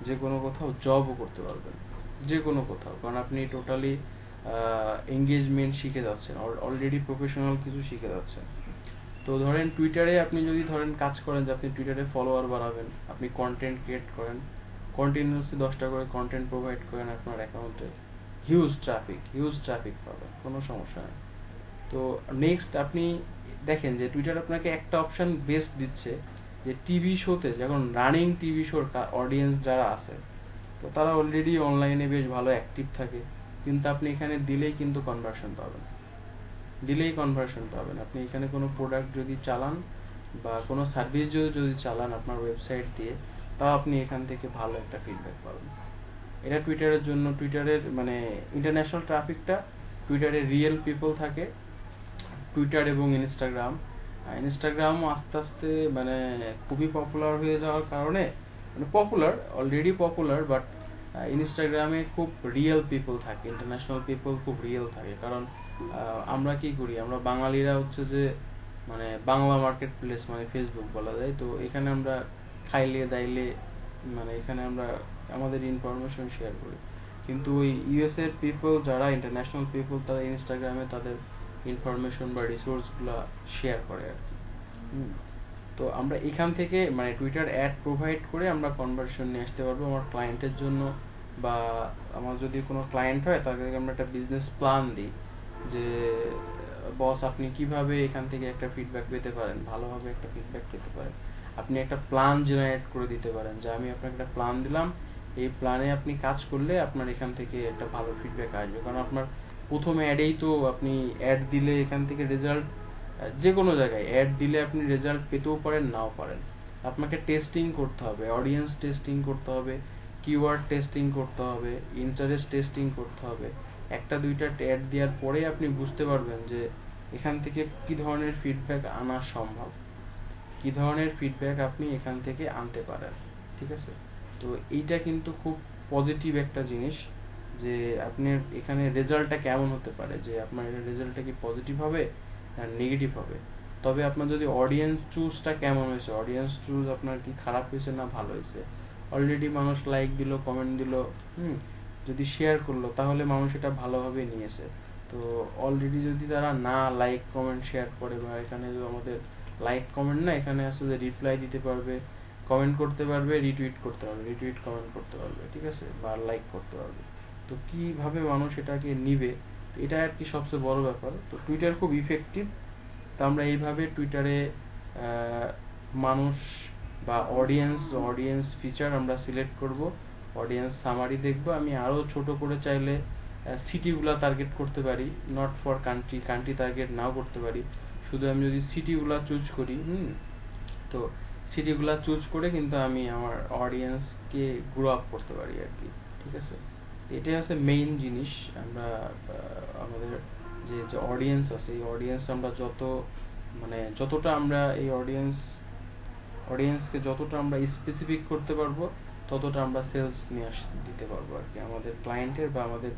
যে কোনো কোথাও জবও করতে পারবেন, যে কোনো কোথাও, কারণ আপনি টোটালি এঙ্গেজমেন্ট শিখে যাচ্ছেন, অলরেডি প্রফেশনাল কিছু শিখে যাচ্ছেন। তো ধরেন টুইটারে আপনি যদি ধরেন কাজ করেন যে আপনি টুইটারে ফলোয়ার বাড়াবেন, আপনি কন্টেন্ট ক্রিয়েট করেন, কন্টিনিউসলি 10টা করে কন্টেন্ট প্রোভাইড করেন আপনার অ্যাকাউন্টে, হিউজ ট্রাফিক পাবেন, কোনো সমস্যা নেই। তো নেক্সট আপনি দেখেন যে টুইটার আপনাকে একটা অপশন বেস্ট দিচ্ছে, যে টিভি শোতে, যখন রানিং টিভি শোর অডিয়েন্স যারা আছে, তো তারা অলরেডি অনলাইনে বেশ ভালো অ্যাক্টিভ থাকে, কিন্তু আপনি এখানে দিলেই কিন্তু কনভার্সন পাবেন, আপনি এখানে কোনো প্রোডাক্ট যদি চালান বা কোনো সার্ভিস যদি চালান আপনার ওয়েবসাইট দিয়ে, তাও আপনি এখান থেকে ভালো একটা ফিডব্যাক পাবেন। এটা টুইটারের জন্য, টুইটারের মানে ইন্টারন্যাশনাল ট্রাফিকটা টুইটারে রিয়েল পিপল থাকে, টুইটার এবং ইনস্টাগ্রামও আস্তে আস্তে মানে খুবই পপুলার হয়ে যাওয়ার কারণে, মানে অলরেডি পপুলার, বাট ইনস্টাগ্রামে খুব রিয়েল পিপল থাকে, ইন্টারন্যাশনাল পিপল খুব রিয়েল থাকে, কারণ আমরা কি করি, আমরা বাঙালিরা হচ্ছে যে মানে বাংলা মার্কেট প্লেস মানে ফেসবুক বলা যায়, তো এখানে আমরা খাইলে দাইলে মানে এখানে আমরা আমাদের ইনফরমেশন শেয়ার করি, কিন্তু ওই ইউএস এর পিপল যারা ইন্টারন্যাশনাল পিপল, তারা ইনস্টাগ্রামে তাদের ইনফরমেশন বা রিসোর্স গুলা শেয়ার করে আর কি। তো আমরা এখান থেকে মানে টুইটার অ্যাড প্রোভাইড করে আমরা কনভার্সন নিয়ে আসতে পারবো আমার ক্লায়েন্টের জন্য, বা আমার যদি কোনো ক্লায়েন্ট হয় তাদেরকে আমরা একটা বিজনেস প্ল্যান দিই যে বস আপনি কিভাবে এখান থেকে একটা ফিডব্যাক পেতে পারেন, ভালোভাবে একটা ফিডব্যাক পেতে পারেন, আপনি একটা প্ল্যান জেনারেট করে দিতে পারেন, যে আমি আপনাকে একটা প্ল্যান দিলাম, এই প্ল্যানে আপনি কাজ করলে আপনার এখান থেকে একটা ভালো ফিডব্যাক আসবে, কারণ আপনার প্রথম অ্যাডেই তো আপনি অ্যাড দিলে এখান থেকে রেজাল্ট, যে কোনো জায়গায় অ্যাড দিলে আপনি রেজাল্ট পেতেও পারেন নাও পারেন, আপনাকে টেস্টিং করতে হবে, অডিয়েন্স টেস্টিং করতে হবে, কিওয়ার্ড টেস্টিং করতে হবে, ইন্টারেস্ট টেস্টিং করতে হবে, একটা দুইটা অ্যাড দেওয়ার পরে আপনি বুঝতে পারবেন যে এখান থেকে কি ধরনের ফিডব্যাক আনা সম্ভব, কি ধরনের ফিডব্যাক আপনি এখান থেকে আনতে পারেন, ঠিক আছে। তো এইটা কিন্তু খুব পজিটিভ একটা জিনিস, যে আপনার এখানে রেজাল্টটা কেমন হতে পারে, যে আপনার রেজাল্টটা কি পজিটিভ হবে না নেগেটিভ হবে, তবে আপনার যদি অডিয়েন্স চুজটা কেমন হয়েছে, অডিয়েন্স চুজ আপনার কি খারাপ হয়েছে না ভালো হয়েছে, অলরেডি মানুষ লাইক দিল, কমেন্ট দিল, যদি শেয়ার করলো, তাহলে মানুষ এটা ভালোভাবে নিয়েছে। তো অলরেডি যদি তারা না লাইক কমেন্ট শেয়ার করে, বা এখানে যে আমাদের লাইক কমেন্ট না, এখানে আসলে রিপ্লাই দিতে পারবে, কমেন্ট করতে পারবে, রিটুইট কমেন্ট করতে পারবে, ঠিক আছে, বা লাইক করতে পারবে, তো কিভাবে মানুষ এটাকে নিবে, এটা আর কি সবচেয়ে বড় ব্যাপার। তো টুইটার খুব ইফেক্টিভ, তো আমরা এইভাবে টুইটারে মানুষ বা অডিয়েন্স ফিচার আমরা সিলেক্ট করব, অডিয়েন্স সামারি দেখবো, আমি আরো ছোট করে চাইলে সিটিগুলা টার্গেট করতে পারি, নট ফর কান্ট্রি টার্গেট নাও করতে পারি, শুধু আমি যদি সিটিগুলা চুজ করি, তো সিটিগুলা চুজ করে কিন্তু আমি আমার অডিয়েন্সকে গ্রো আপ করতে পারি আর কি, ঠিক আছে। এটাই হচ্ছে মেইন জিনিস, আমরা আমাদের যে অডিয়েন্স আছে, এই অডিয়েন্স আমরা যতটা আমরা এই অডিয়েন্সকে যতটা আমরা স্পেসিফিক করতে পারবো, ততটা আমরা সেলস নিয়ে দিতে পারবো আর কি, আমাদের ক্লায়েন্টের বা আমাদের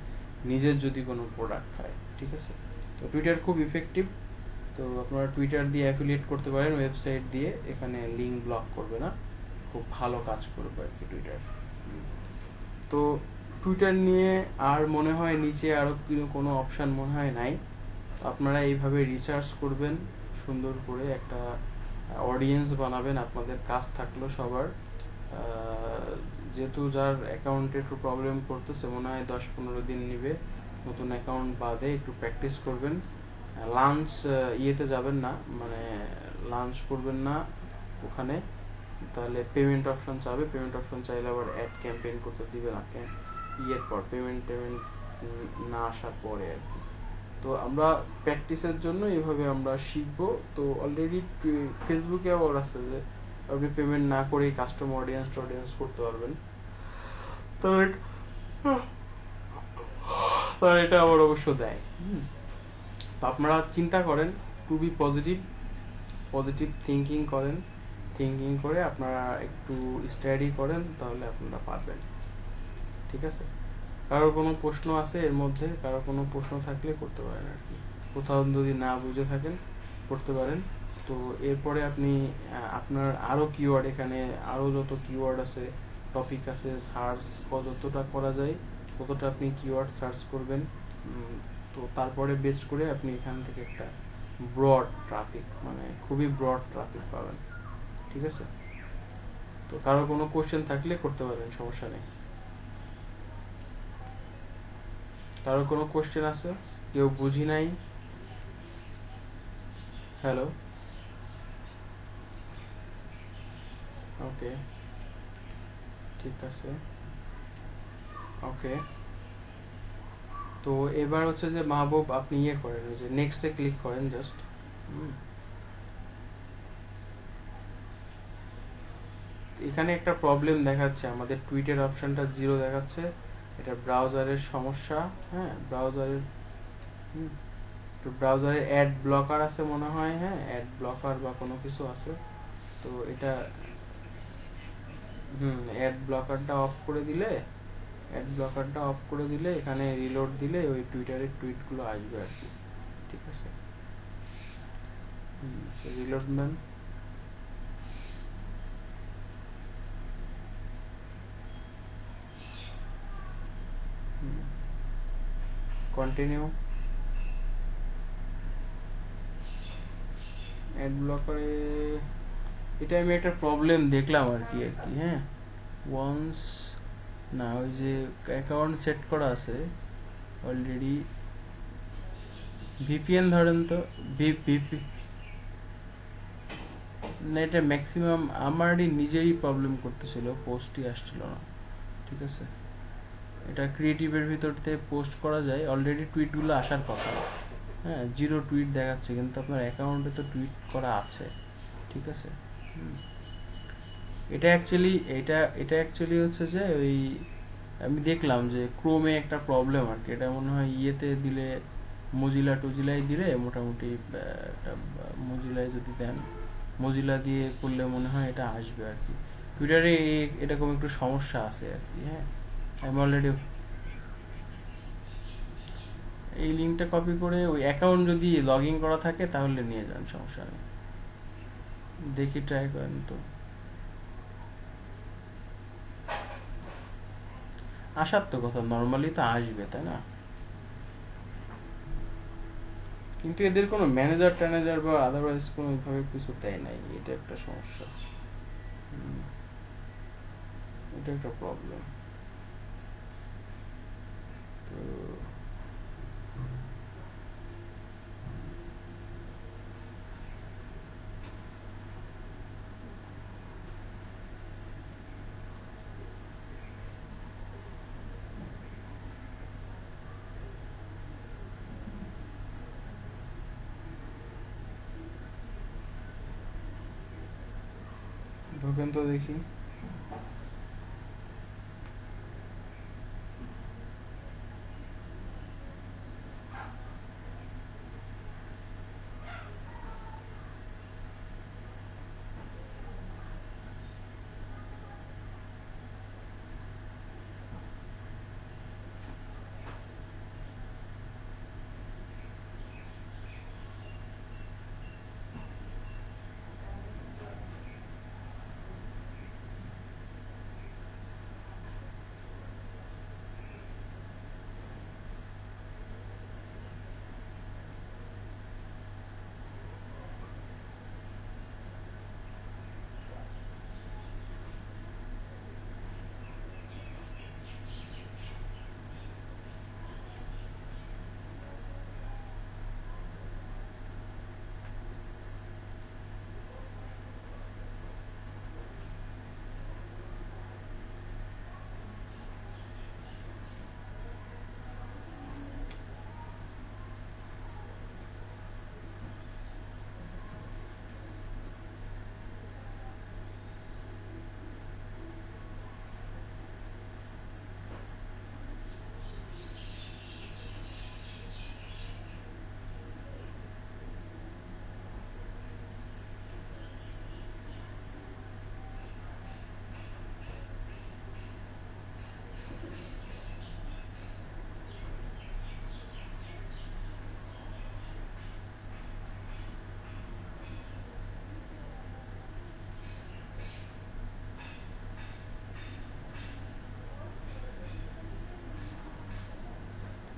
নিজের যদি কোনো প্রোডাক্ট হয়, ঠিক আছে। তো টুইটার খুব ইফেক্টিভ, তো আপনারা টুইটার দিয়ে অ্যাফিলিয়েট করতে পারেন ওয়েবসাইট দিয়ে, এখানে লিঙ্ক ব্লক করবে না, খুব ভালো কাজ করবে আর কি টুইটার। তো টুইটার নিয়ে আর মনে হয় নিচে আরো কোনো অপশন মনে হয় নাই, আপনারা এইভাবে রিসার্চ করবেন, সুন্দর করে একটা অডিয়েন্স বানাবেন, আপনাদের কাজ থাকলো সবার, যেহেতু যার অ্যাকাউন্টে একটু প্রবলেম করতেছে, মনে হয় 10-15 দিন নিবে, নতুন অ্যাকাউন্ট বাদে একটু প্র্যাকটিস করবেন, লাঞ্চ ইয়েতে যাবেন না, মানে লাঞ্চ করবেন না ওখানে, তাহলে পেমেন্ট অপশন চাইলে আবার অ্যাড ক্যাম্পেইন করতে দিবে না, ইয়ের পর পেমেন্ট না আসার পরে আর কি। তো আমরা প্র্যাকটিসের জন্য এইভাবে আমরা শিখবো। তো অলরেডি ফেসবুকে আবার আছে যে আপনি পেমেন্ট না করেই কাস্টম অডিয়েন্স করতে পারবেন, তো এটা আবার অবশ্য দেয়। তো আপনারা চিন্তা করেন, খুবই পজিটিভ থিঙ্কিং করে আপনারা একটু স্টাডি করেন, তাহলে আপনারা পারবেন, ঠিক আছে। কারোর কোনো প্রশ্ন আছে এর মধ্যে? কারোর কোনো প্রশ্ন থাকলে করতে পারেন আর কি, কোথাও যদি না বুঝে থাকেন করতে পারেন। তো এরপরে আপনি আপনার আরো কিওয়ার্ড, এখানে আরো যত কিওয়ার্ড আছে, টপিক আছে, সার্চ যতটা করা যায় ততটা আপনি কিওয়ার্ড সার্চ করবেন। তো তারপরে বেচ করে আপনি এখান থেকে একটা ব্রড ট্রাফিক, মানে খুবই ব্রড ট্রাফিক পাবেন। ঠিক আছে? তো কারো কোনো কোশ্চেন থাকলে করতে পারেন, সমস্যা নেই। কারো কোনো কোশ্চেন আছে? কেউ বুঝি নাই? হ্যালো? ওকে, ঠিক আছে, ওকে। তো এবার হচ্ছে যে মাহবুব, আপনি ইয়ে করেন, ওই যে নেক্সটে ক্লিক করেন জাস্ট। এখানে একটা প্রবলেম দেখাচ্ছে, আমাদের টুইটের অপশনটা 0 দেখাচ্ছে, এটা ব্রাউজারের সমস্যা। হ্যাঁ, ব্রাউজারের তো ব্রাউজারে অ্যাড ব্লকার আছে মনে হয়, হ্যাঁ অ্যাড ব্লকার বা কোনো কিছু আছে। তো এটা অ্যাড ব্লকারটা অফ করে দিলে, এখানে রিলোড দিলে ওই টুইটারের টুইটগুলো আসবে আর কি। ঠিক আছে? Reload man, continue. অ্যাড ব্লকারে এটা আমি একটা প্রবলেম দেখলাম আর কি, হ্যাঁ। ওয়ান্স না, ওই যে অ্যাকাউন্ট সেট করা আছে অলরেডি, ভিপিএন ধরেন তো, ভিপি না, এটা ম্যাক্সিমাম আমারই নিজেরই প্রবলেম করতেছিল, পোস্টই আসছিল না। ঠিক আছে? এটা ক্রিয়েটিভের ভিতর থেকে পোস্ট করা যায়, অলরেডি টুইটগুলো আসার কথা। হ্যাঁ, 0 টুইট দেখাচ্ছে, কিন্তু আপনার অ্যাকাউন্টে তো টুইট করা আছে। ঠিক আছে? এটা অ্যাকচুয়ালি হচ্ছে যে ওই আমি দেখলাম যে ক্রোমে একটা প্রবলেম আর কি, এটা মনে হয় ইয়েতে দিলে, মজিলা টজিলায় দিলে মোটামুটি একটা, মজিলায় যদি দেন, মজিলা দিয়ে করলে মনে হয় এটা আসবে আর কি। টুইটারে এরকম একটু সমস্যা আছে আর কি। হ্যাঁ, আমি অলরেডি এই লিঙ্কটা কপি করে ওই অ্যাকাউন্ট যদি লগ ইন করা থাকে তাহলে নিয়ে যান, সমস্যা নেই। দেখি, ট্রাই করেন তো। আসার তো কথা, নর্মালি তো আসবে, তাই না? কিন্তু এদের কোনো ম্যানেজার ট্যানেজার বা আদারওয়াইজ কোনো ভাবে কিছু দেয় নাই, এটা একটা সমস্যা। এটা একটা প্রবলেম। তো ঢোকেন তো দেখি।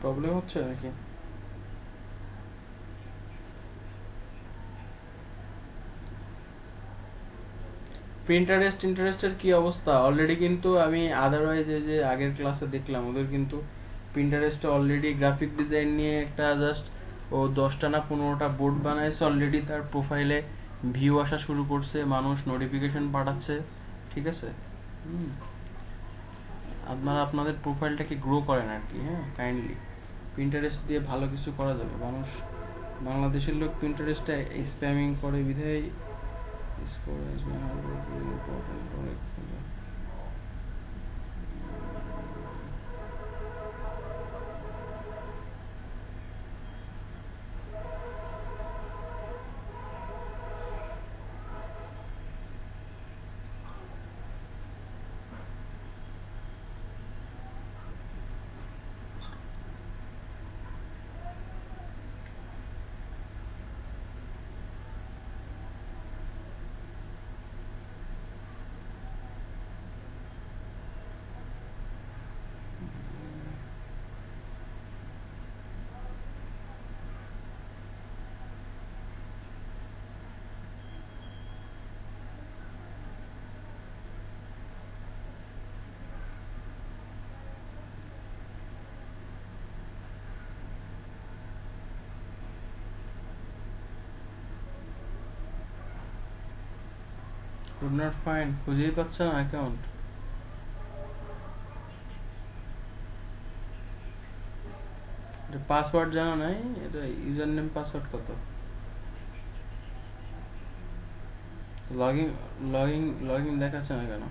প্রবলেম হচ্ছে নাকি? ইন্টারেস্টের কি অবস্থা? অলরেডি কিন্তু আমি আদারওয়াইজ এই যে আগের ক্লাসে দেখলাম ওদের কিন্তু পিন্টারেস্টে অলরেডি গ্রাফিক ডিজাইন নিয়ে একটা জাস্ট ও 10টা না 15টা বোর্ড বানাইছে অলরেডি, তার প্রোফাইলে ভিউ আসা শুরু করছে, মানুষ নোটিফিকেশন পাঠাচ্ছে, ঠিক আছে? আপনারা আপনাদের প্রোফাইলটাকে গ্রো করেন আর কি, হ্যাঁ কাইন্ডলি। পিন্টারেস্ট দিয়ে ভালো কিছু করা যাবে। মানুষ, বাংলাদেশের লোক পিন্টারেস্টে স্প্যামিং করে বিধায় could not find, খুঁজেই পাচ্ছে না অ্যাকাউন্ট। পাসওয়ার্ড জানা নাই, এটা ইউজার নেম পাসওয়ার্ড কত? লগইন দেখাচ্ছে না কেন?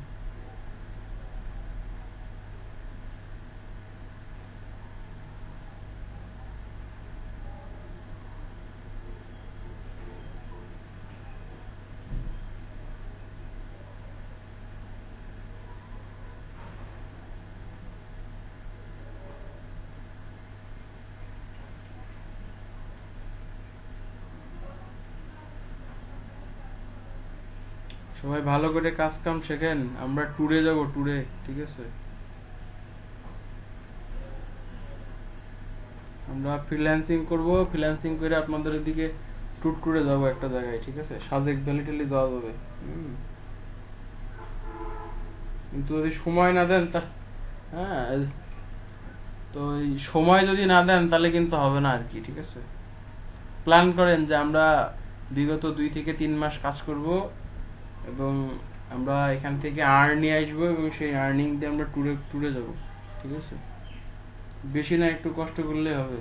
সবাই ভালো করে কাজ কাম শেখেন, আমরা ট্যুরে যাব, ট্যুরে, ঠিক আছে? আমরা ফ্রিল্যান্সিং করব, ফ্রিল্যান্সিং করে আপনাদের ওদিকে ট্যুরে যাব একটা জায়গায়, ঠিক আছে? সাজেক ভ্যালি ট্যালি যাওয়া যাবে। কিন্তু যদি সময় না দেন তা, হ্যাঁ, তো এই সময় যদি না দেন তাহলে কিন্তু হবে না আর কি, ঠিক আছে? প্ল্যান করেন যে আমরা বিগত 2 থেকে 3 মাস কাজ করব এবং আমরা এখান থেকে আর্ন নিয়ে আসবো এবং সেই আর্নিং দিয়ে আমরা ট্যুরে যাব, ঠিক আছে? বেশি না, একটু কষ্ট করলে হবে।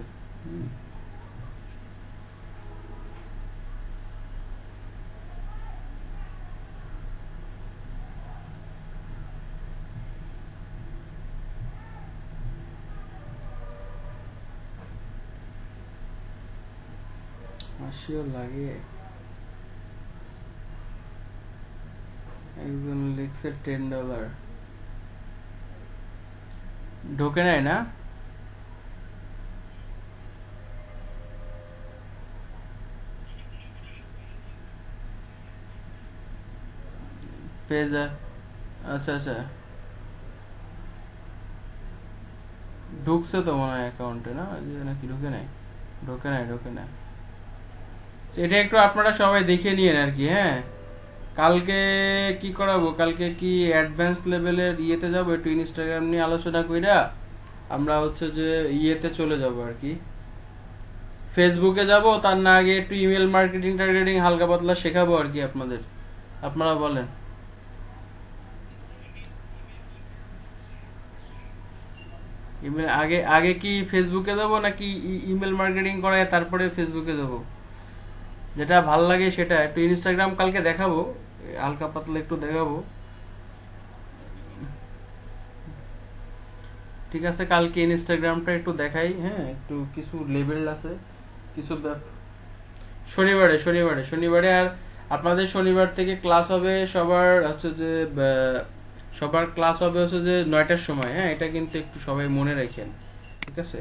হাসিও লাগে। একজন লিখছে $10 ঢোকে নাই না? পেজ, আচ্ছা আচ্ছা, ঢুকছে তো মনে হয় অ্যাকাউন্টে, না নাকি ঢুকে নাই? ঢোকে নাই। এটা একটু আপনারা সবাই দেখে নিয়েন আর কি, হ্যাঁ? কালকে কি করাবো, কালকে কি অ্যাডভান্স লেভেলের ইয়েতে যাবো, একটু ইনস্টাগ্রাম নিয়ে আলোচনা কইরা আমরা হচ্ছে যে ইয়েতে চলে যাব আর কি, ফেসবুকে যাব। তার না আগে একটু ইমেল মার্কেটিং টার্গেটিং হালকা পাতলা শেখাবো আর কি আপনাদের। আপনারা বলেন। ইমেল আগে আগে কি ফেসবুকে দেবো নাকি ইমেল মার্কেটিং করায় তারপরে ফেসবুকে দেবো? যেটা ভাল লাগে সেটা। একটু ইনস্টাগ্রাম কালকে দেখাবো, হালকা পাতলা একটু দেখাবো, ঠিক আছে? কালকে ইনস্টাগ্রামটা একটু দেখাই, হ্যাঁ? একটু কিছু লেভেল আছে, কিছু শনিবারে। আর আপনাদের শনিবার থেকে ক্লাস হবে, সবার হচ্ছে যে সবার ক্লাস হবে হচ্ছে যে 9টার সময়, হ্যাঁ? এটা কিন্তু একটু সবাই মনে রাখেন, ঠিক আছে?